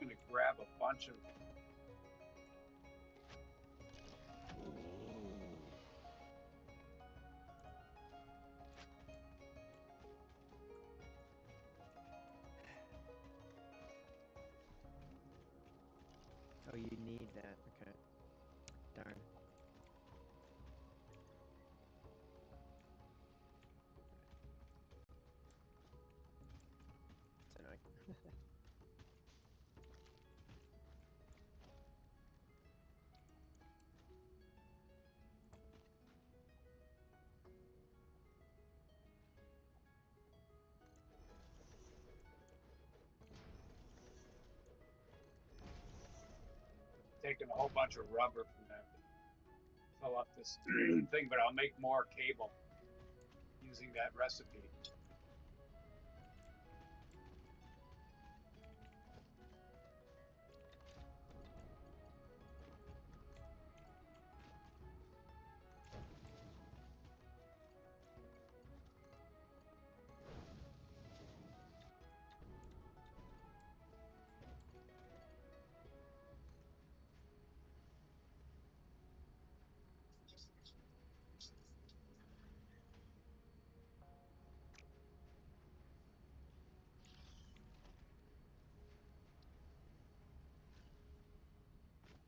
S2: I'm gonna grab a bunch of.
S1: Oh, you need that. Okay. Darn. It's annoying.
S2: Taking a whole bunch of rubber from them to fill up this thing, but I'll make more cable using that recipe.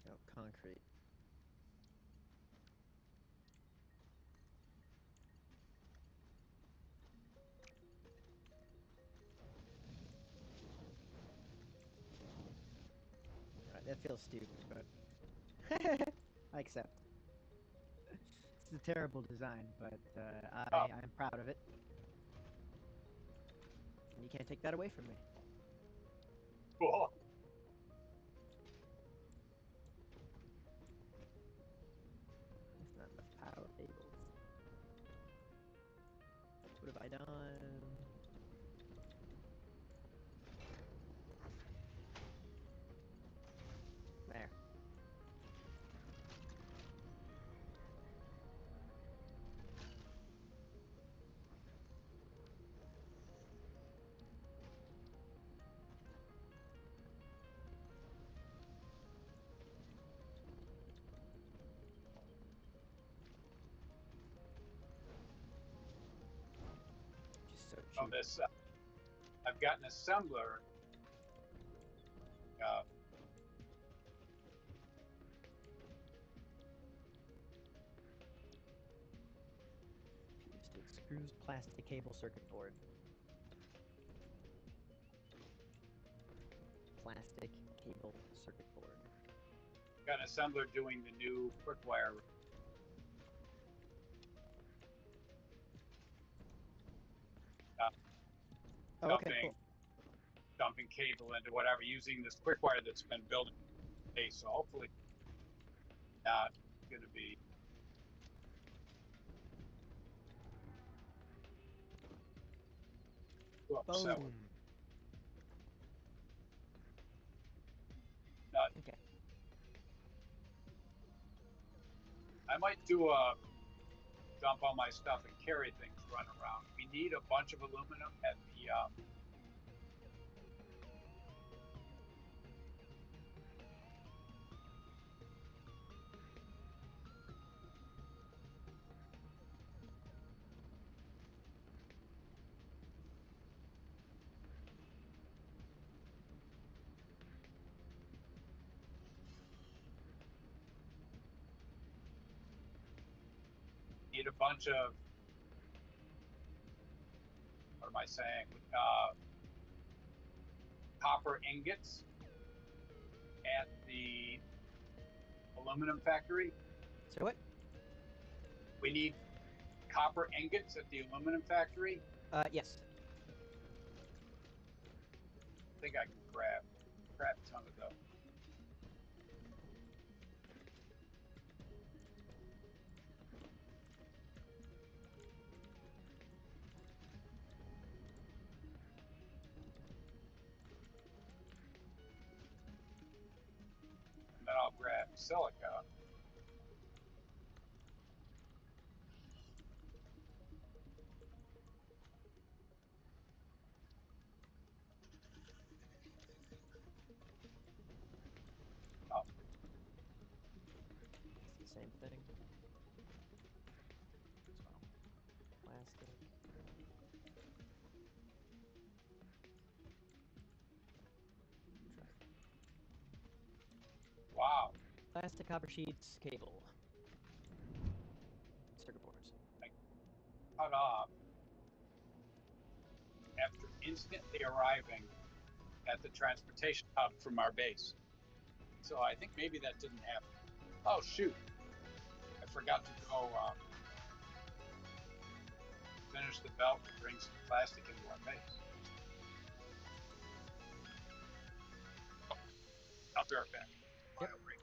S1: Oh, concrete. Alright, that feels stupid, but I accept. It's a terrible design, but I'm proud of it. And you can't take that away from me.
S2: Cool.
S1: It's not enough power cables. What have I done? There.
S2: know, this I've got an assembler. Uh,
S1: Acoustic screws, plastic cable, circuit board. Plastic cable, circuit board.
S2: got an assembler doing the new quick wire.
S1: Oh, okay, cool.
S2: Dumping cable into whatever using this quick wire that's been built in place. So hopefully not going to be. Upset with.
S1: Boom. Okay.
S2: I might do a dump all my stuff and carry things, run around. We need a bunch of aluminum at the need a bunch of, what am I saying? Copper ingots at the aluminum factory.
S1: So what?
S2: We need copper ingots at the aluminum factory.
S1: Yes.
S2: I think I can grab some of those. And then I'll grab silica. Oh,
S1: It's the same thing. As well. Plastic. Try.
S2: wow.
S1: Plastic, copper sheets, cable. Circuit boards.
S2: Cut off after instantly arriving at the transportation hub from our base. So I think maybe that didn't happen. Oh, shoot. I forgot to go finish the belt and bring some plastic into our base. I'll be right back.
S1: Yep.
S2: Bio break.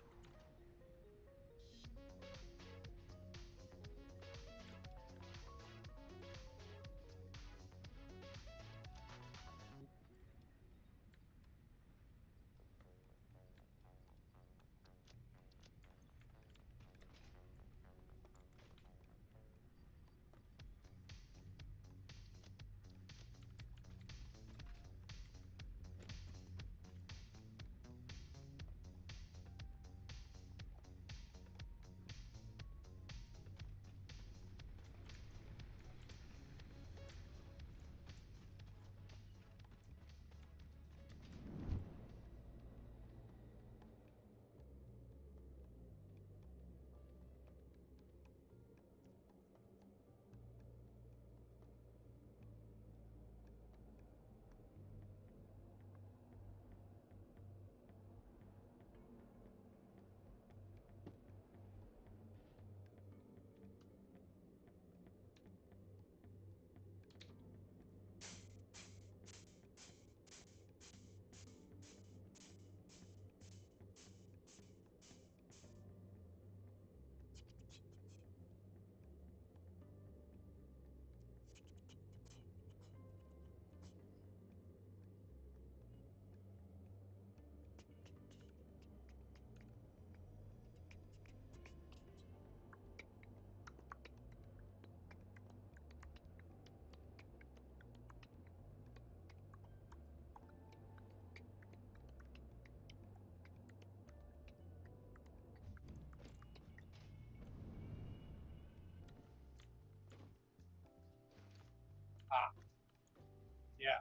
S2: Yeah,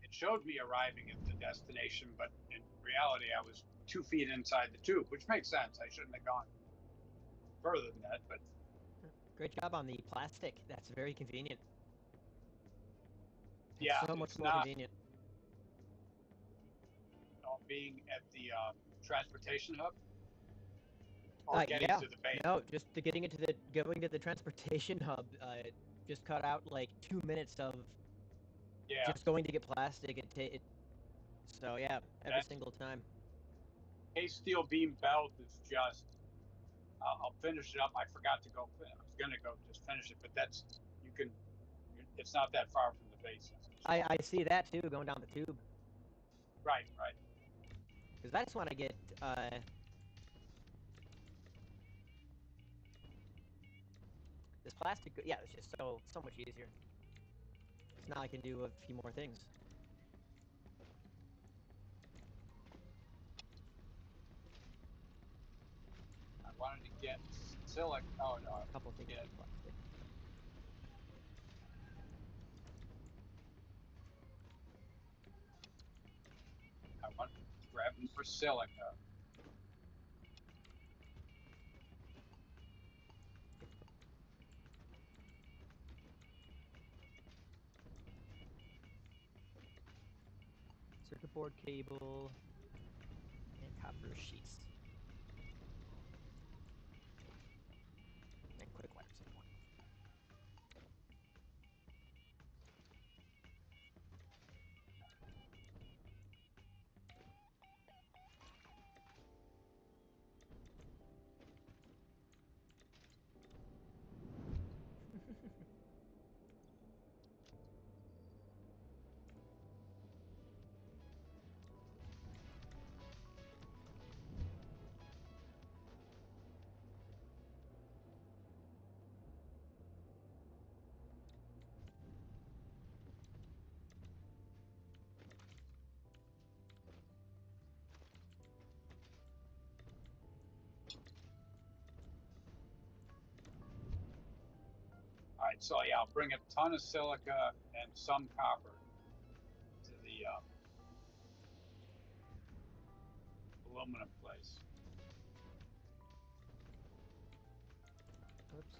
S2: it showed me arriving at the destination, but in reality, I was 2 feet inside the tube, which makes sense. I shouldn't have gone further than that, but
S1: Great job on the plastic. That's very convenient. It's
S2: yeah,
S1: so much
S2: it's
S1: more
S2: not
S1: convenient.
S2: being at the transportation hub or getting
S1: Yeah,
S2: to the base.
S1: no, just going to the transportation hub. Just cut out like 2 minutes of
S2: Yeah,
S1: just going to get plastic. So yeah, every
S2: that
S1: single time.
S2: case steel beam belt is just. I'll finish it up. I forgot to go. I was gonna go just finish it, but that's you can. It's not that far from the base.
S1: I see that too going down the tube
S2: Right, right.
S1: because I just want to get this plastic. Yeah, it's just so much easier. So now I can do a few more things.
S2: I wanted to get silica. Oh no,
S1: A couple things
S2: yeah.
S1: with plastic.
S2: I want to grab more silica.
S1: Circuit board cable and copper sheets and quick wires.
S2: All right, so yeah, I'll bring a ton of silica and some copper to the aluminum place.
S1: Oops.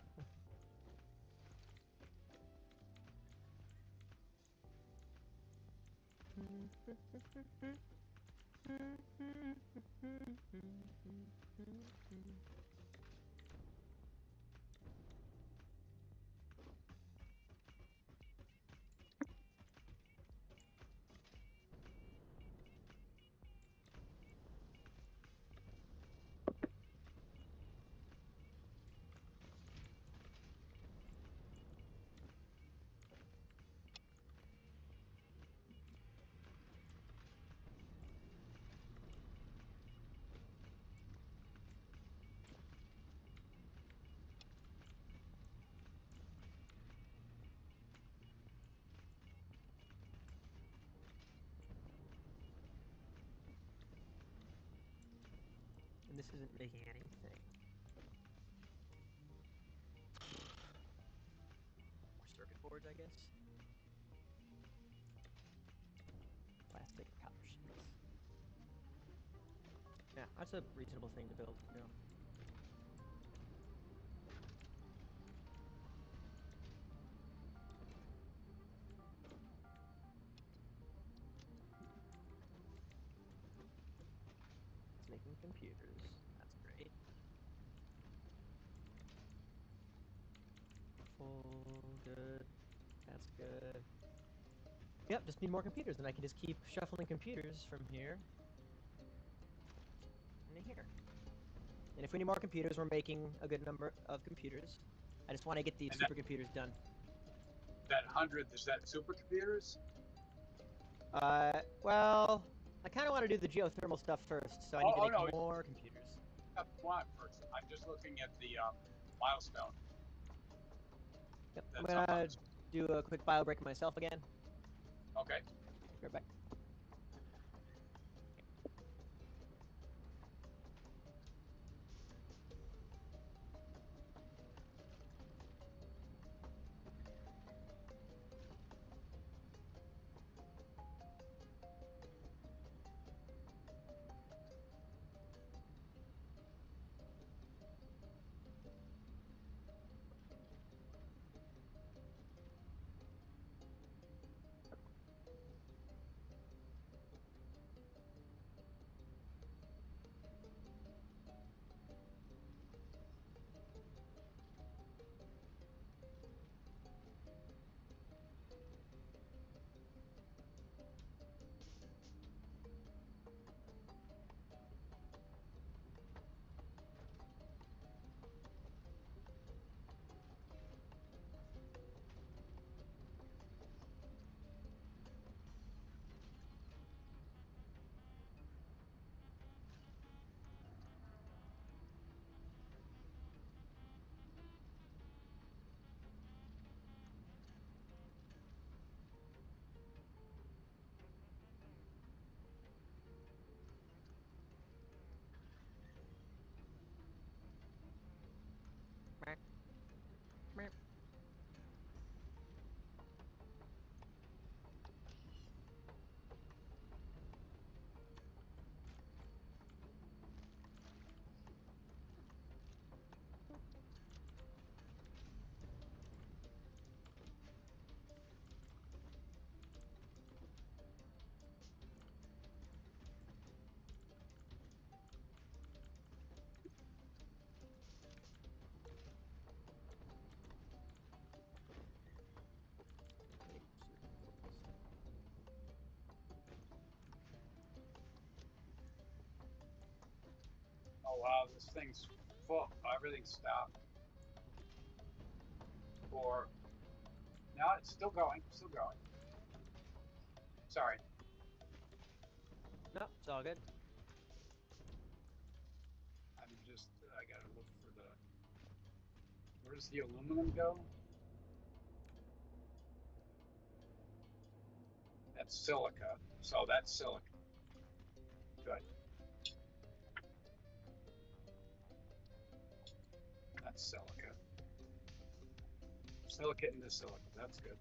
S1: And this isn't making anything. More circuit boards, I guess. Plastic and copper sheets. Yeah, that's a reasonable thing to build. You know. It's making computers. That's great. Full, good. That's good. Yep, just need more computers, and I can just keep shuffling computers from here into here. And if we need more computers, we're making a good number of computers. I just want to get the
S2: And
S1: supercomputers done.
S2: that 100, is that supercomputers?
S1: Well, I kind of want to do the geothermal stuff first, so I need to make
S2: No,
S1: more computers.
S2: one first. I'm just looking at the milestone.
S1: Yep, I'm
S2: That's up on
S1: gonna
S2: this.
S1: do a quick bio break myself again.
S2: Okay.
S1: Be right back.
S2: Oh wow, this thing's full. Everything's stopped. Or no, it's still going. Still going. Sorry.
S1: No, it's all good.
S2: I'm just. I gotta look for the. Where does the aluminum go? That's silica. So that's silica. Good. That's silica. Silicate into silica. That's good.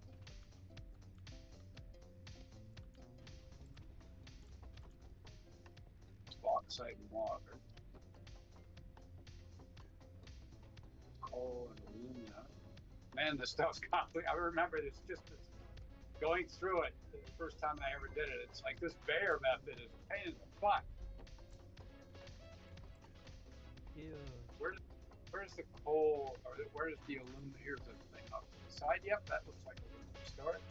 S2: Bauxite and water. Coal and alumina. Man, this stuff's complicated. I remember this going through it the first time I ever did it. It's like this Bayer method is a pain in the butt.
S1: Ew.
S2: Where's the coal, or where is the aluminum? Here's the thing up to the side. Yep, that looks like aluminum storage.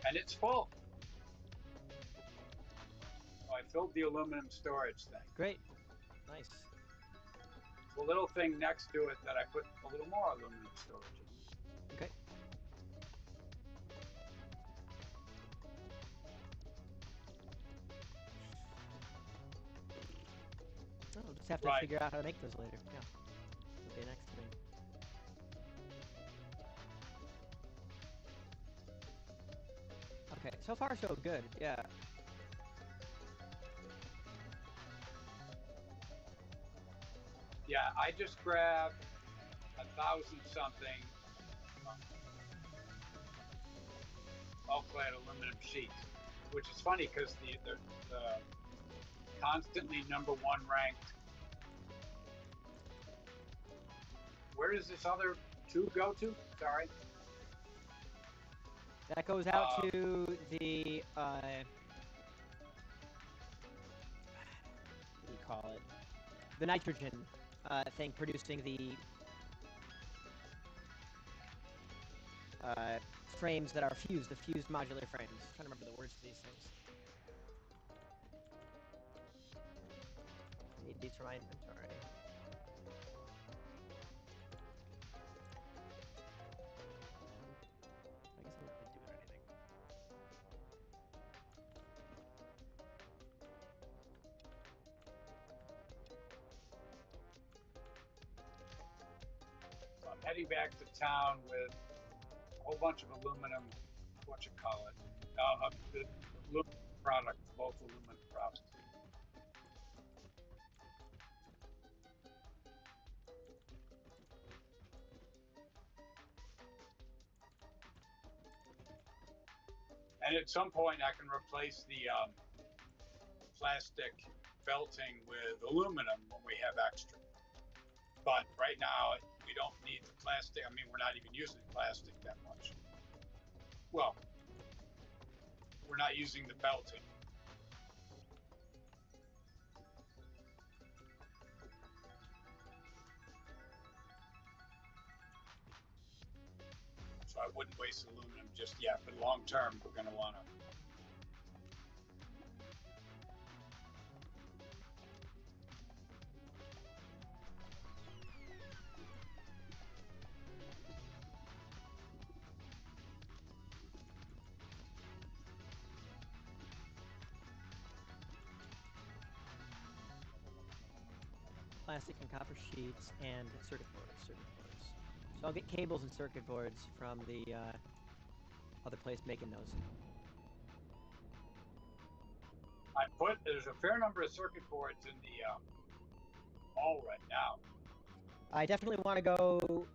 S2: And it's full. So I filled the aluminum storage thing.
S1: Great. Nice.
S2: The little thing next to it that I put a little more aluminum storage in.
S1: Okay. Oh, we'll just have to figure out how to make those later. Yeah. Okay, next thing. Okay, so far so good. Yeah.
S2: Yeah, I just grabbed 1,000 something clad aluminum sheets, which is funny because the constantly #1 ranked. Where does this other tube go to? Sorry.
S1: That goes out to the what do you call it? The nitrogen thing producing the frames that are fused, the fused modular frames. I'm trying to remember the words for these things. I need these for my inventory. I guess I'm not really doing anything.
S2: So I'm heading back to town with a whole bunch of aluminum, the aluminum products, both aluminum products. And at some point, I can replace the plastic belting with aluminum when we have extra. But right now, we don't need the plastic. I mean, we're not even using plastic that much. Well, we're not using the belting. So I wouldn't waste aluminum just yet, but long term, we're going to want to.
S1: Plastic and copper sheets and circuit boards. So I'll get cables and circuit boards from the other place making those.
S2: There's a fair number of circuit boards in the mall right now.
S1: I definitely want to go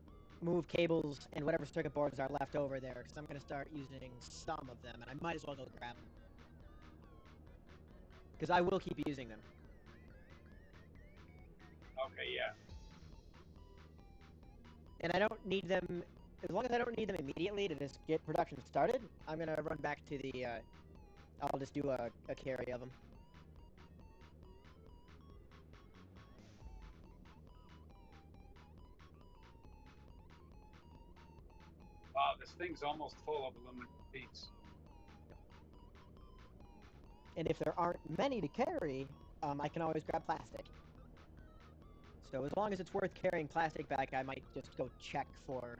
S1: move cables and whatever circuit boards are left over there, because I'm going to start using some of them, and I might as well go grab them. Because I will keep using them.
S2: Okay, yeah.
S1: And I don't need them, as long as I don't need them immediately to just get production started, I'm going to run back to the, I'll just do a carry of them.
S2: Wow, this thing's almost full of aluminum sheets.
S1: And if there aren't many to carry, I can always grab plastic. So as long as it's worth carrying plastic back, I might just go check for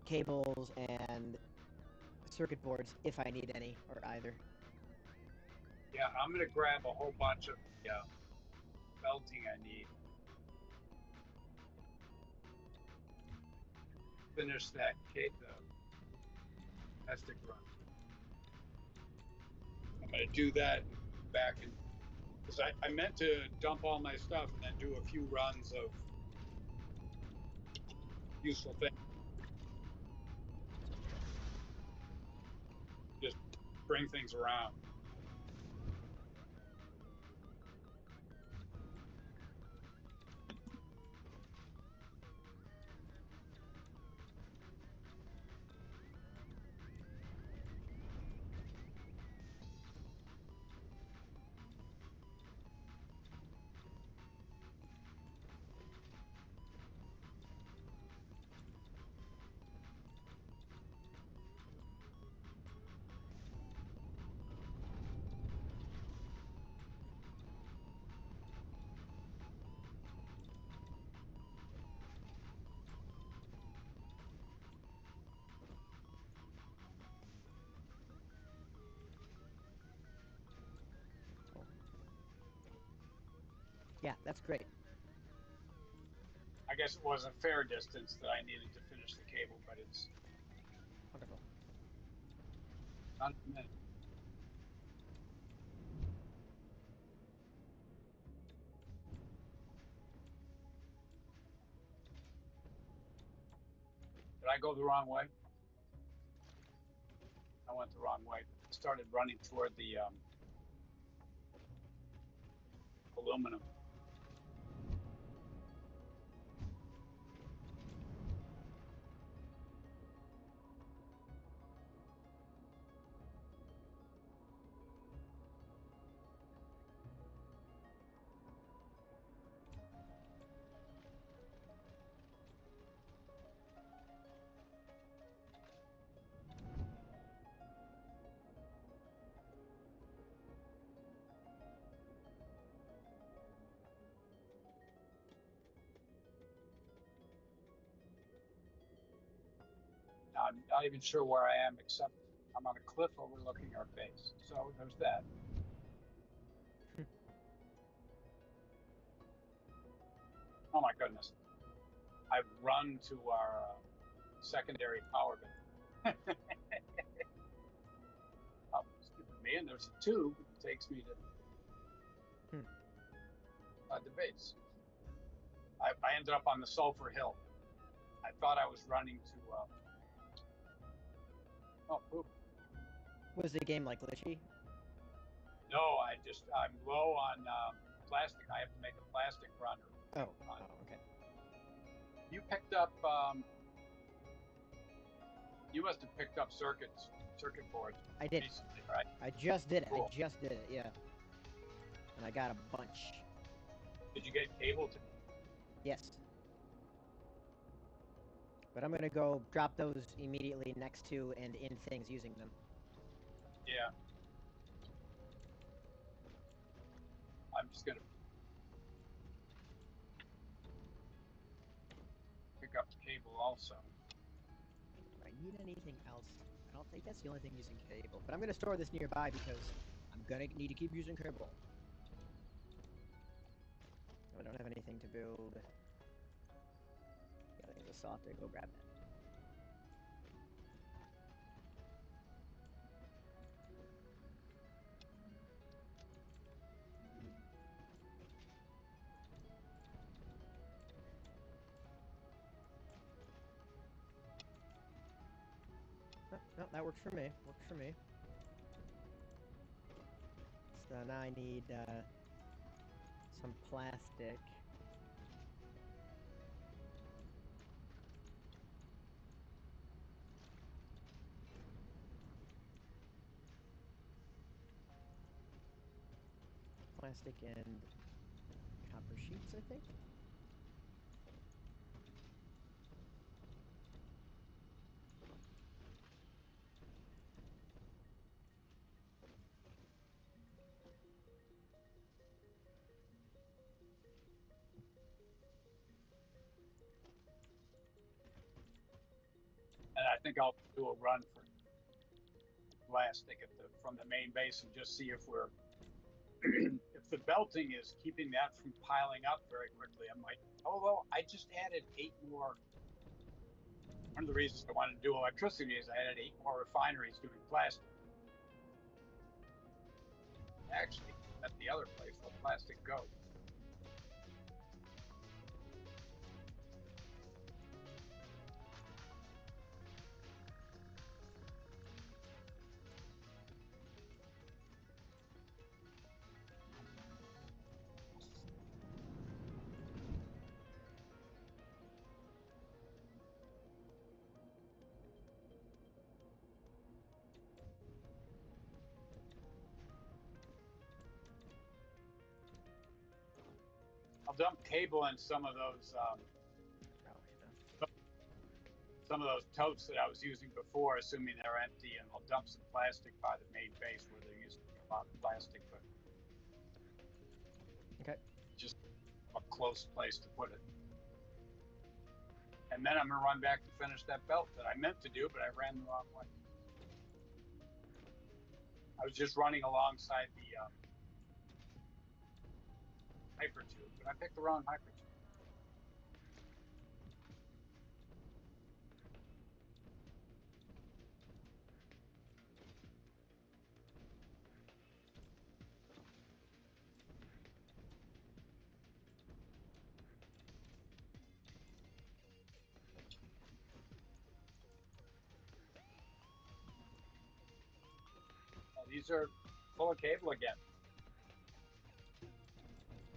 S1: cables and circuit boards if I need any, or either.
S2: Yeah, I'm gonna grab a whole bunch of belting I need. Finish that the plastic run. I'm gonna do that and back and because I meant to dump all my stuff and then do a few runs of useful things. Just bring things around.
S1: Yeah, that's great.
S2: I guess it was a fair distance that I needed to finish the cable, but it's
S1: Wonderful.
S2: not a minute. Did I go the wrong way? I went the wrong way. I started running toward the aluminum. Now, I'm not even sure where I am, except I'm on a cliff overlooking our base. So there's that. Oh my goodness. I've run to our secondary power bin. Oh, stupid me. And there's a tube that takes me to the base. I ended up on the Sulphur Hill. I thought I was running to. Oh, poop.
S1: Was the game like glitchy?
S2: No, I'm low on plastic. I have to make a plastic run.
S1: Oh, okay.
S2: You picked up. You must have picked up circuit boards.
S1: I did.
S2: Recently, right?
S1: I just did it.
S2: Cool.
S1: I just did it. Yeah. And I got a bunch.
S2: Did you get cable to?
S1: Yes. But I'm gonna go drop those immediately next to and in things using them.
S2: Yeah. I'm just gonna pick up the cable also.
S1: Do I need anything else? I don't think that's the only thing using cable. But I'm gonna store this nearby because I'm gonna need to keep using cable. I don't have anything to build. Yeah, there's a saw there. Go grab that. No, that works for me. Works for me. So now I need some plastic. Plastic and copper sheets, I think.
S2: think I'll do a run for plastic from the main base and just see if we're if the belting is keeping that from piling up very quickly. I might. Although I just added 8 more. One of the reasons I wanted to do electricity is I added 8 more refineries doing plastic. Actually, at the other place, let plastic go. I'll dump cable in some of those totes that I was using before, assuming they're empty, and I'll dump some plastic by the main base where there used to be a lot of plastic, but
S1: Okay.
S2: just a close place to put it. And then I'm gonna run back and finish that belt that I meant to do, but I ran the wrong way. I was just running alongside the hyper tube, but I picked the wrong hyper tube. These are full of cable again.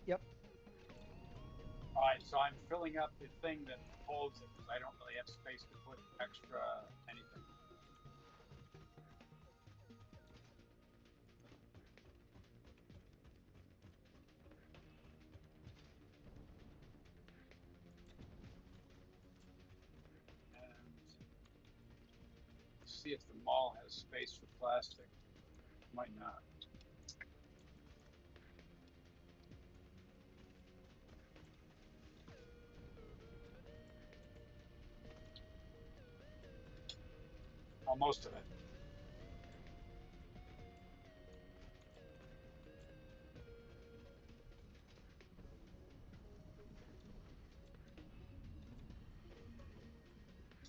S1: Yep.
S2: All right, so I'm filling up the thing that holds it because I don't really have space to put extra anything. And see if the mall has space for plastic. Might not. Oh, most of it.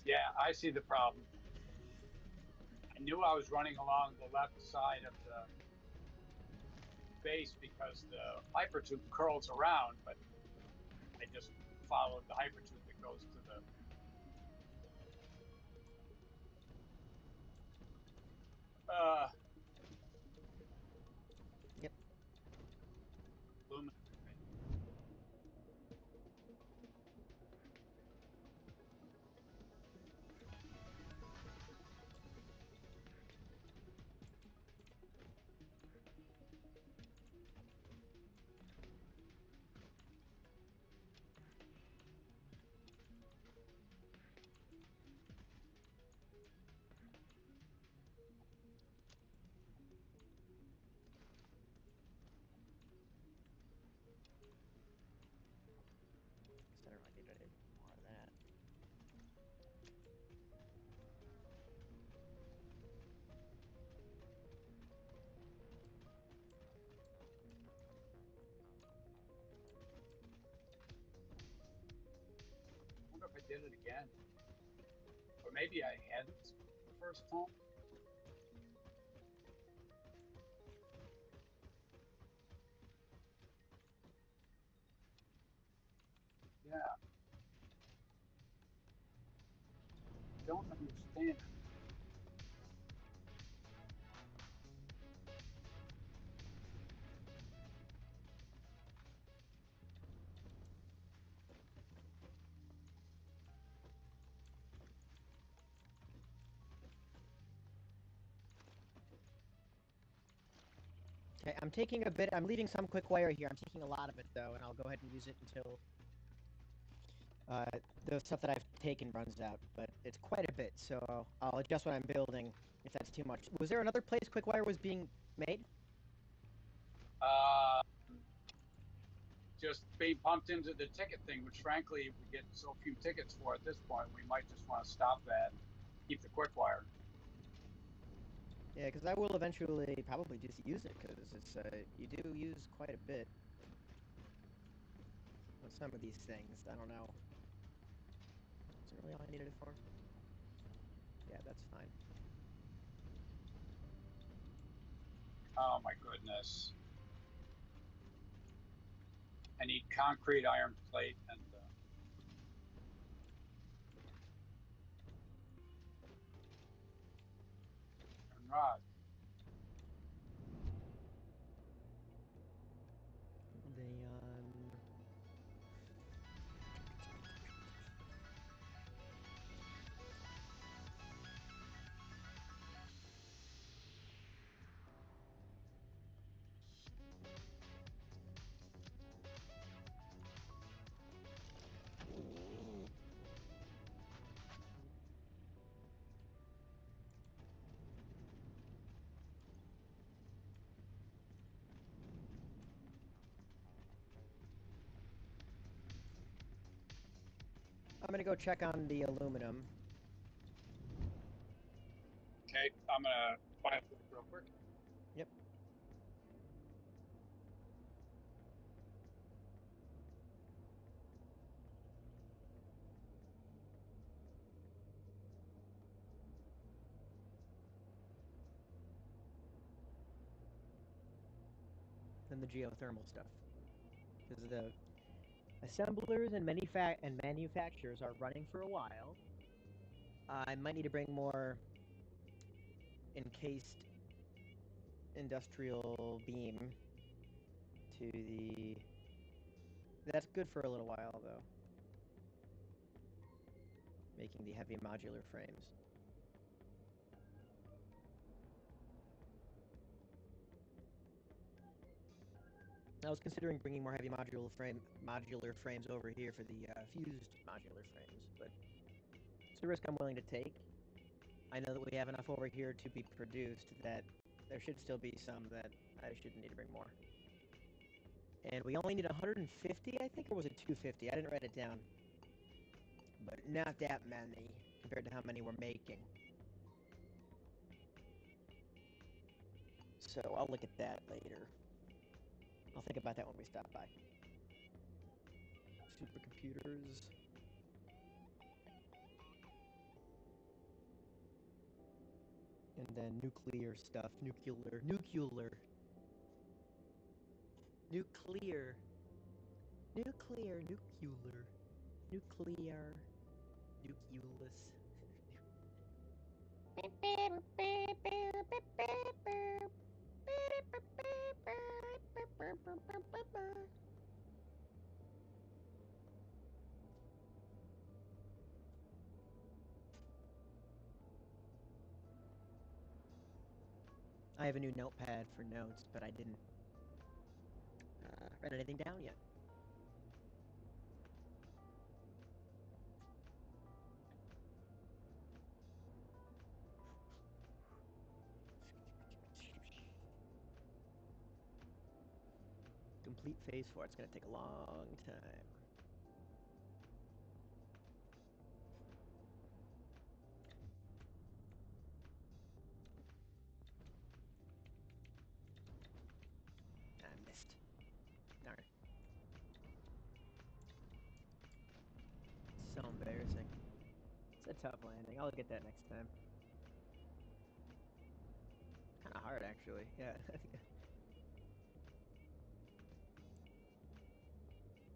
S2: Yeah, I see the problem. I knew I was running along the left side of the base because the hypertube curls around, but I just followed the hypertube that goes to the
S1: Yep.
S2: lumen.
S1: I don't really need more of that.
S2: I wonder if I did it again. Or maybe I hadn't the first time. Yeah. Don't understand.
S1: Okay, I'm taking a bit. I'm leaving some quick wire here. I'm taking a lot of it though, and I'll go ahead and use it until the stuff that I've taken runs out. But it's quite a bit, so I'll adjust what I'm building if that's too much. Was there another place quick wire was being made?
S2: Just being pumped into the ticket thing, which frankly we get so few tickets for at this point, we might just want to stop that. keep the quick wire.
S1: Yeah, because I will eventually probably just use it, because it's you do use quite a bit with some of these things. I don't know. Is it really all I needed it for? Yeah, that's fine.
S2: Oh my goodness. I need concrete, iron plate, and rod.
S1: The I'm gonna go check on the aluminum.
S2: Okay, I'm gonna find it real quick.
S1: Yep. And the geothermal stuff. Because the assemblers and manufacturers are running for a while. I might need to bring more encased industrial beam to the... That's good for a little while, though. Making the heavy modular frames. I was considering bringing more heavy modular frames over here for the fused modular frames, but it's a risk I'm willing to take. I know that we have enough over here to be produced that there should still be some that I shouldn't need to bring more. And we only need 150, I think, or was it 250? I didn't write it down. But not that many compared to how many we're making. So I'll look at that later. I'll think about that when we stop by. Supercomputers. And then nuclear stuff. Nuclear. Nuclear. Nuclear. Nucleus. I have a new notepad for notes, but I didn't write anything down yet. Complete phase 4. It's going to take a long time. I missed. Darn. So embarrassing. It's a tough landing. I'll get that next time. Kind of hard, actually. Yeah, I think.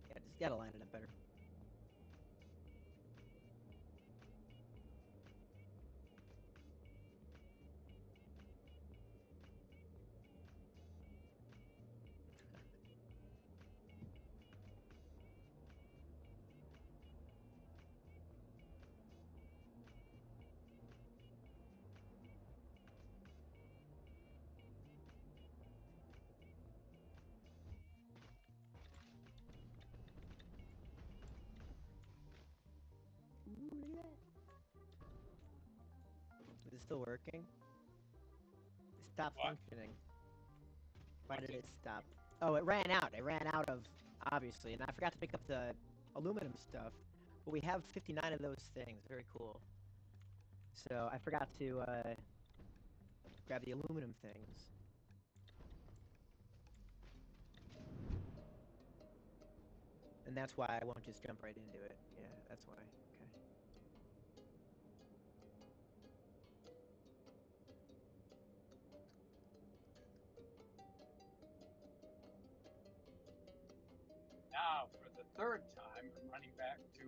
S1: Yeah, just gotta line it up better. Ooh, look at that. Is it still working? It stopped
S2: What?
S1: functioning. Why did it stop? Oh, it ran out. It ran out of, obviously, and I forgot to pick up the aluminum stuff. But we have 59 of those things. Very cool. So I forgot to grab the aluminum things. And that's why I won't just jump right into it. Yeah, that's why. Okay.
S2: Now, for the third time, I'm running back to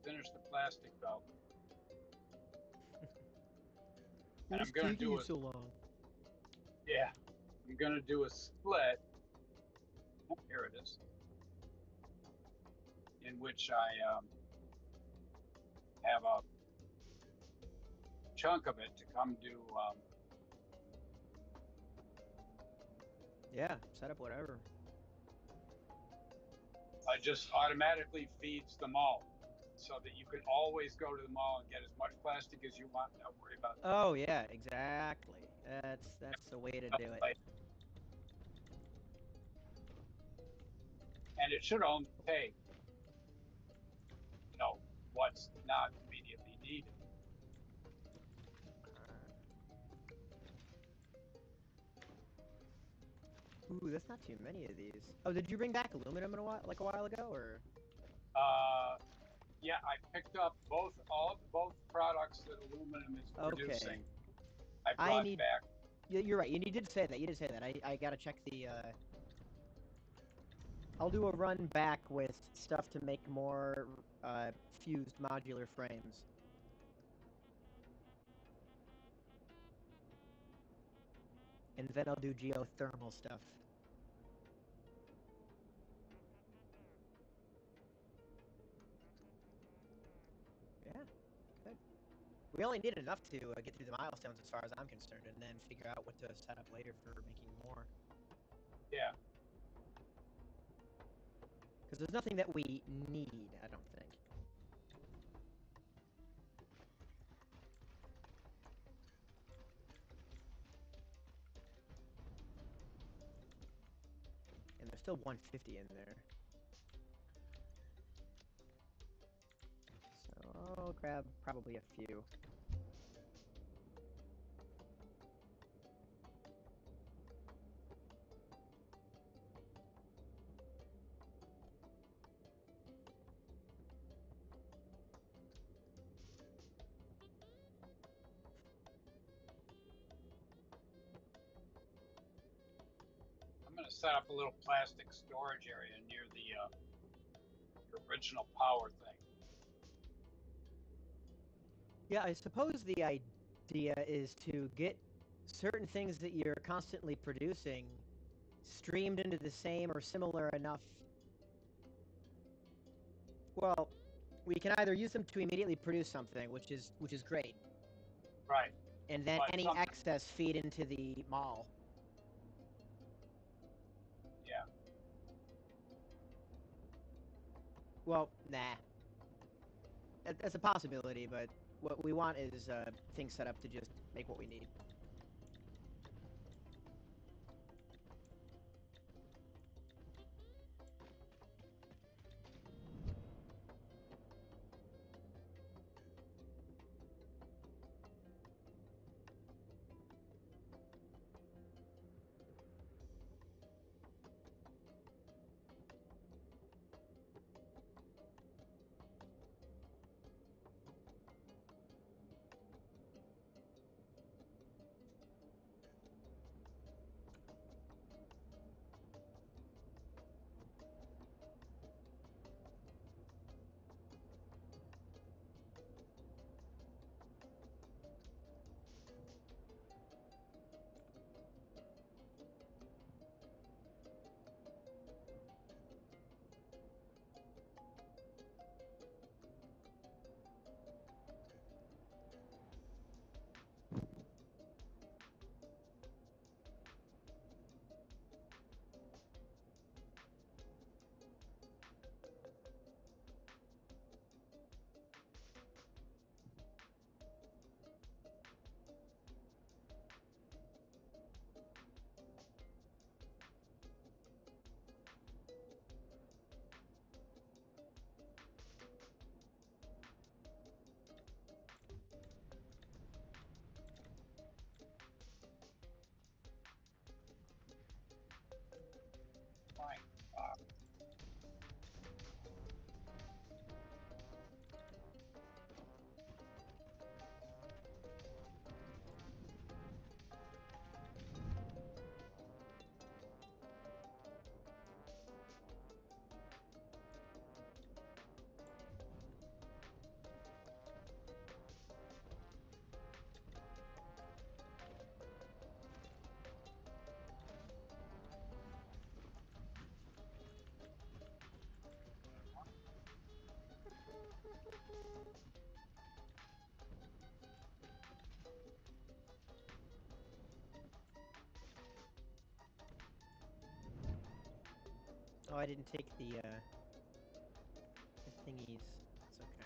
S2: finish the plastic belt. And I'm gonna do a
S1: so long.
S2: yeah. I'm gonna do a split. Oh, here it is. In which I have a chunk of it to come do.
S1: Yeah, set up whatever.
S2: Just automatically feeds the mall, so that you can always go to the mall and get as much plastic as you want. Don't worry about that.
S1: Oh yeah, exactly. That's the way to do it.
S2: And it should only take, what's not immediately needed.
S1: Ooh, that's not too many of these. Oh, did you bring back aluminum in a while ago, or?
S2: Yeah, I picked up both products that aluminum is producing.
S1: Okay.
S2: I brought back.
S1: You're right. You did say that. You did say that. I gotta check the. I'll do a run back with stuff to make more fused modular frames. And then I'll do geothermal stuff. Yeah, good. We only need enough to get through the milestones as far as I'm concerned, and then figure out what to set up later for making more.
S2: Yeah.
S1: Because there's nothing that we need, I don't think. And there's still 150 in there. So I'll grab probably a few.
S2: I'm going to set up a little plastic storage area near the original power thing.
S1: Yeah, I suppose the idea is to get certain things that you're constantly producing streamed into the same or similar enough. Well, we can either use them to immediately produce something, which is great.
S2: Right.
S1: And then any excess feed into the mall.
S2: Yeah.
S1: Well, nah. That's a possibility, but what we want is things set up to just make what we need. Oh, I didn't take the thingies. It's okay.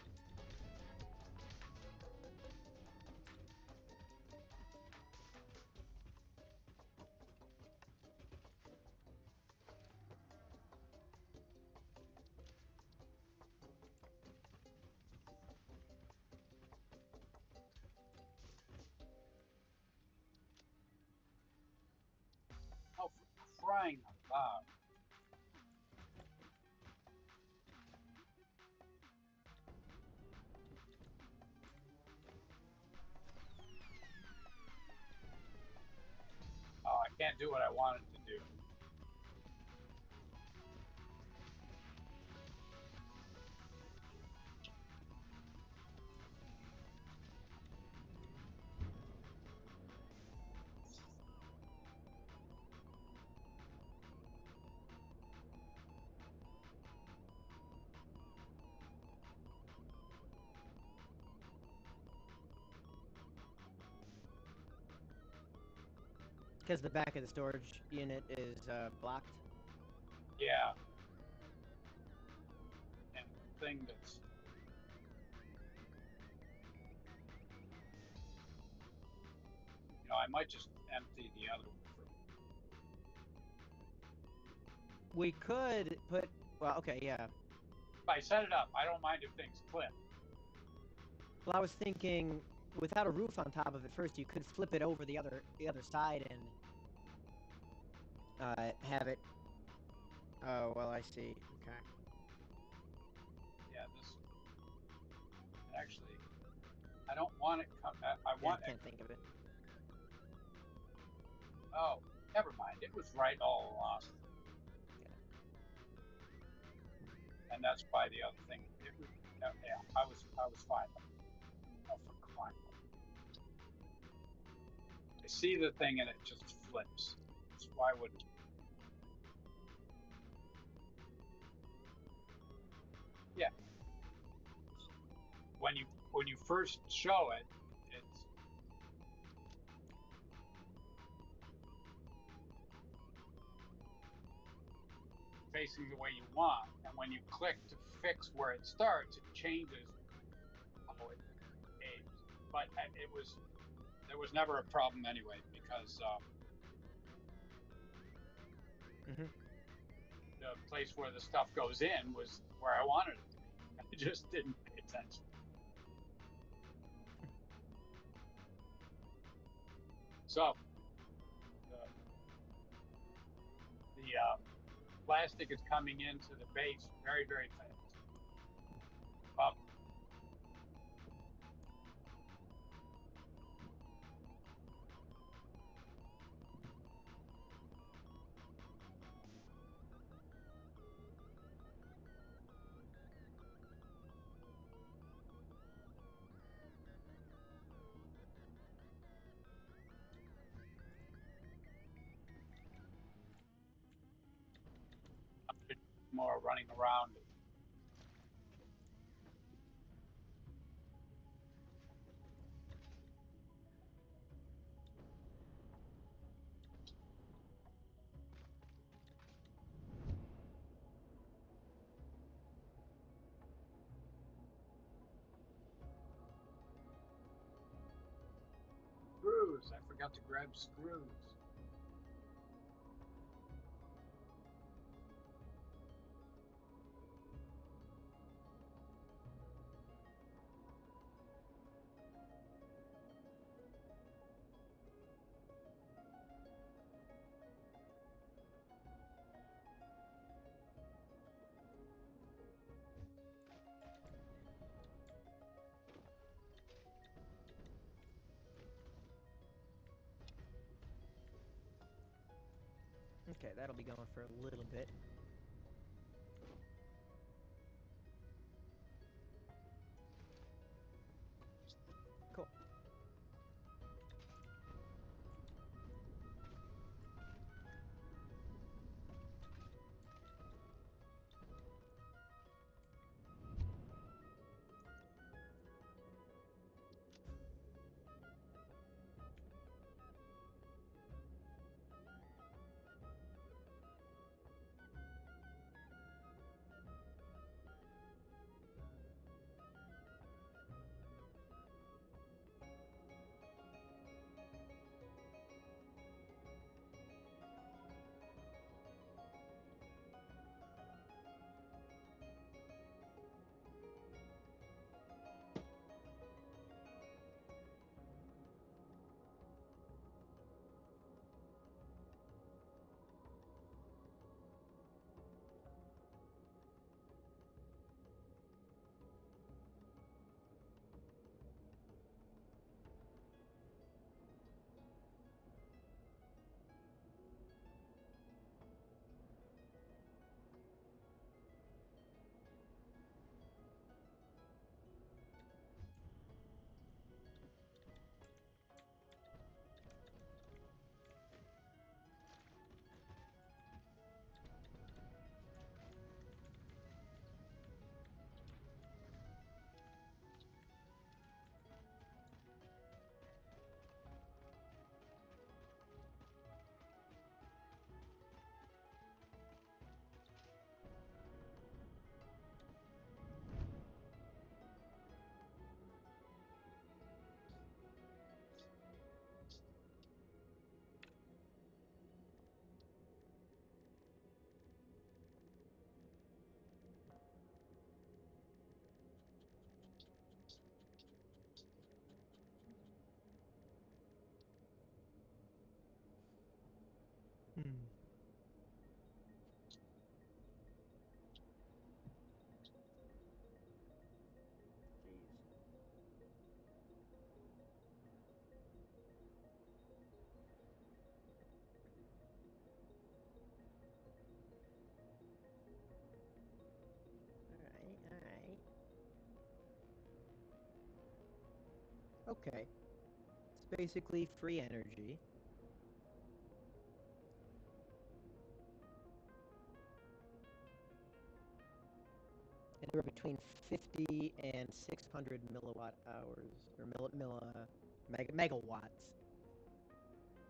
S2: Oh, for crying out loud. Oh, I can't do what I wanted to do.
S1: Because the back of the storage unit is blocked.
S2: Yeah. And the thing that's I might just empty the other one.
S1: We could put. Well, okay, yeah.
S2: If I set it up, I don't mind if things clip.
S1: Well, I was thinking, without a roof on top of it, first you could flip it over the other side and have it. Oh well, I see. Okay.
S2: Yeah, this actually, I don't want it. I
S1: Yeah,
S2: want
S1: I
S2: it.
S1: can't think of it.
S2: Oh, never mind. It was right all along. And that's why the other thing. It was, yeah, I was fine. Oh, for crying. I see the thing and it just flips. So why would? Yeah. When you first show it, it's facing the way you want, and when you click to fix where it starts, it changes how it behaves. But there was never a problem anyway because
S1: Mm-hmm.
S2: the place where the stuff goes in was where I wanted it to be. I just didn't pay attention. So the plastic is coming into the base very, very fast. Up. More running around. Screws. I forgot to grab screws.
S1: Okay, that'll be going for a little bit. Cool. Okay. It's basically free energy. Anywhere between 50 and 600 milliwatt hours, or megawatts.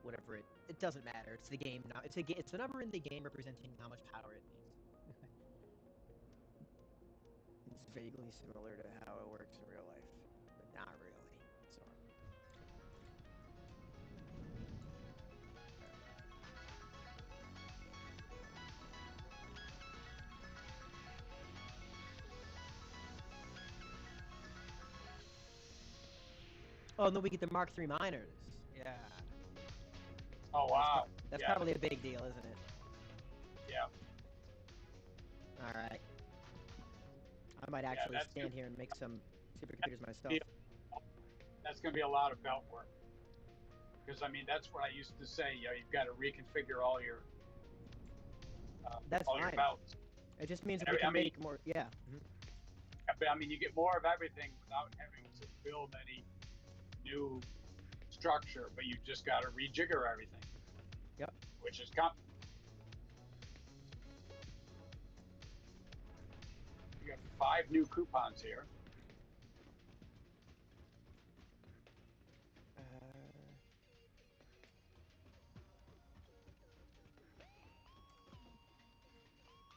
S1: Whatever it doesn't matter. It's the game. It's the number in the game representing how much power it needs. It's vaguely similar to how it works in real life, but not really. So. Oh, and then we get the Mark III miners. Yeah.
S2: Oh wow.
S1: That's
S2: Yeah.
S1: probably a big deal, isn't it?
S2: Yeah.
S1: All right. I might actually stand here and make some supercomputers myself.
S2: That's going to be a lot of belt work. Because I mean, that's what I used to say. You know, you've got to reconfigure all your
S1: that's
S2: all
S1: fine.
S2: your belts.
S1: It just means that we can make more. Yeah. Mm-hmm.
S2: But I mean, you get more of everything without having to build any new structure. But you just got to rejigger everything.
S1: Yep.
S2: Which is complicated. You got 5 new coupons here.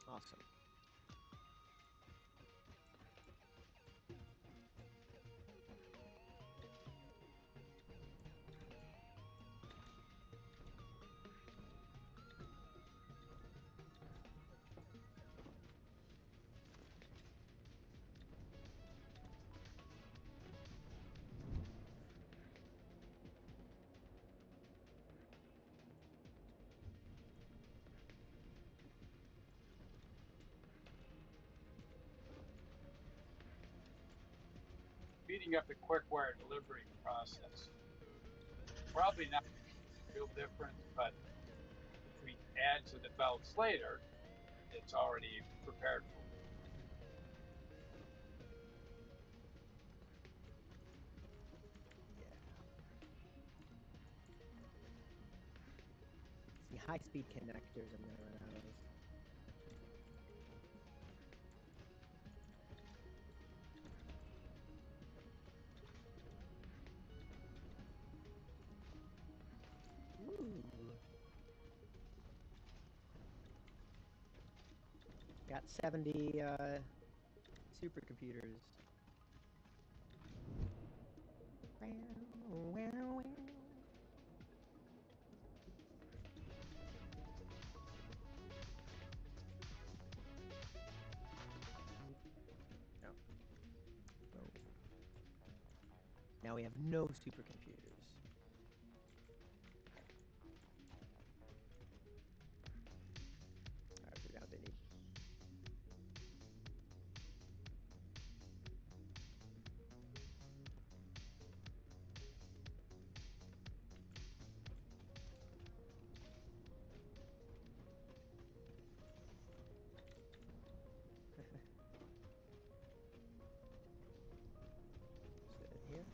S1: Awesome.
S2: Speeding up the quickwire delivery process. Probably not a real difference, but if we add to the belts later, it's already prepared for.
S1: Yeah. See, high-speed connectors I'm gonna run out of. Ooh. Got 70 supercomputers. No. Oh. Now we have no supercomputers. I figured out they need. Is it in here?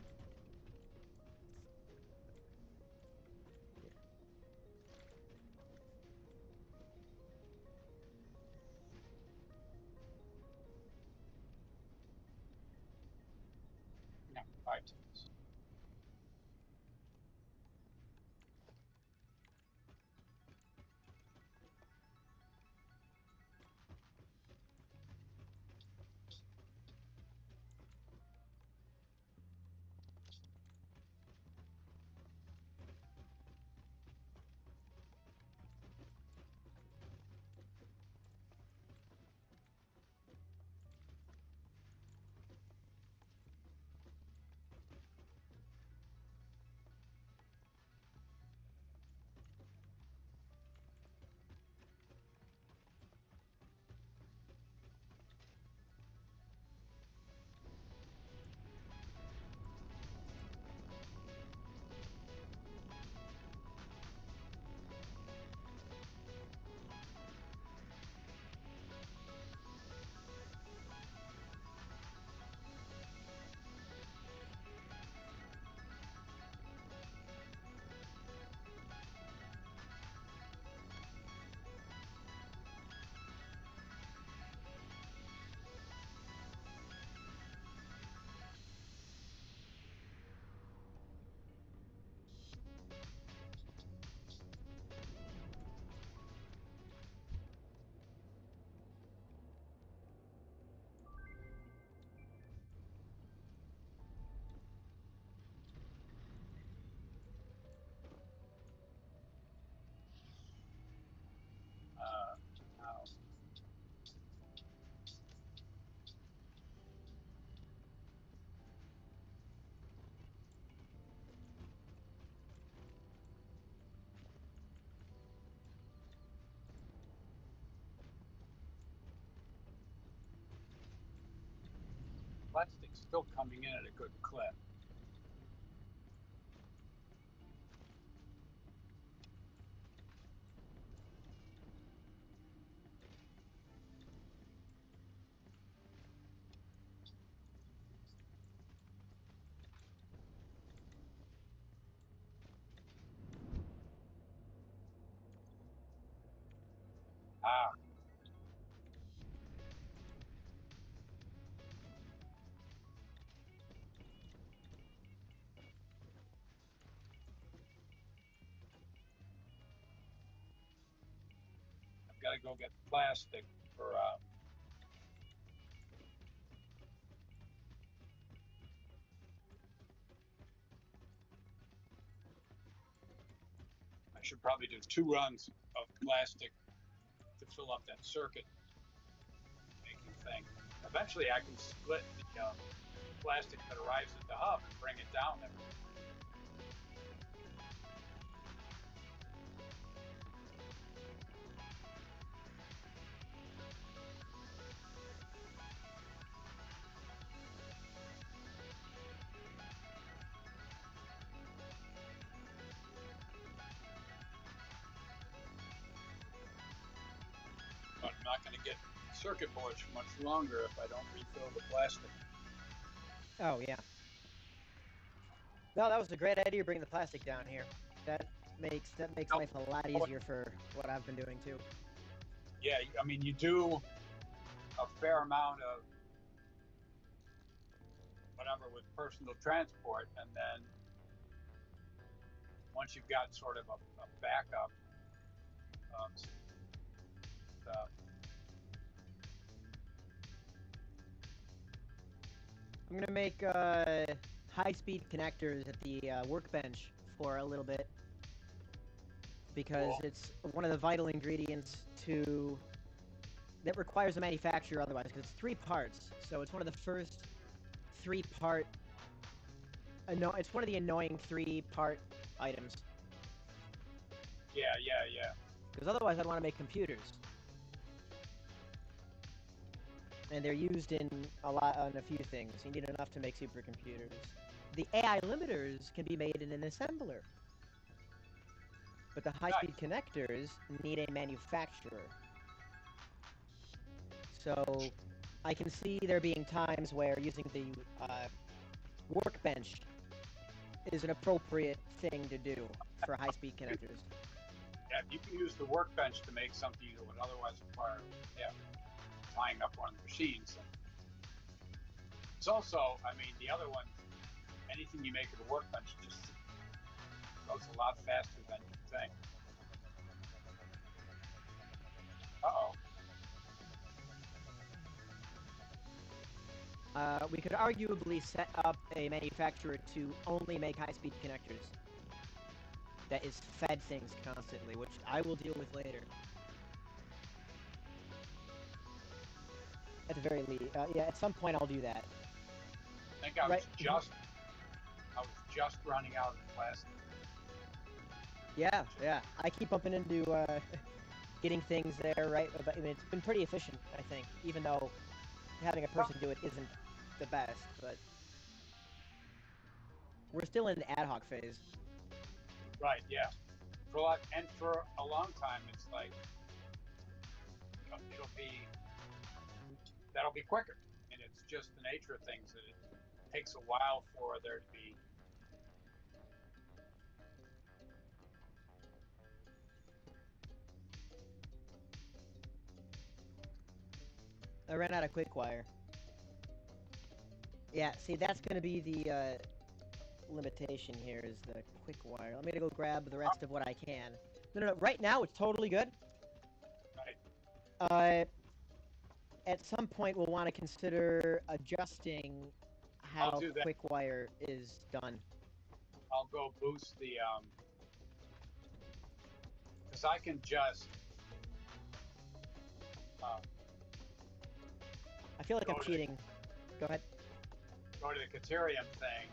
S2: Plastic's still coming in at a good clip. Ah, I've got to go get plastic for. I should probably do 2 runs of plastic to fill up that circuit making thing. Eventually, I can split the plastic that arrives at the hub and bring it down there. But I'm not going to get circuit boards for much longer if I don't refill the plastic.
S1: Oh, yeah. No, that was a great idea bringing the plastic down here. That makes life a lot easier for what I've been doing too.
S2: Yeah, I mean, you do a fair amount of whatever with personal transport, and then once you've got sort of a backup stuff.
S1: I'm gonna make high-speed connectors at the workbench for a little bit because
S2: Cool.
S1: it's one of the vital ingredients to that requires a manufacturer otherwise, because it's 3 parts. So it's one of the first 3-part. It's one of the annoying 3-part items.
S2: Yeah.
S1: Because otherwise, I'd want to make computers, and they're used in a few things. You need enough to make supercomputers. The AI limiters can be made in an assembler, but the high-speed connectors need a manufacturer. So I can see there being times where using the workbench is an appropriate thing to do for high-speed connectors.
S2: Yeah, if you can use the workbench to make something that would otherwise require, tying up one of the machines. It's also, I mean, the other one, anything you make at a workbench just goes a lot faster than you think.
S1: We could arguably set up a manufacturer to only make high-speed connectors that is fed things constantly, which I will deal with later. At the very least, yeah. At some point, I'll do that.
S2: I think I was just running out of plastic.
S1: Yeah. I keep bumping into getting things there, right? But I mean, it's been pretty efficient, I think, even though having a person do it isn't the best. But we're still in the ad hoc phase.
S2: Right. Yeah. For a long time, it's like that'll be quicker, and it's just the nature of things that it takes a while for there to be.
S1: I ran out of quick wire. Yeah, see, that's going to be the limitation here, is the quick wire. I'm going to go grab the rest of what I can. No. Right now, it's totally good.
S2: Right.
S1: At some point, we'll want to consider adjusting how quick wire is done.
S2: I'll go boost the because I can just.
S1: I feel like I'm cheating. Go ahead.
S2: Go to the Caterium thing,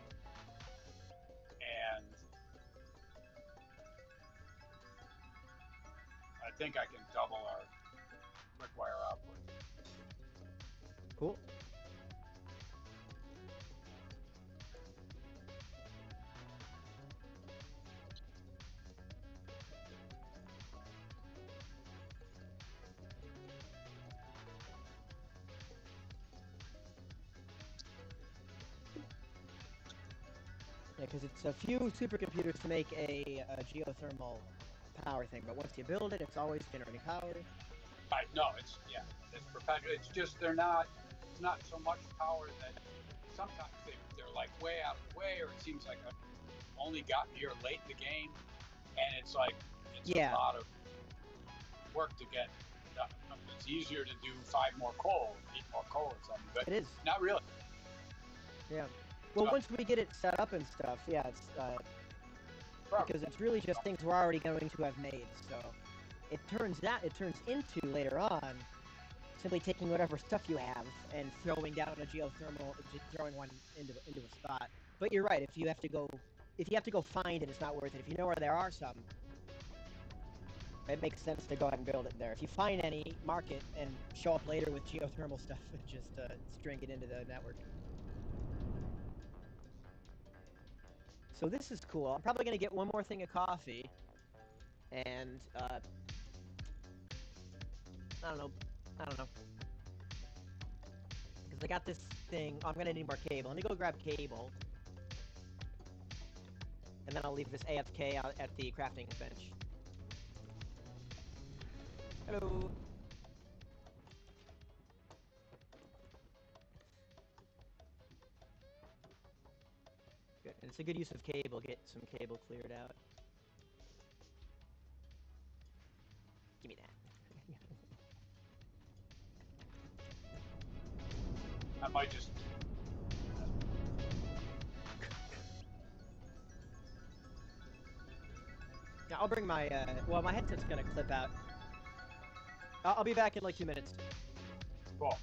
S2: and I think I can double our quick wire output.
S1: Cool. because it's a few supercomputers to make a geothermal power thing, but once you build it, it's always generating power.
S2: Right? No, it's it's perpetual. It's just they're not. It's not so much power that sometimes they're like way out of the way, or it seems like I've only gotten here late in the game, and it's like it's a lot of work to get. It's easier to do 5 more coal, 8 more coal, or something, but
S1: it is
S2: not really.
S1: Yeah. Well,
S2: So,
S1: once we get it set up and stuff, yeah, it's because it's really just things we're already going to have made. So it turns into later on simply taking whatever stuff you have and throwing down a geothermal, throwing one into a spot. But you're right. If you have to go find it, it's not worth it. If you know where there are some, it makes sense to go ahead and build it there. If you find any, mark it and show up later with geothermal stuff and just string it into the network. So this is cool. I'm probably going to get one more thing of coffee. And, I don't know. Because I got this thing. Oh, I'm going to need more cable. Let me go grab cable. And then I'll leave this AFK out at the crafting bench. Hello. Good. And it's a good use of cable. Get some cable cleared out. Give me that.
S2: I might just.
S1: Yeah, I'll bring my, well, my headset's gonna clip out. I'll be back in like 2 minutes.
S2: Cool.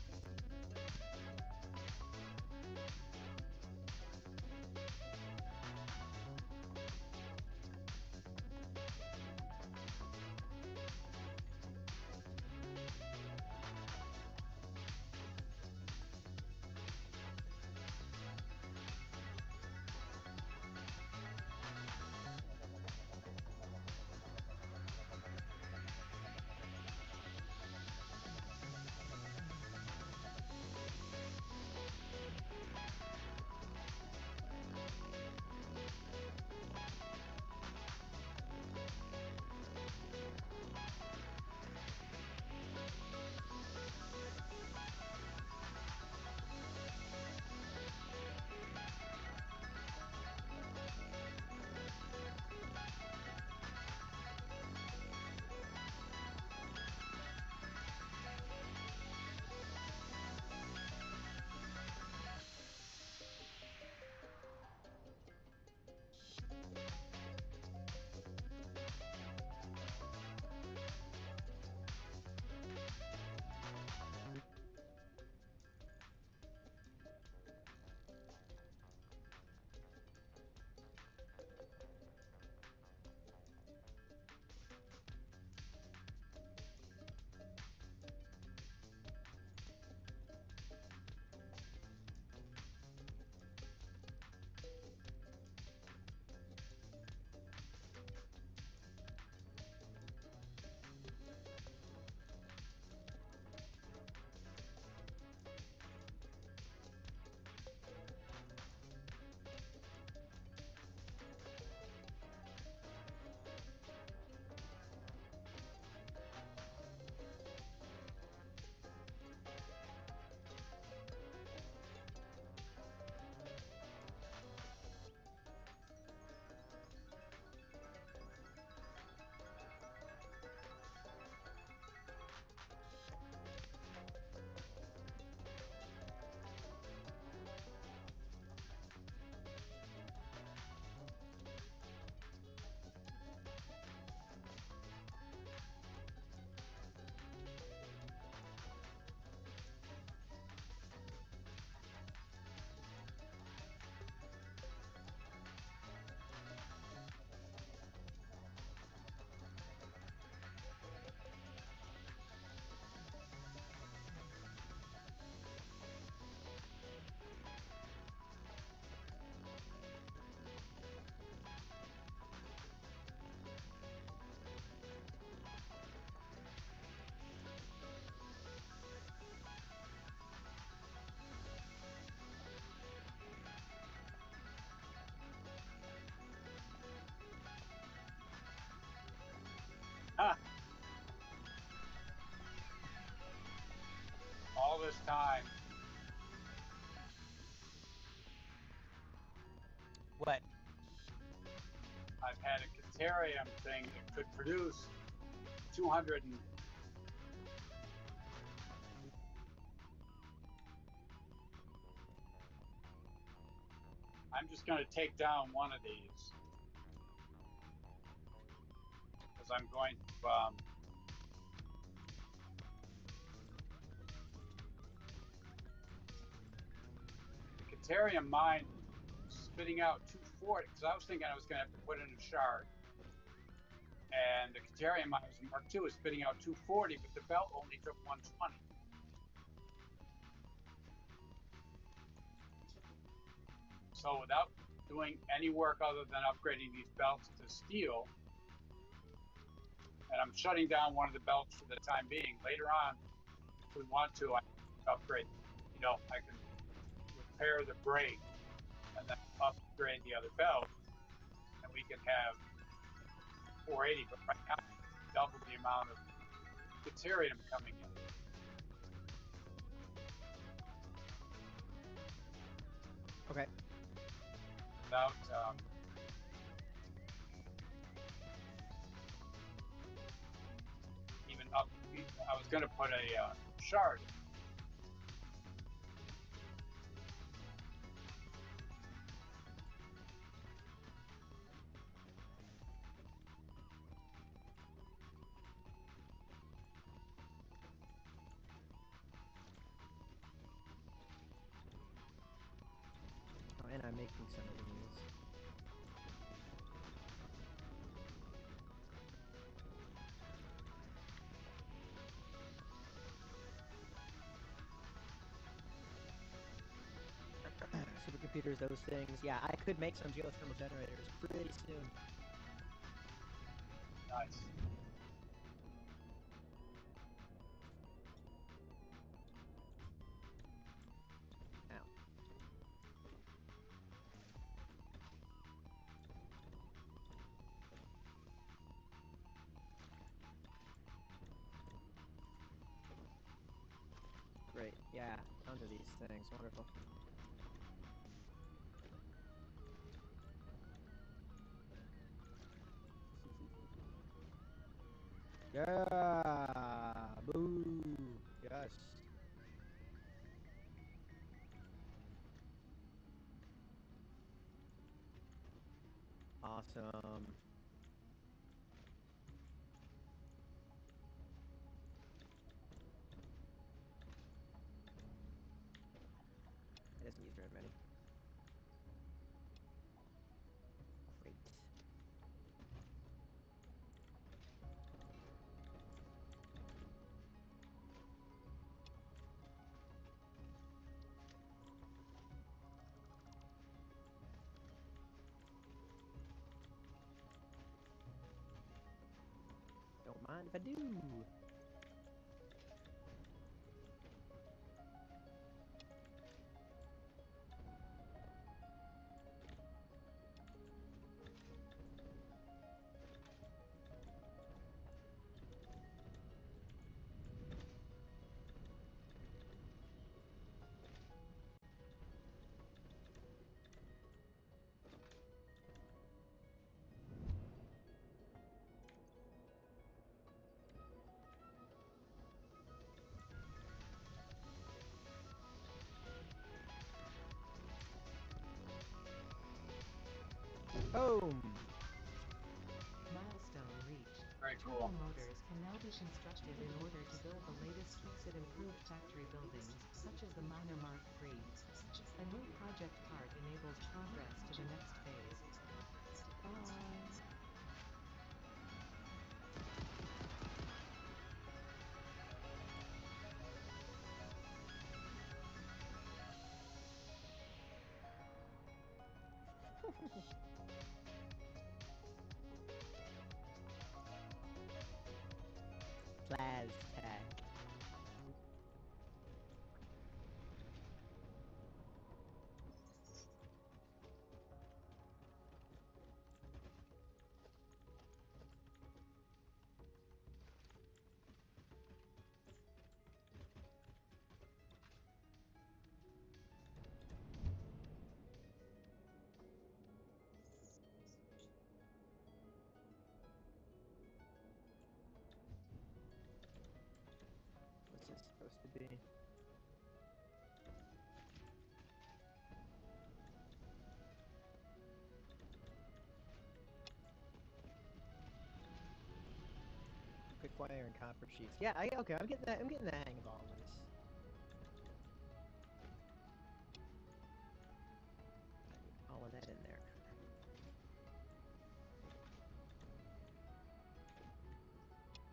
S2: first time.
S1: What?
S2: I've had a Caterium thing that could produce 200 and I'm just going to take down one of these because I'm going to the Caterium mine spitting out 240 because I was thinking I was going to have to put in a shard. And the Caterium mine was Mark II is spitting out 240, but the belt only took 120. So without doing any work other than upgrading these belts to steel, and I'm shutting down one of the belts for the time being. Later on, if we want to, I can upgrade. You know, I can repair the brake and then upgrade the other belt, and we can have 480. But right now, double the amount of deuterium coming in.
S1: Okay.
S2: Without even up, I was going to put a shard.
S1: Oh, and I'm making some of these. Supercomputers, those things. Yeah, I could make some geothermal generators pretty soon.
S2: Nice.
S1: Ow. Great. Yeah, tons of these things. Wonderful. Yeah! Boo! Yes. Awesome. It doesn't use very many. Great. Don't mind if I do. Boom!
S3: Milestone reached.
S2: Very
S3: Turbo
S2: cool.
S3: motors can now be constructed in order to build the latest tweaks that improve factory buildings, such as the Miner Mark III. A new project part enables progress to the next phase. Bye.
S1: Plastech. quick wire and copper sheets. Yeah, okay, I'm getting that. I'm getting the hang of all of this. All of that in there.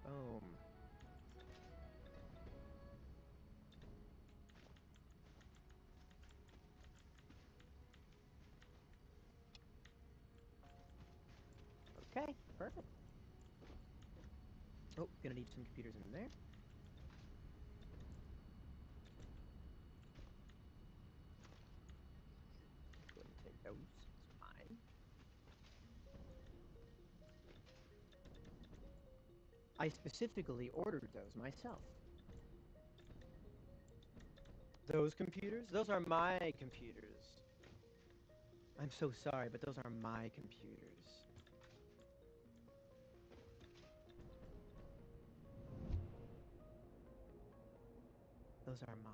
S1: Boom. Okay, perfect. Oh, gonna need some computers in there. Go ahead and take those. It's fine. I specifically ordered those myself. Those computers? Those are my computers. I'm so sorry, but those are my computers. Those are mine.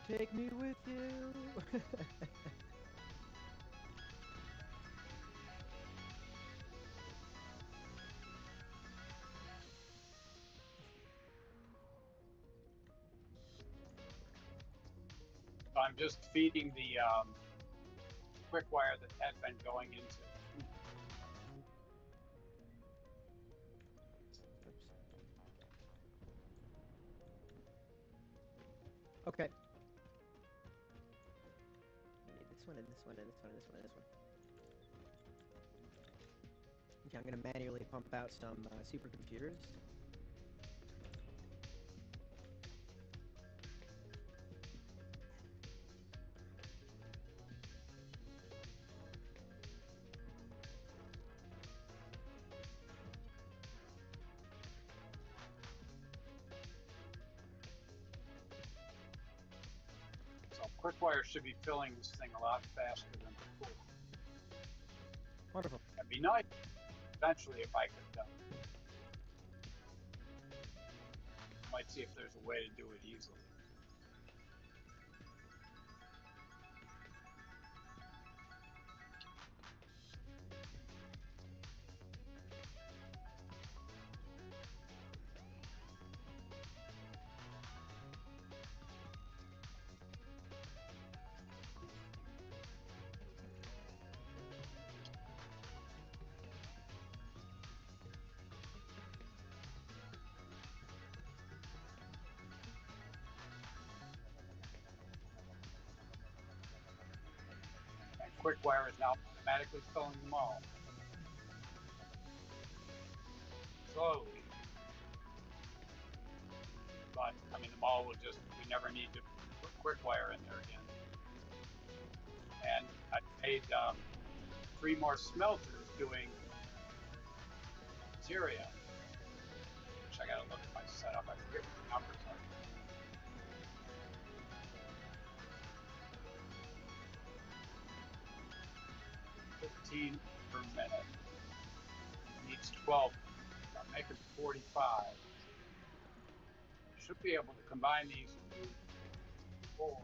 S1: Take me with you.
S2: So I'm just feeding the quick wire that had been going into.
S1: Oops. Okay. We need this one and this one and this one and this one and this one. Okay, I'm gonna manually pump out some supercomputers.
S2: So quick wire should be filling this thing a lot faster than before.
S1: Wonderful.
S2: That'd be nice eventually if I could. Might see if there's a way to do it easily. Quick wire is now automatically filling them all. Slowly. But, I mean, the mall will just, we never need to put quick wire in there again. And I made 3 more smelters doing Syria, which I gotta look at my setup. I forget what the numbers are. $15 per minute. Needs 12. So I'm making 45. Should be able to combine these and do 4.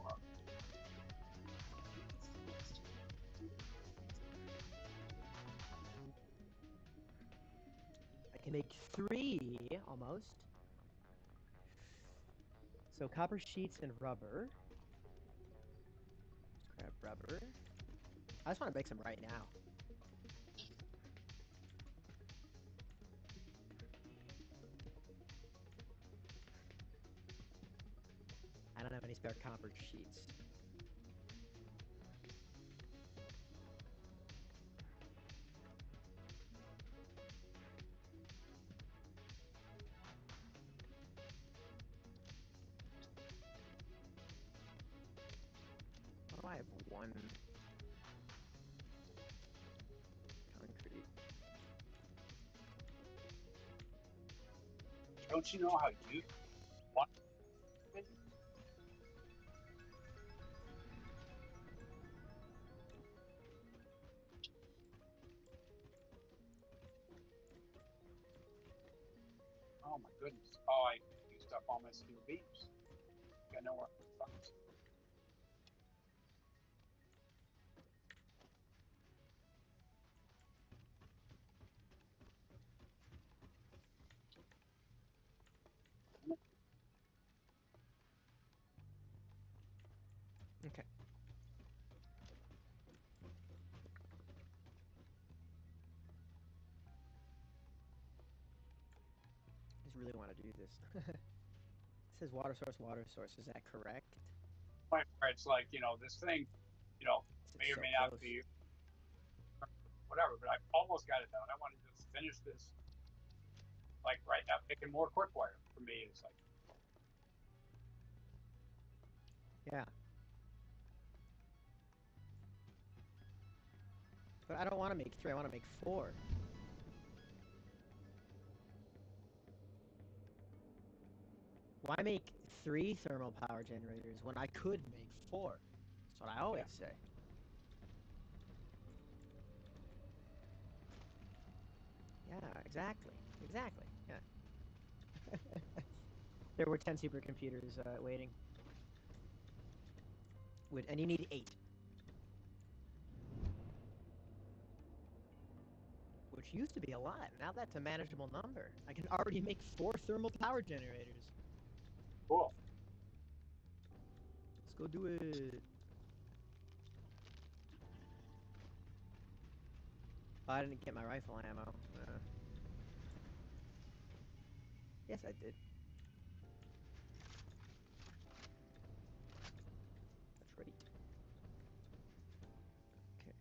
S1: I can make 3 almost. So copper sheets and rubber. Let's grab rubber. I just want to make some right now. I don't have any spare copper sheets. Oh, I have 1 concrete.
S2: Don't you know how you want? Oh my goodness. Oh, I used up all my steel beams. Got nowhere to put them.
S1: really want to do this. It says water source, water source. Is that correct?
S2: Point where it's like, this thing, may
S1: It's
S2: or
S1: so
S2: may not
S1: close.
S2: be whatever, but I've almost got it done. I want to just finish this, like right now, making more quick wire for me is like,
S1: Yeah. But I don't want to make 3, I want to make 4. Why make 3 thermal power generators when I could make 4? That's what I always say. Yeah, exactly. Exactly. Yeah. There were 10 supercomputers waiting. And you need 8. Which used to be a lot. Now that's a manageable number. I can already make 4 thermal power generators.
S2: cool.
S1: Let's go do it. Oh, I didn't get my rifle ammo. Yes, I did. That's right. Okay.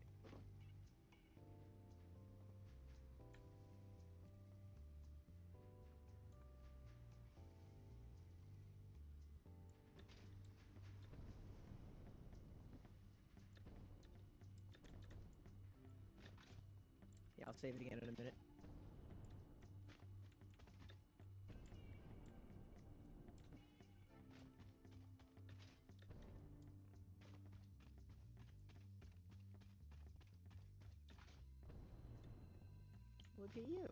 S1: Yeah, I'll save it again in a minute. Look at you.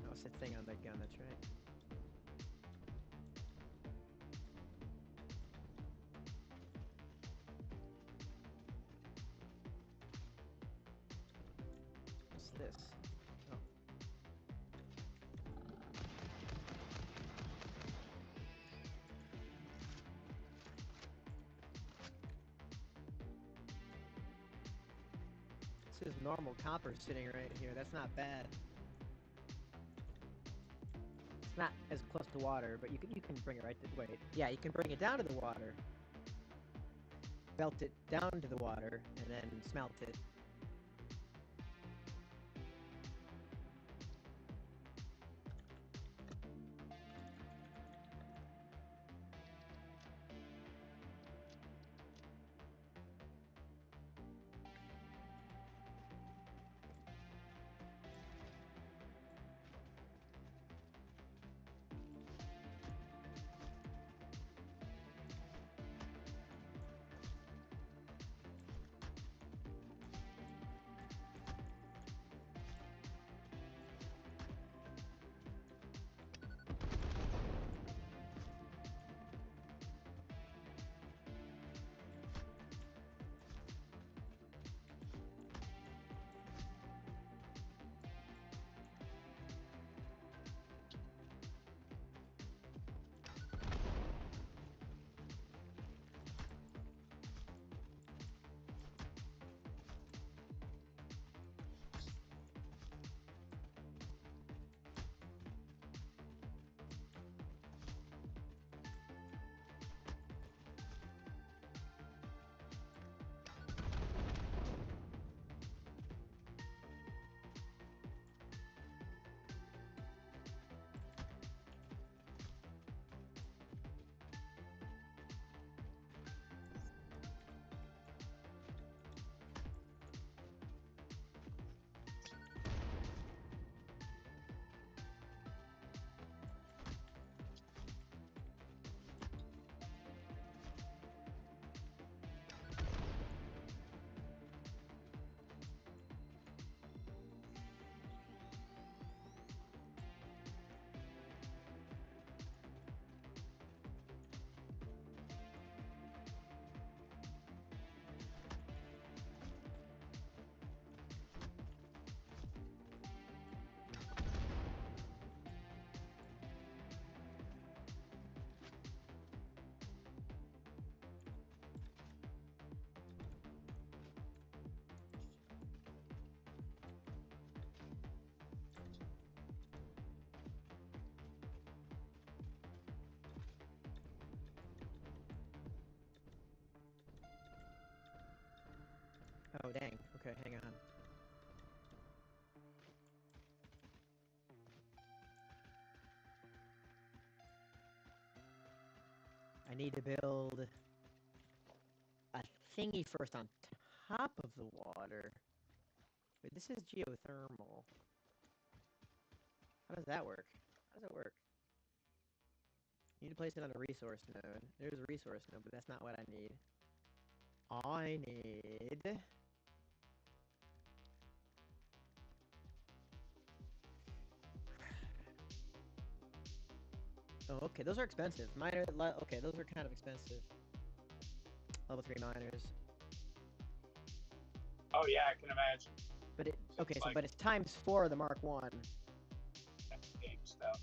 S1: Oh, it's that thing on the gun, that's right. What's this? Oh. This is normal copper sitting right here. That's not bad. It's not as close to water, but you can bring it right to wait. Yeah, you can bring it down to the water. Belt it down to the water and then smelt it. Oh, dang. Okay, hang on. I need to build a thingy first on top of the water. Wait, this is geothermal. How does that work? How does it work? Need to place it on a resource node. There's a resource node, but that's not what I need. I need... Oh, okay, those are expensive. Miner, okay, those are kind of expensive. Level 3 miners.
S2: Oh yeah, I can imagine.
S1: But it,
S2: So
S1: okay,
S2: it's
S1: so
S2: like
S1: but it's times 4 of the Mark 1.
S2: game stuff.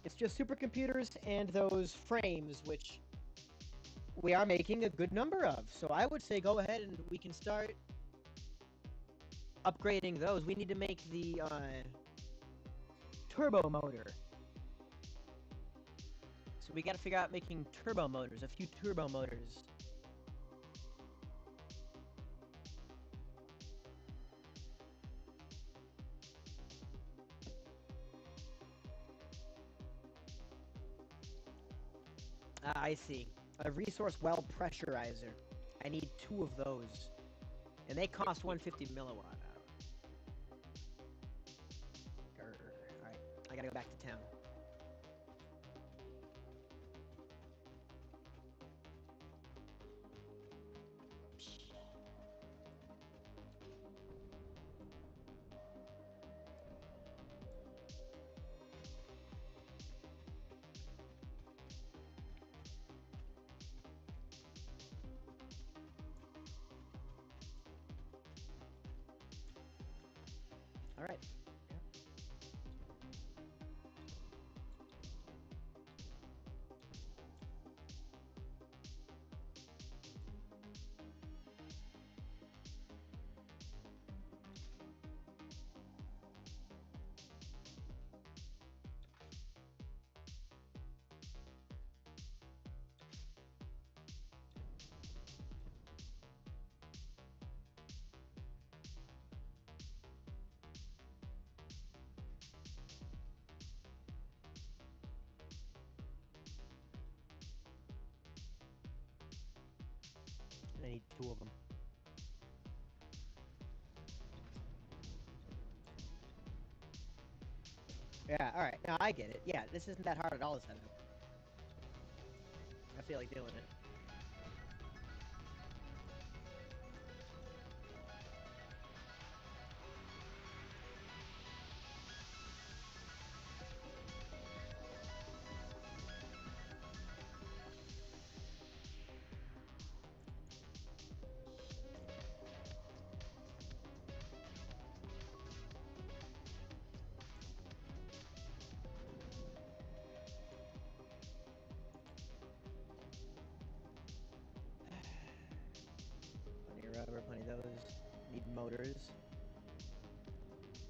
S1: It's just supercomputers and those frames, which we are making a good number of. So I would say go ahead and we can start upgrading those. We need to make the turbo motor. So we got to figure out making turbo motors, a few turbo motors. I see. A resource well pressurizer. I need 2 of those. And they cost 150 milliwatt hour. Alright, I gotta go back to town. Alright. I need 2 of them. Yeah, alright. Now I get it. Yeah, this isn't that hard at all to set up. I feel like doing it. Plenty of rubber, plenty of those. Need motors.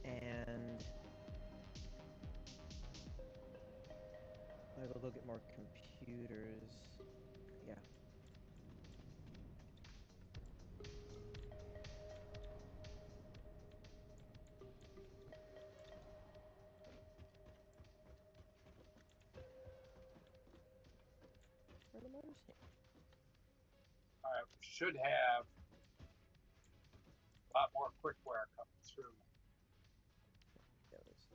S1: And I will go get more computers. Yeah. Where are the motors? Yeah.
S2: All right, we should have a lot more quickware coming through.
S1: Those.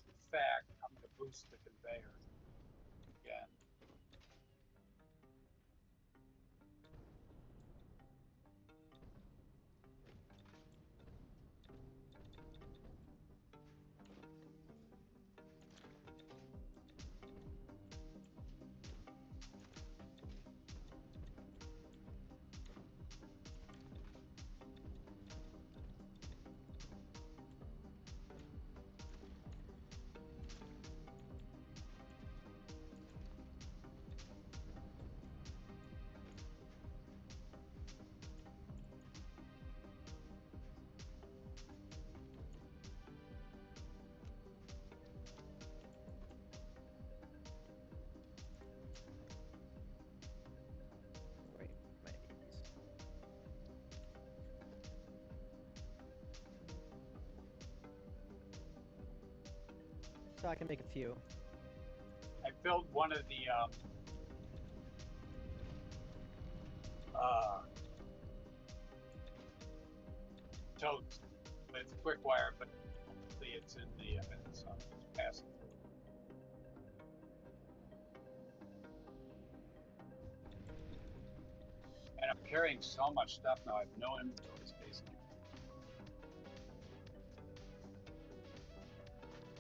S2: In fact, I'm going to boost the conveyor again.
S1: So I can make a few.
S2: I built one of the uh, totes with quick wire, but it's in the so I'm just passing. And I'm carrying so much stuff now. I have no inventory space anymore.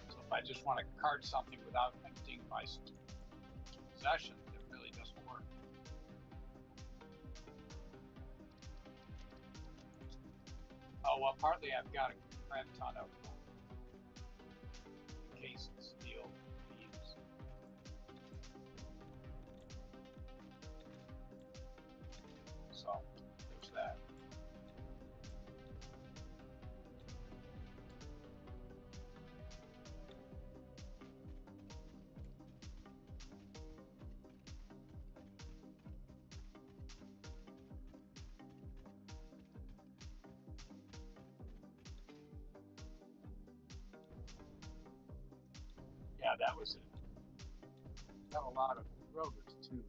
S2: So if I just want to cart something without emptying my possessions, it really doesn't work. Oh well, partly I've got a crap ton of case steel beams. So there's that. Yeah, that was it. Got a lot of rotors too.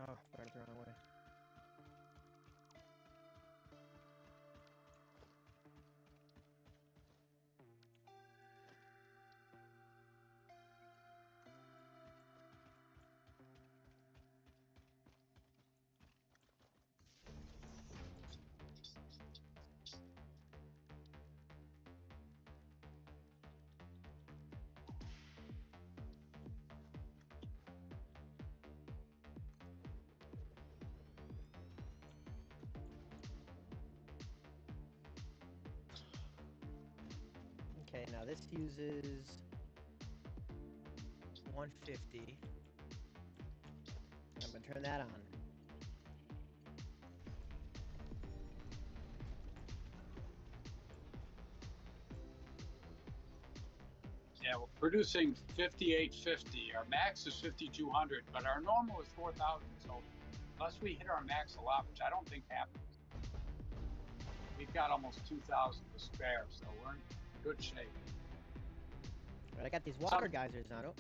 S1: Oh, went the wrong way. Okay, now this uses 150. I'm gonna turn that on.
S2: Yeah, we're producing 5850. Our max is 5200, but our normal is 4000. So unless we hit our max a lot, which I don't think happens, we've got almost 2000 to spare. So we're in good shape.
S1: But I got these water geysers now. Don't.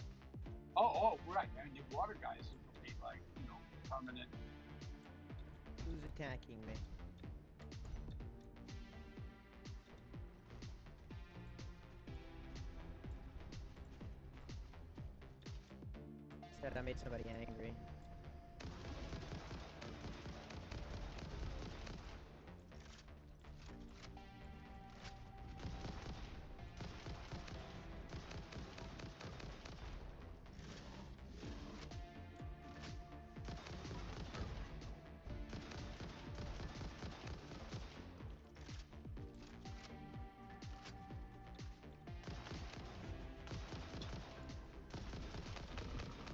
S2: Oh, right. I mean, the water guys will be like, permanent.
S1: Who's attacking me? Said I made somebody angry.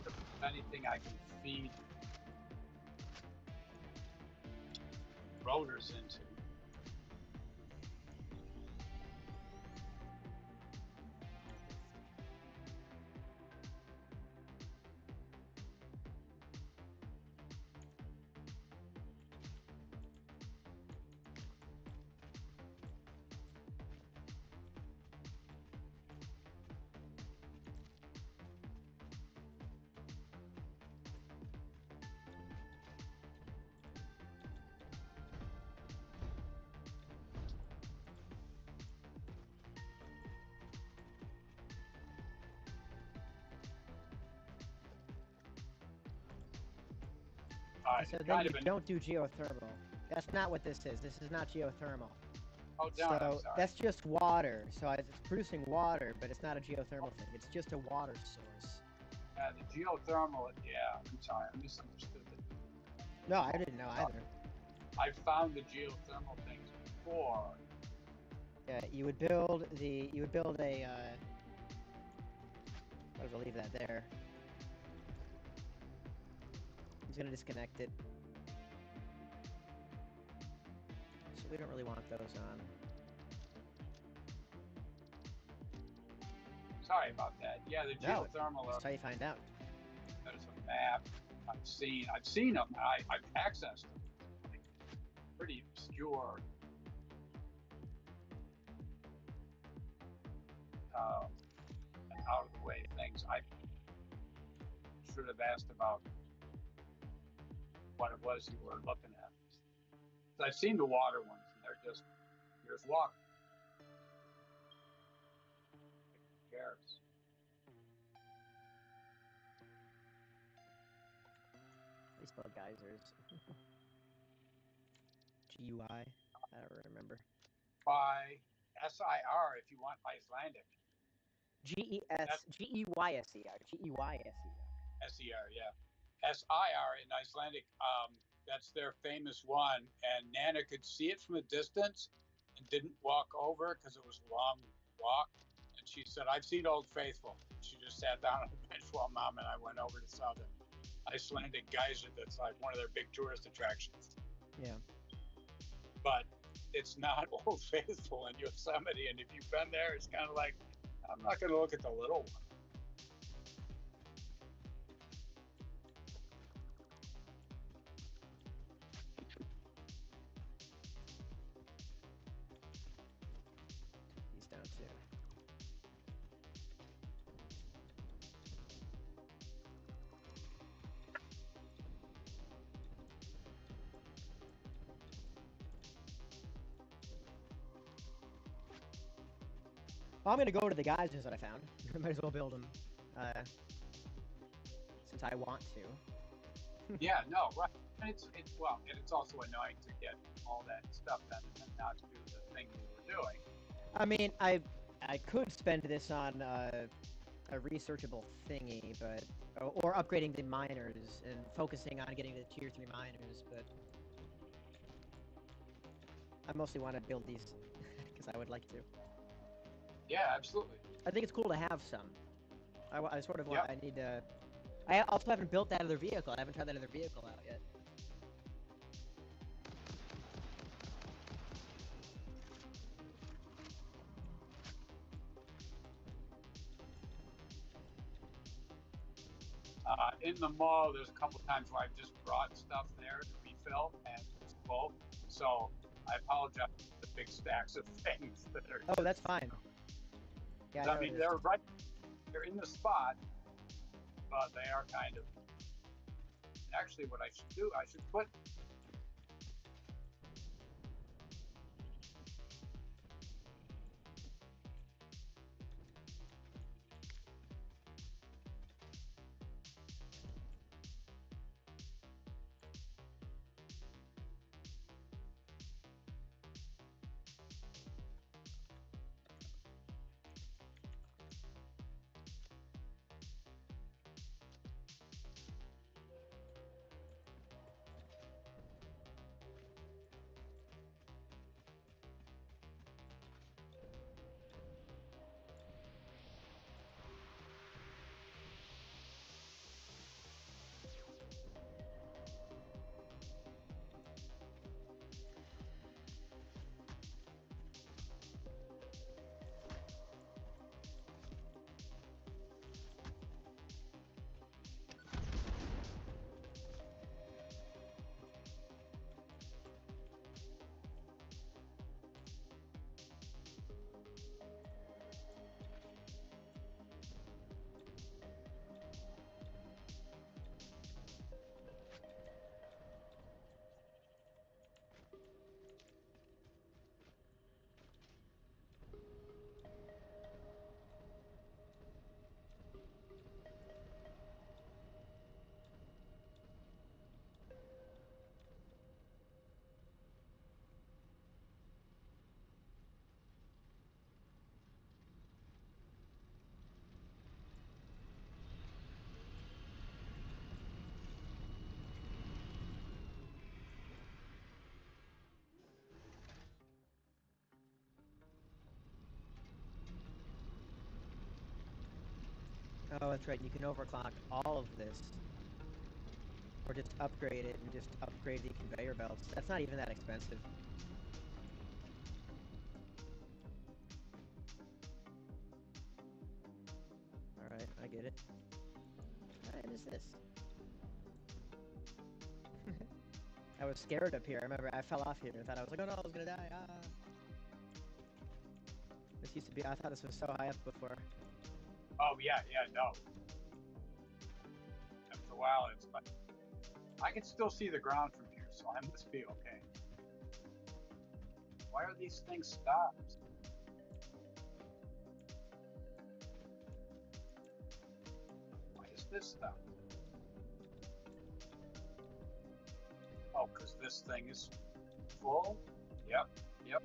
S2: If anything, I can feed rotors into.
S1: So then
S2: kind
S1: you
S2: of an.
S1: don't do geothermal. That's not what this is. This is not geothermal.
S2: Oh, darn! I'm
S1: So
S2: sorry.
S1: that's just water. So it's producing water, but it's not a geothermal thing. It's just a water source.
S2: The geothermal. Yeah, I'm sorry. I misunderstood it.
S1: No, I didn't know either.
S2: I found the geothermal things before.
S1: Yeah, you would build a. Might as well leave that there. He's gonna disconnect it. So we don't really want those on.
S2: Sorry about that. Yeah, the
S1: No,
S2: geothermal.
S1: that's how you find out.
S2: There's a map. I've seen them. I've accessed them. Like, pretty obscure. Out of the way things. I should have asked about what it was you were looking at. So I've seen the water ones, and they're just here's water. Who cares?
S1: They spell geysers. GUI. I don't remember.
S2: By SIR if you want Icelandic.
S1: GEYSER.
S2: SER, yeah. SIR in Icelandic. That's their famous one, and Nana could see it from a distance and didn't walk over because it was a long walk. And she said, "I've seen Old Faithful." She just sat down on the bench while Mom and I went over to saw the Icelandic geyser. That's like one of their big tourist attractions.
S1: Yeah.
S2: But it's not Old Faithful in Yosemite, and if you've been there, it's kind of like, I'm not going to look at the little one.
S1: He's down too. Well, I'm gonna go to the geysers that I found. I might as well build them, since I want to.
S2: Yeah, no, right. And it's also annoying to get all that stuff done and then not to do the thing you were doing.
S1: I mean, I could spend this on a researchable thingy, but or upgrading the miners and focusing on getting the tier 3 miners, but I mostly want to build these because I would like to.
S2: Yeah, absolutely.
S1: I think it's cool to have some. I sort of want.
S2: Yep.
S1: I need to. I also haven't built that other vehicle. I haven't tried that other vehicle out yet.
S2: In the mall, there's a couple times where I've just brought stuff there to refill and it's full. So I apologize for the big stacks of things that are.
S1: Oh, that's fine. Yeah,
S2: I mean, they're in the spot, but they are kind of. Actually, what I should do, I should put.
S1: Oh, that's right. You can overclock all of this, or just upgrade it and just upgrade the conveyor belts. That's not even that expensive. All right, I get it. What is this? I was scared up here. I remember I fell off here and thought I was like, oh no, I was gonna die. Ah. This used to be. I thought this was so high up before.
S2: Oh yeah, no. After a while, it's like I can still see the ground from here, so I must be okay. Why are these things stopped? Why is this stopped? Oh, because this thing is full? Yep, yep.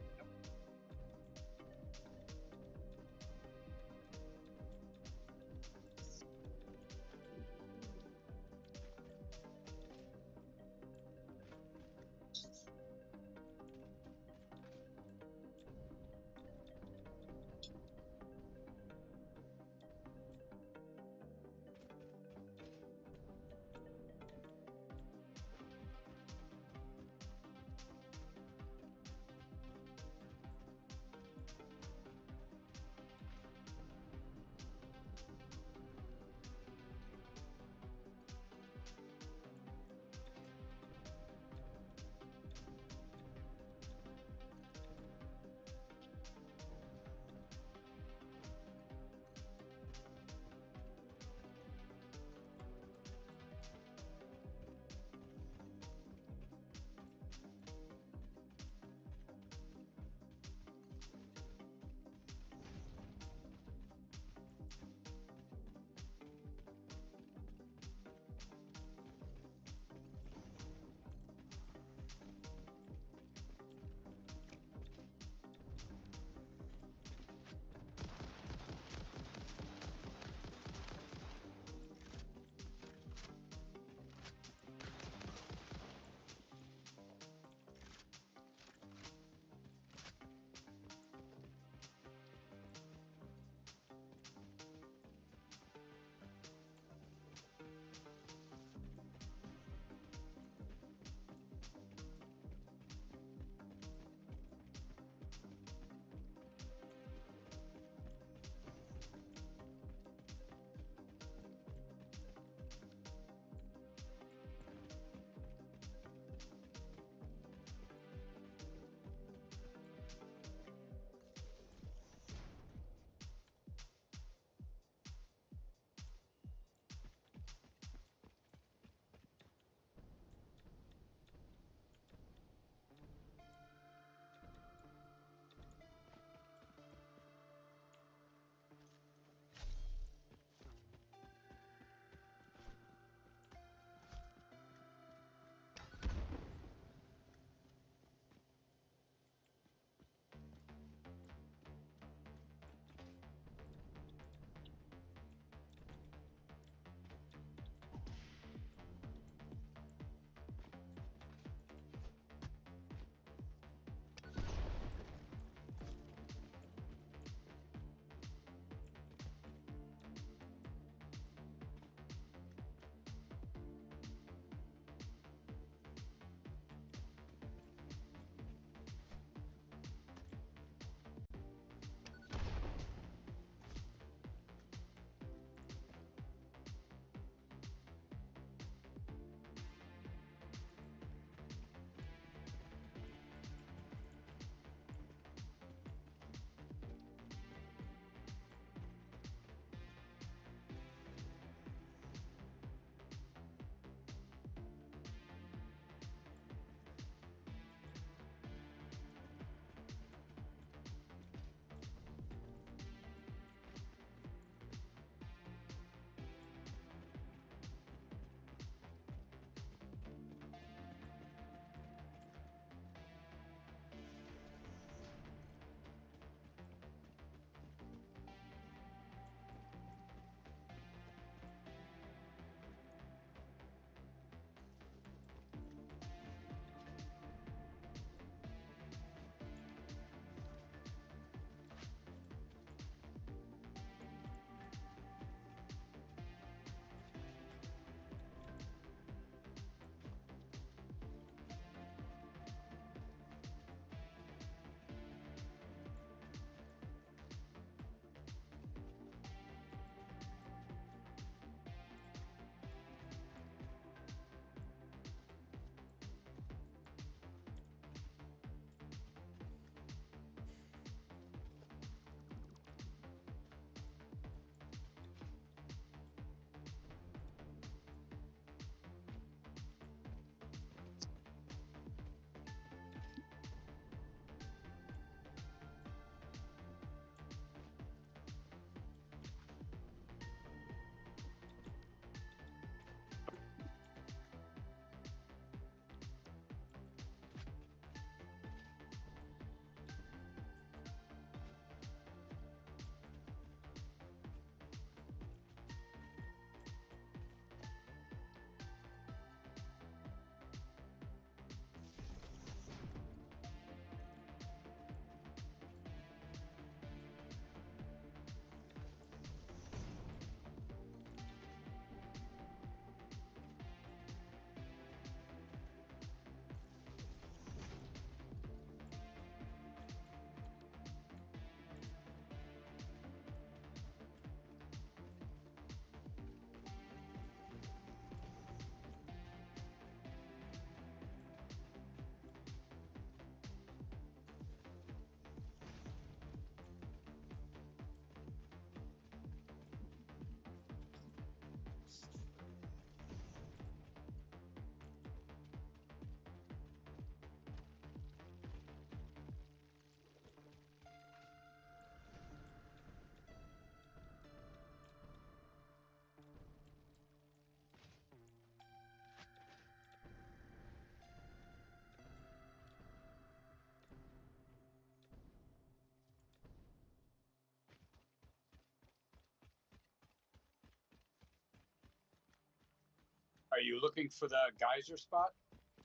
S2: Are you looking for the geyser spot?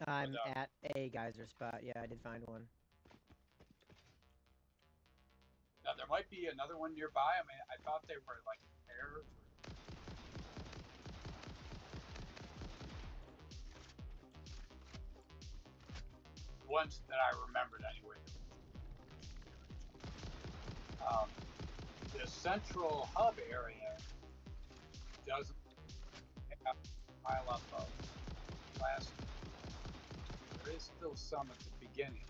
S1: I'm
S2: the-
S1: at a geyser spot. Yeah, I did find one.
S2: Now there might be another one nearby. I mean, I thought they were like pairs. The ones that I remembered anyway. The central hub area doesn't have a pile up of plastic. There is still some at the beginning.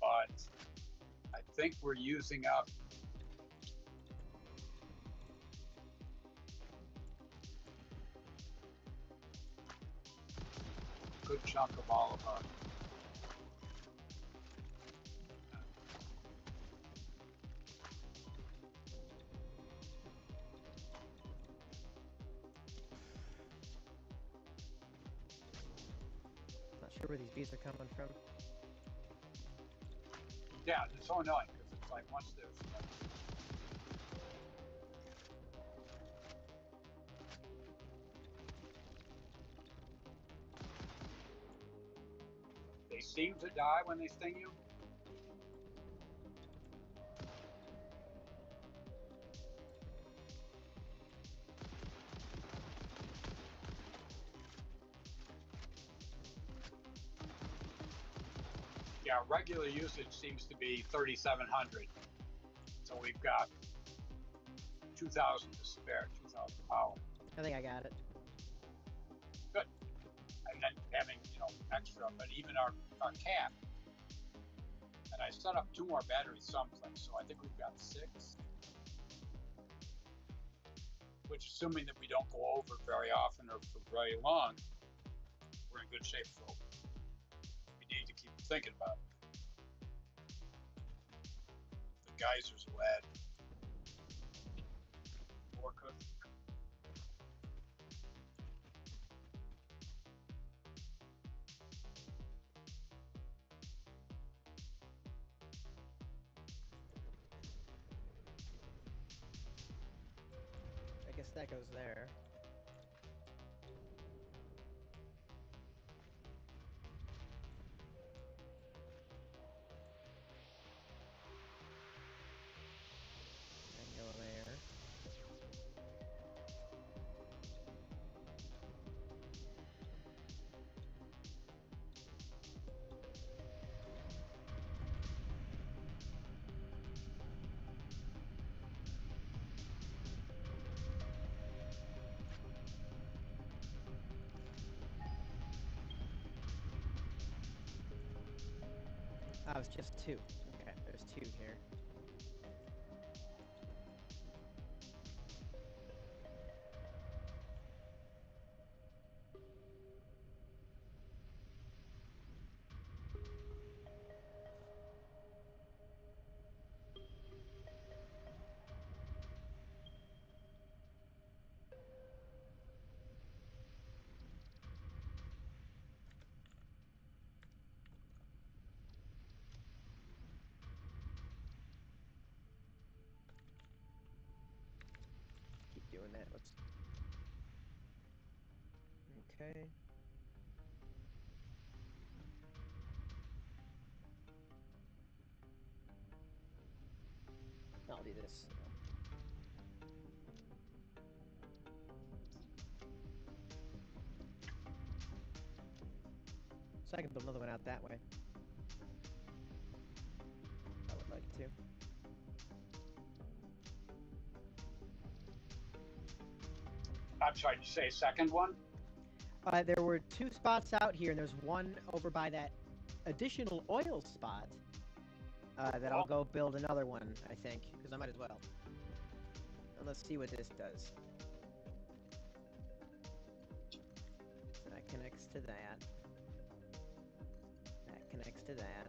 S2: But I think we're using up a good chunk of all of our.
S1: Not sure where these bees are coming from.
S2: Yeah, it's so annoying because it's like once there's they seem to die when they sting you. Yeah, regular usage seems to be 3,700. So we've got 2,000 to spare, 2,000 power.
S1: I think I got it.
S2: Good. And then having, extra, but even our cap. And I set up 2 more batteries someplace, so I think we've got 6. Which, assuming that we don't go over very often or for very long, we're in good shape for. We need to keep thinking about it. The geysers will add more cooking.
S1: I guess that goes there. And go there. Oh, it's just 2. Okay, there's 2 here. Keep doing that. Let's. Okay. I'll do this. So I can build another one out that way. I would like to.
S2: I'm sorry, did you say a second one?
S1: There were 2 spots out here, and there's one over by that additional oil spot. That I'll go build another one, I think, because I might as well. And let's see what this does. That connects to that. That connects to that.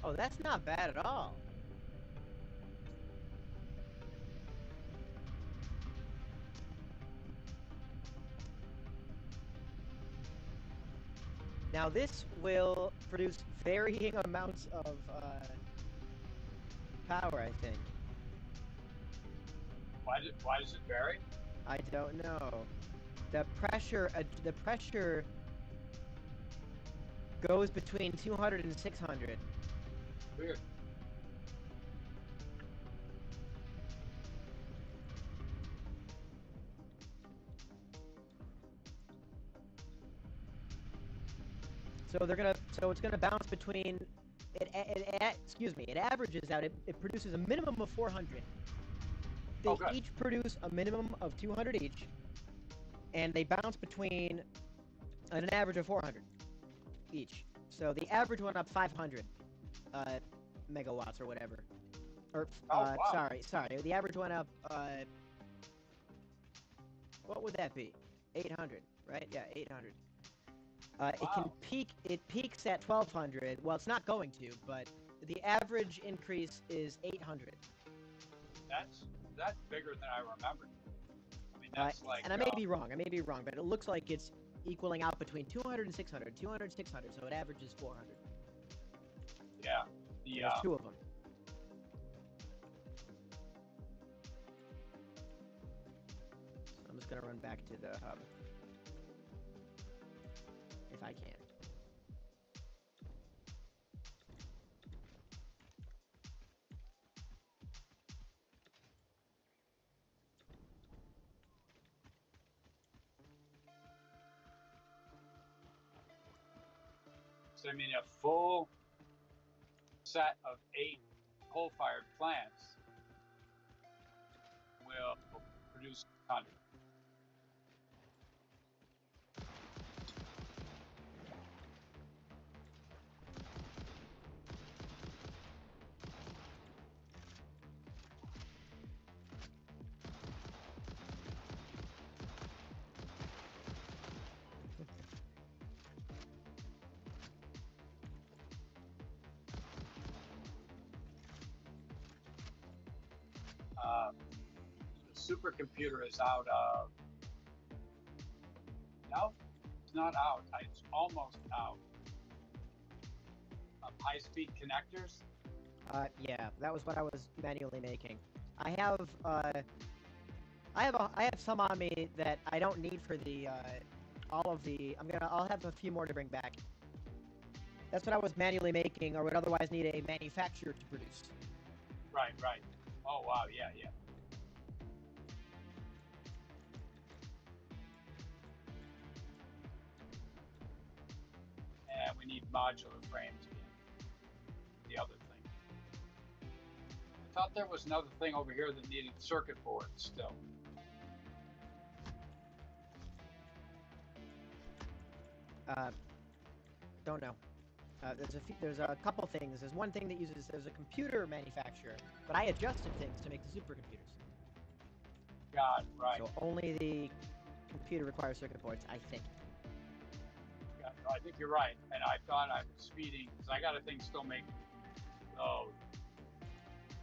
S1: Oh, that's not bad at all. Now this will produce varying amounts of power, I think.
S2: Why does it vary?
S1: I don't know. The pressure goes between 200 and 600.
S2: Weird.
S1: So it's gonna bounce between excuse me, it averages out, it produces a minimum of 400. They each produce a minimum of 200 each, and they bounce between an average of 400 each. So the average went up 500 megawatts or whatever. Or
S2: wow.
S1: sorry, the average went up what would that be? 800, right? Yeah, 800.
S2: Wow.
S1: It peaks at 1200. Well, it's not going to, but the average increase is 800.
S2: That's bigger than I remembered. I mean, that's like.
S1: And I may be wrong, but it looks like it's equaling out between 200 and 600, 200 and 600, so it averages 400.
S2: Yeah.
S1: There's two of them. So I'm just gonna run back to the hub. If I can.
S2: So I mean, a full set of 8 coal-fired plants will produce 100. The supercomputer is out of. No, it's not out. It's almost out. Of high-speed connectors.
S1: Yeah, that was what I was manually making. I have some on me that I don't need for the all of the. I'll have a few more to bring back. That's what I was manually making, or would otherwise need a manufacturer to produce.
S2: Right. Oh wow, yeah. And we need modular frames again. The other thing. I thought there was another thing over here that needed circuit boards still.
S1: Don't know. There's a couple things. There's one thing that there's a computer manufacturer, but I adjusted things to make the supercomputers.
S2: God, right.
S1: So only the computer requires circuit boards, I think.
S2: God, I think you're right, and I thought I was speeding because I got a thing still making those.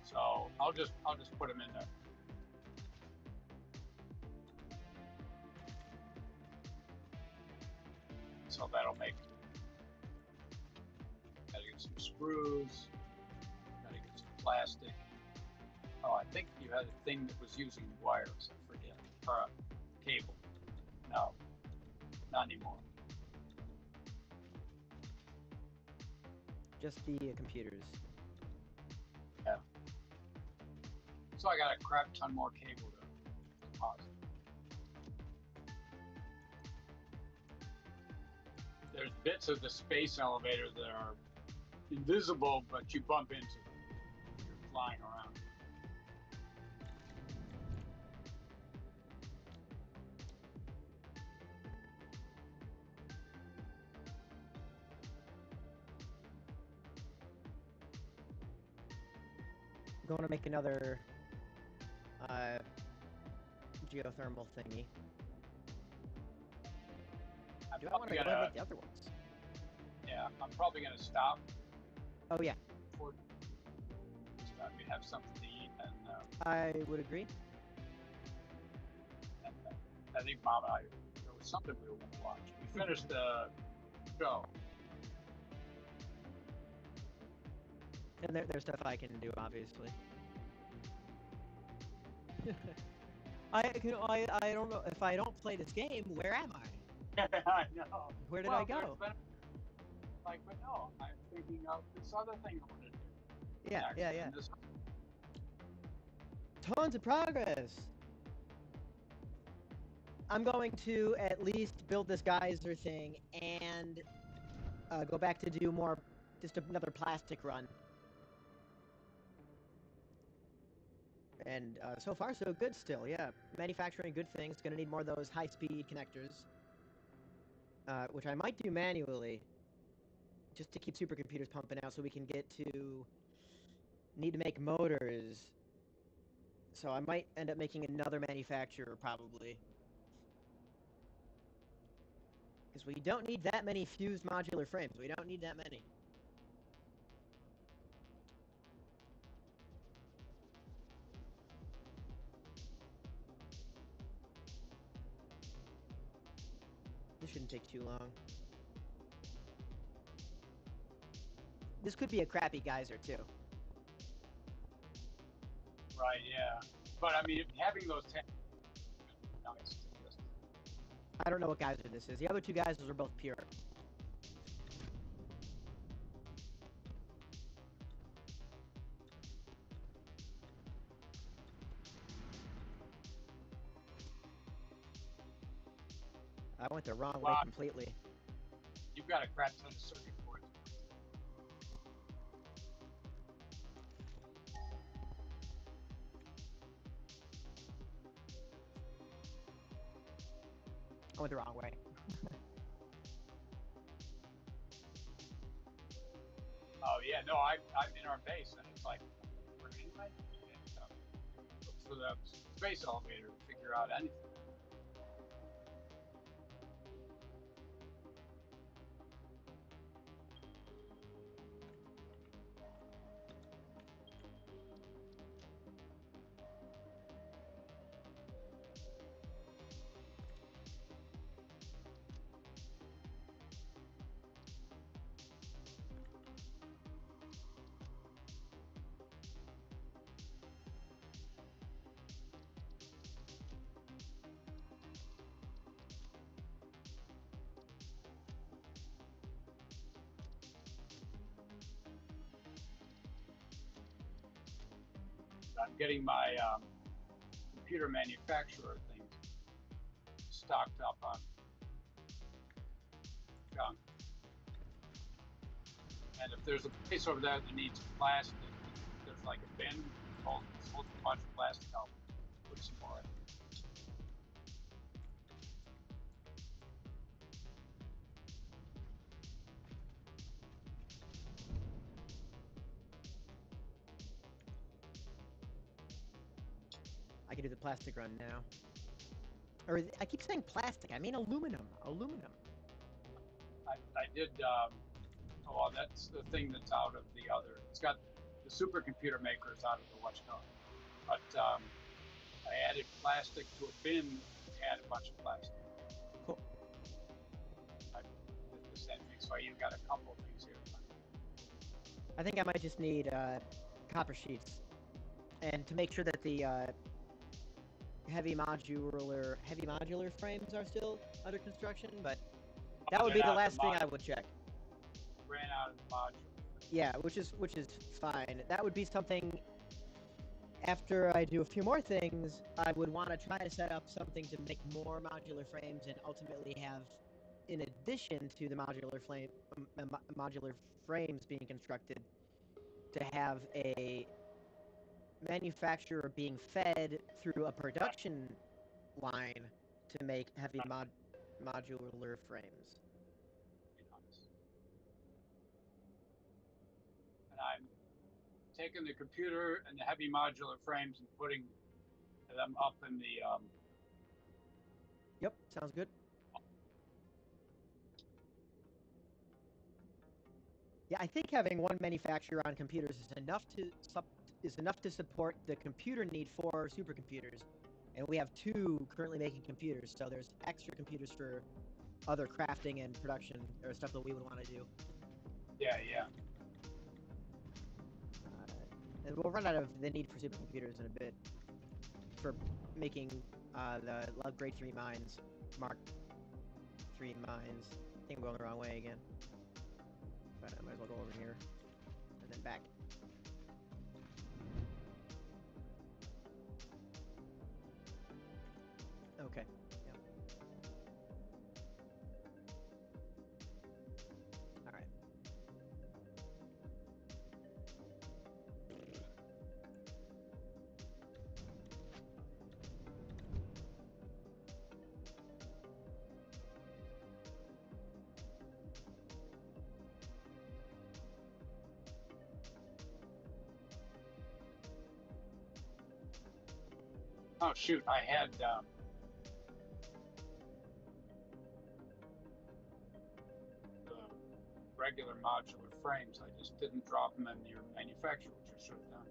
S2: So I'll just put them in there. So that'll make. Gotta get some screws. Gotta get some plastic. Oh, I think you had a thing that was using wires. I forget. Or a cable. No, not anymore.
S1: Just the computers.
S2: Yeah. So I got a crap ton more cable to deposit. There's bits of the space elevator that are invisible, but you bump into them. You're flying around.
S1: I'm going to make another geothermal thingy. Do I want to go and make the other ones?
S2: Yeah, I'm probably going to stop.
S1: Oh, yeah.
S2: before we have something to eat, and
S1: I would agree.
S2: I think Mom and I, there was something we were going to watch. We finished the show.
S1: And there's stuff I can do, obviously. I don't know if I don't play this game. Where am I?
S2: I know.
S1: Where did I go?
S2: But no, I'm thinking of this other thing I'm going to do.
S1: Yeah,
S2: next,
S1: yeah, yeah.
S2: and this,
S1: Tons of progress. I'm going to at least build this geyser thing and go back to do more, just another plastic run. And so far, so good still, yeah. Manufacturing good things. Gonna need more of those high-speed connectors. Which I might do manually. Just to keep supercomputers pumping out so we can get to... Need to make motors. So I might end up making another manufacturer, probably. Because we don't need that many fused modular frames. We don't need that many. This shouldn't take too long. This could be a crappy geyser, too.
S2: right, yeah. But I mean, having those tanks is nice.
S1: I don't know what geyser this is. The other two geysers are both pure. I went the wrong way completely.
S2: You've got a crap ton of circuit boards.
S1: I went the wrong way.
S2: Oh yeah, no, I'm in our base, and it's like, where am I? And, look for the space elevator to figure out anything. I'm getting my computer manufacturer things stocked up on junk. And if there's a place over there that needs plastic, there's like a bin, holds a bunch of plastic, I'll put some more in.
S1: I can do the plastic run now. Or I keep saying plastic. I mean aluminum. Aluminum.
S2: I did, well, that's the thing that's out of the other. It's got the supercomputer makers out of the watchdog. But I added plastic to a bin and had a bunch of plastic.
S1: Cool.
S2: I did the same thing, so you got a couple of things here.
S1: I think I might just need copper sheets. And to make sure that the heavy modular frames are still under construction, but that would be the last thing I would check.
S2: Ran out of the module.
S1: Yeah, which is fine. That would be something. After I do a few more things, I would want to try to set up something to make more modular frames and ultimately have, in addition to the modular frames being constructed, to have a manufacturer being fed through a production line to make heavy modular frames.
S2: And I'm taking the computer and the heavy modular frames and putting them up in the
S1: Yep, sounds good. Yeah, I think having one manufacturer on computers is enough to support the computer need for supercomputers, and we have two currently making computers, so there's extra computers for other crafting and production or stuff that we would want to do.
S2: Yeah, yeah.
S1: And we'll run out of the need for supercomputers in a bit for making the Grade 3 mines, Mark 3 mines. I think I'm going the wrong way again. But I might as well go over here and then back. Okay. Yeah. All right.
S2: Oh shoot, I had the regular modular frames. I just didn't drop them in your manufacturer, which I should have done.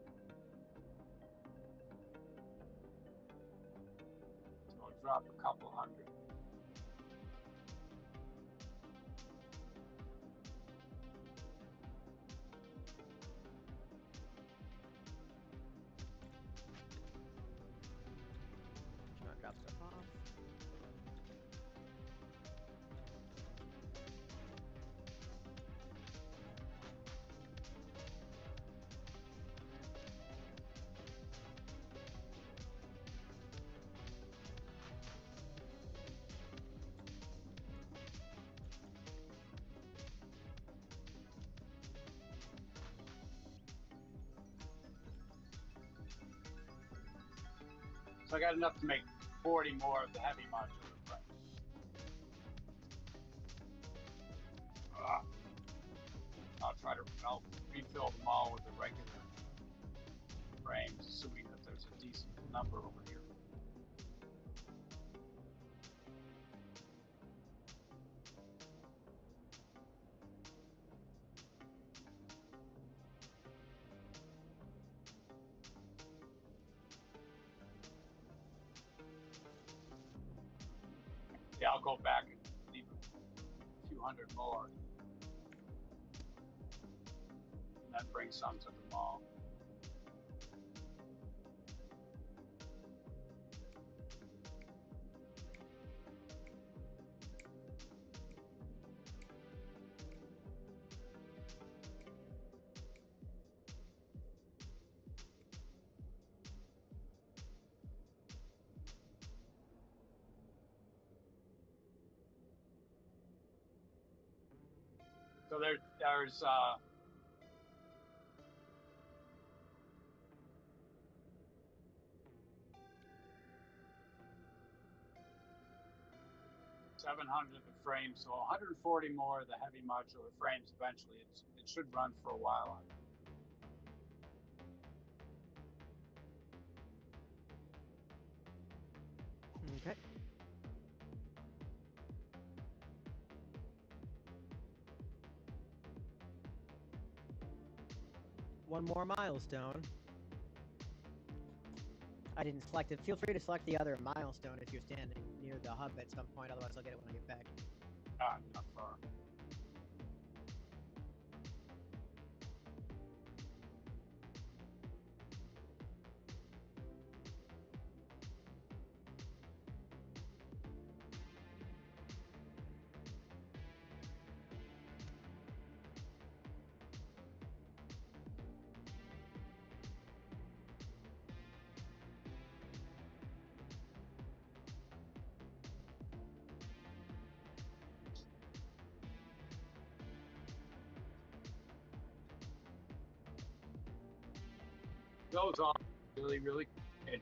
S2: So I'll drop a couple hundred.
S1: Just gonna drop stuff off.
S2: So I got enough to make 40 more of the heavy modular frames. I'll refill them all with the regular frames, assuming that there's a decent number over here. Yeah, I'll go back and leave a few hundred more. And then bring some to the mall. So there's 700 of the frames, so 140 more of the heavy modular frames. Eventually, it should run for a while.
S1: Okay. One more milestone. I didn't select it. Feel free to select the other milestone if you're standing near the hub at some point, otherwise I'll get it when I get back.
S2: Not far. Those are really, really good.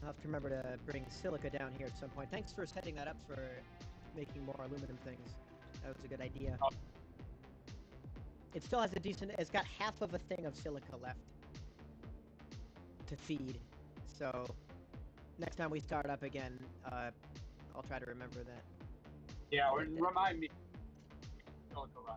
S1: I'll have to remember to bring silica down here at some point. Thanks for setting that up for making more aluminum things. That was a good idea.
S2: Oh.
S1: It still has a decent... It's got half of a thing of silica left to feed. So next time we start up again, I'll try to remember that.
S2: Yeah, remind me. Silica run.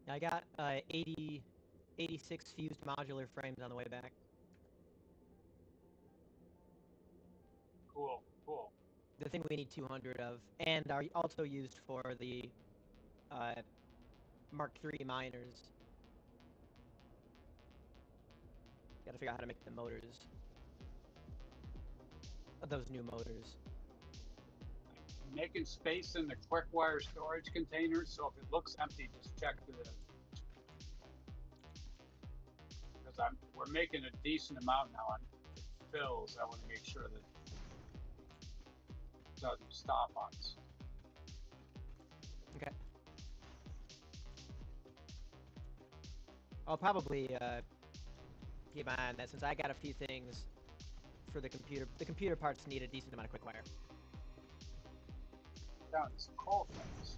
S1: I got 86 fused modular frames on the way back.
S2: Cool, cool.
S1: The thing we need 200 of, and are also used for the Mark III miners. Gotta figure out how to make the motors. Those new motors.
S2: Making space in the quick wire storage containers, so if it looks empty, just check because we're making a decent amount now on fills. I want to make sure that it doesn't stop us.
S1: Okay. I'll probably keep my eye on that since I got a few things for the computer. The computer parts need a decent amount of quick wire.
S2: Down some coal things.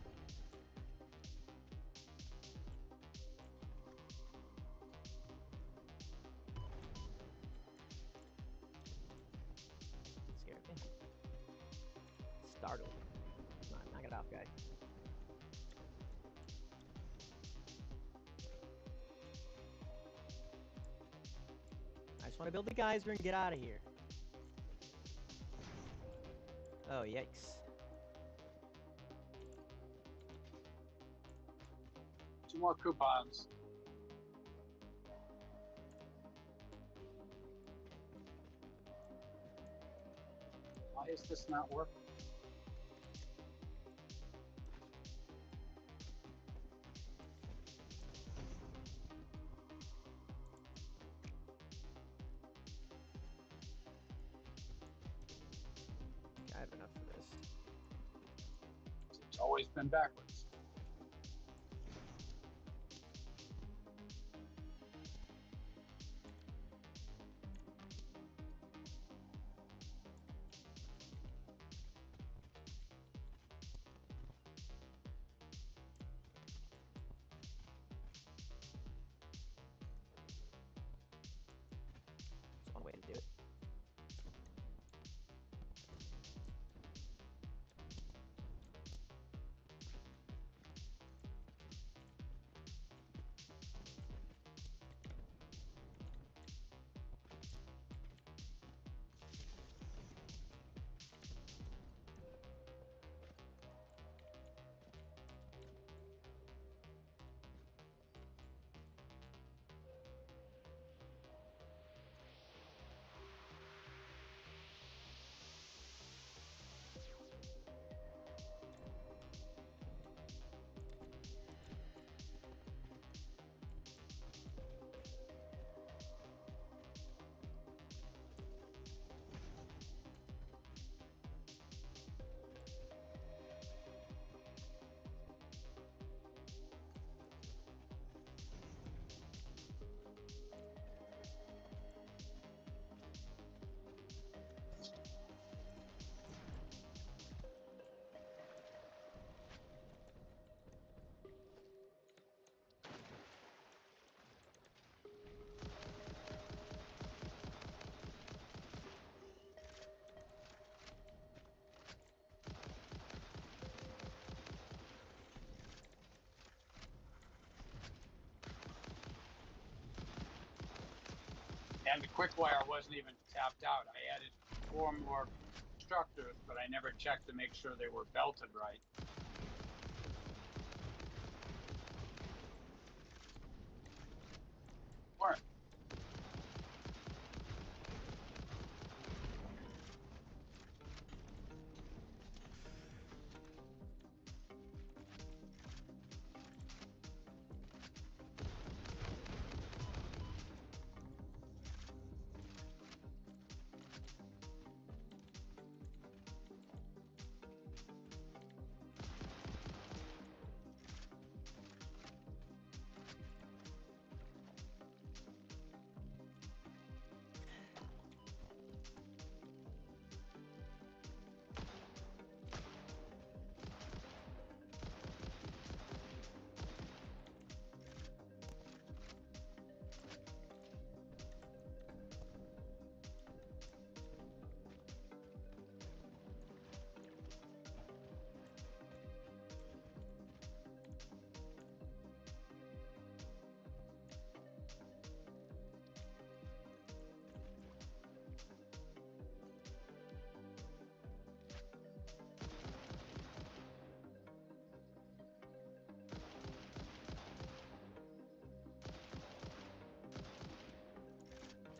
S1: Scared me. Startled. Come on, knock it off, guy. I just want to build the geyser and get out of here. Oh, yikes.
S2: 2 more coupons. Why is this not working?
S1: I have enough for this.
S2: It's always been backwards.
S1: That's one way to do it.
S2: And the quick wire wasn't even tapped out. I added 4 more constructors, but I never checked to make sure they were belted right. Weren't.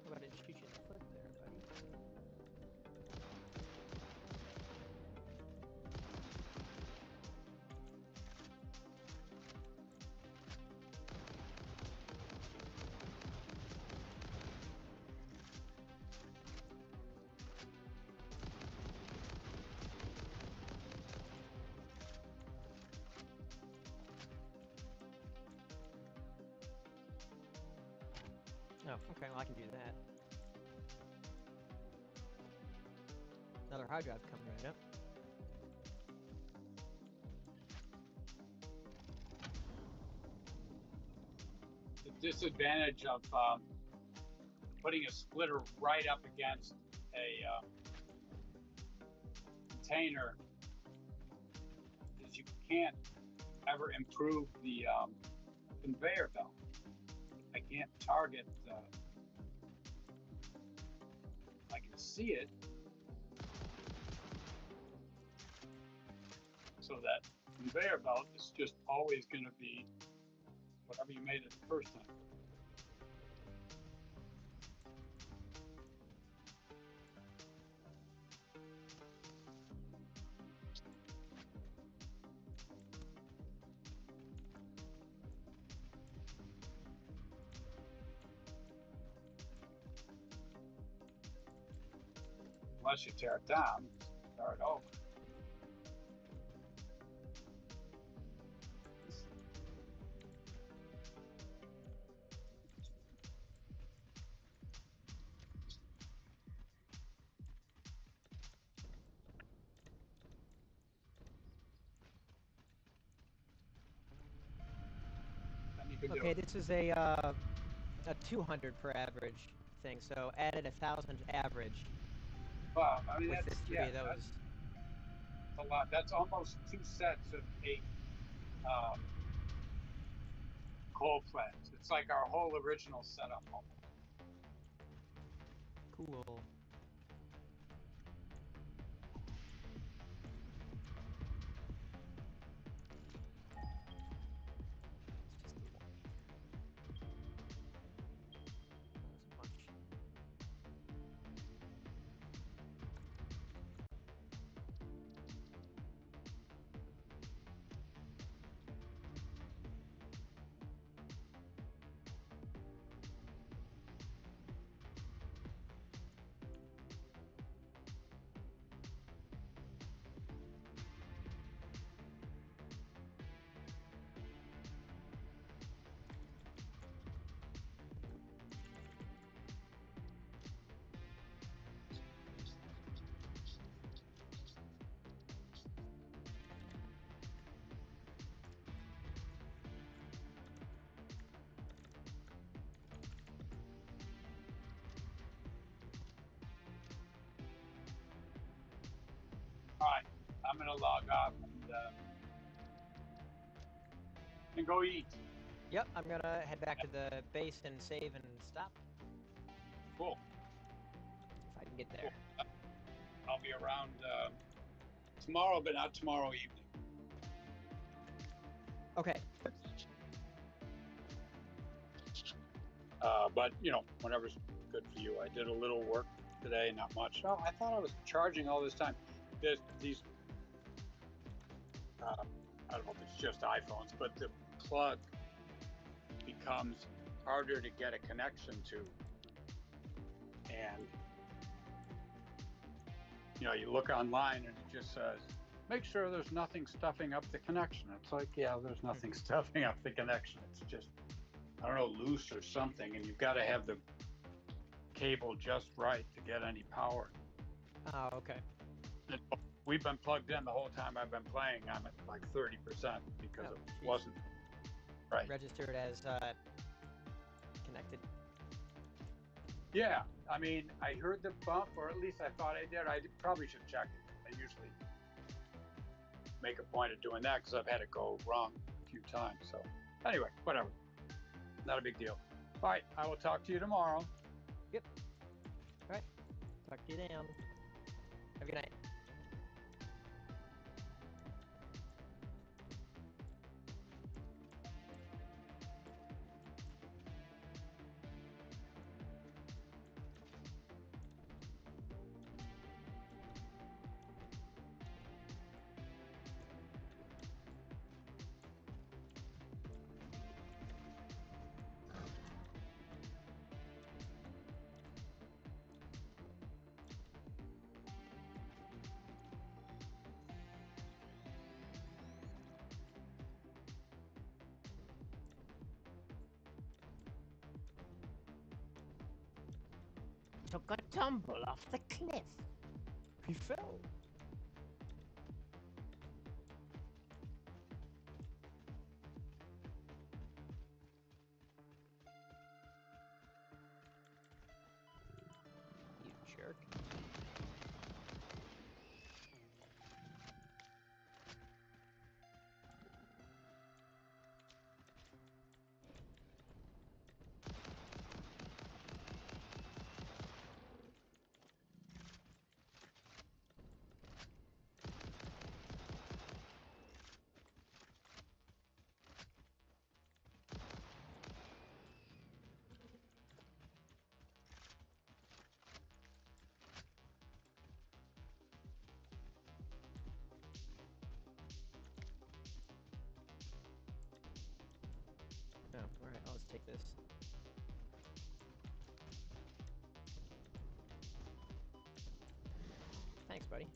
S1: How about I shoot you in the foot there, buddy? Oh, okay, well I can do that. Another hard drive coming right up.
S2: The disadvantage of putting a splitter right up against a container is you can't ever improve the conveyor belt. I can't target. I can see it, so that conveyor belt is just always going to be whatever you made it the first time. Unless you tear it down, start over. Then you can do
S1: Okay,
S2: it.
S1: this is a 200 per average thing, so added 1,000 average
S2: Well, I mean,
S1: with
S2: that's,
S1: the 3
S2: yeah,
S1: of those.
S2: that's a lot. That's almost 2 sets of 8 coal plants. It's like our whole original setup.
S1: Cool. It's just the one. It's a bunch.
S2: All right, I'm gonna log off and go eat.
S1: Yep, I'm gonna head back to the base and save and stop.
S2: Cool.
S1: If I can get there.
S2: Cool. I'll be around tomorrow, but not tomorrow evening.
S1: Okay.
S2: But whenever's good for you. I did a little work today, not much. No, I thought I was charging all this time. These, I don't know if it's just iPhones, but the plug becomes harder to get a connection to. And you look online and it just says, make sure there's nothing stuffing up the connection. It's like, yeah, there's nothing stuffing up the connection. It's just, I don't know, loose or something. And you've got to have the cable just right to get any power.
S1: Oh, okay.
S2: And we've been plugged in the whole time I've been playing. I'm at like 30% because it wasn't right.
S1: Registered as connected.
S2: Yeah, I mean, I heard the bump, or at least I thought I did. I probably should check it. I usually make a point of doing that because I've had it go wrong a few times. So anyway, whatever. Not a big deal. All right, I will talk to you tomorrow.
S1: Yep. All right. Talk to you then. Have a good night. Took a tumble off the cliff. He fell. You jerk. Oh, alright, let's take this. Thanks, buddy.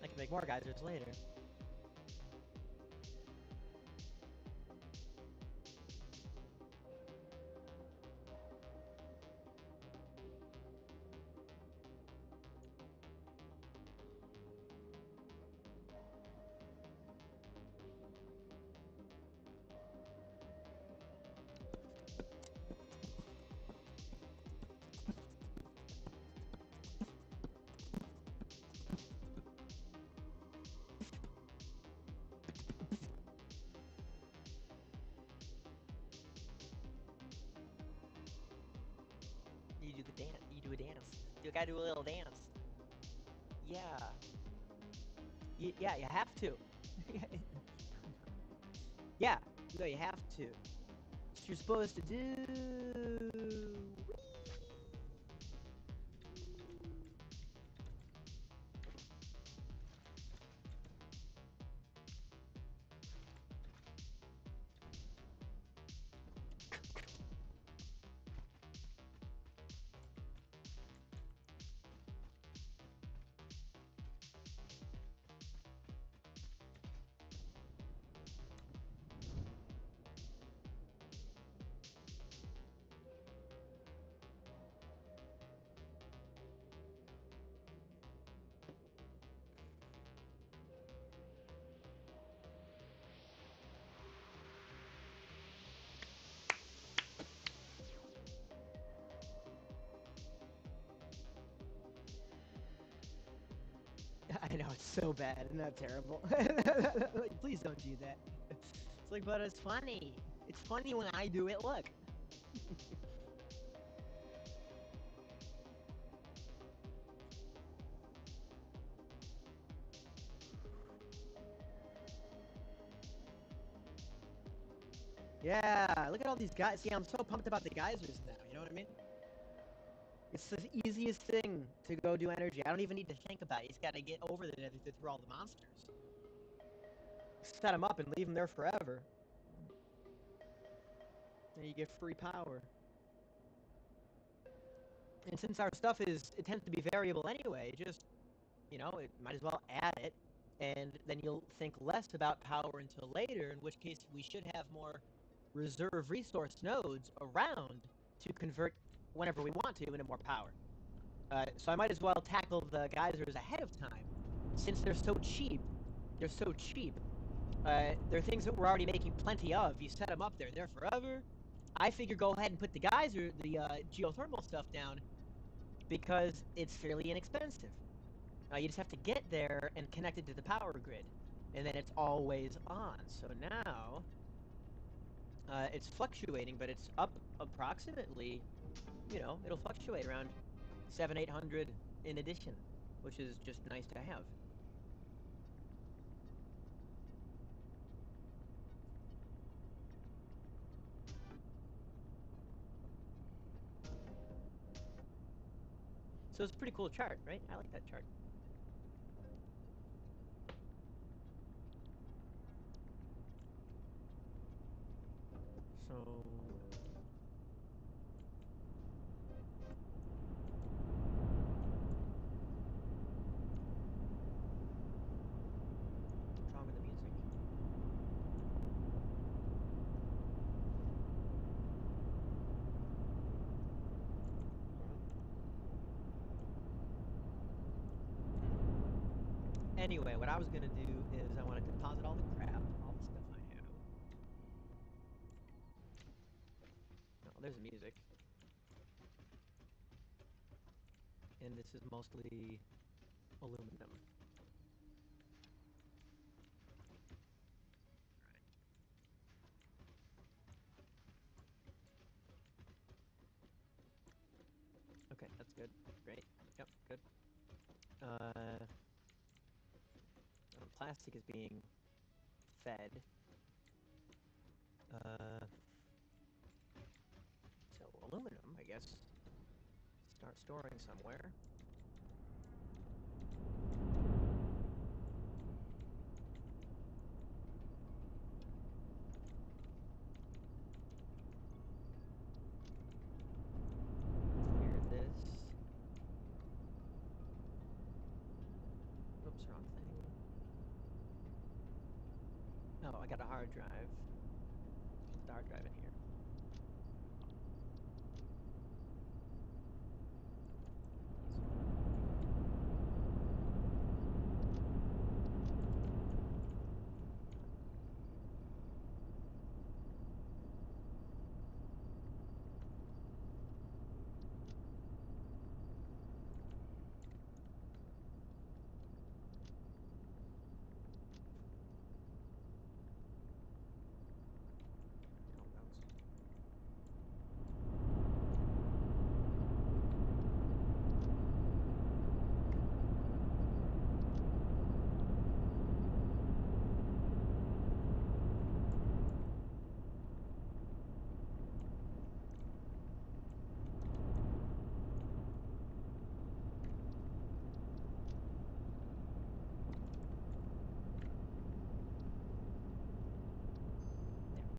S1: I can make more geysers later. You do the dance. You do a dance. You gotta do a little dance. Yeah. Yeah, you have to. Yeah. No, you have to. It's what you're supposed to do. I know, it's so bad. Isn't that terrible? Like, please don't do that. It's like, but it's funny. It's funny when I do it, look. Yeah, look at all these guys. See, I'm so pumped about the geysers now, you know what I mean? It's the easiest thing to go do energy. I don't even need to think about it. You just gotta get over there through all the monsters. Set them up and leave them there forever. And you get free power. And since our stuff it tends to be variable anyway, just, you know, it might as well add it. And then you'll think less about power until later, in which case we should have more reserve resource nodes around to convert whenever we want to into more power. So I might as well tackle the geysers ahead of time, since they're so cheap. They're so cheap. They're things that we're already making plenty of. You set them up, they're there forever. I figure go ahead and put the geothermal stuff down, because it's fairly inexpensive. You just have to get there and connect it to the power grid, and then it's always on. So now, it's fluctuating, but it's up approximately, you know, it'll fluctuate around 700-800 in addition, which is just nice to have. So it's a pretty cool chart, right? I like that chart. So what's wrong with the music? Anyway, what I was gonna do is I want to deposit all the crap, all the stuff I have. Oh, there's the music. And this is mostly aluminum. Okay, that's good. Great. Yep, good. Plastic is being fed. So aluminum, I guess. Start storing somewhere. Clear this. Oops, wrong thing. Oh, I got a hard drive. Put the hard drive in here.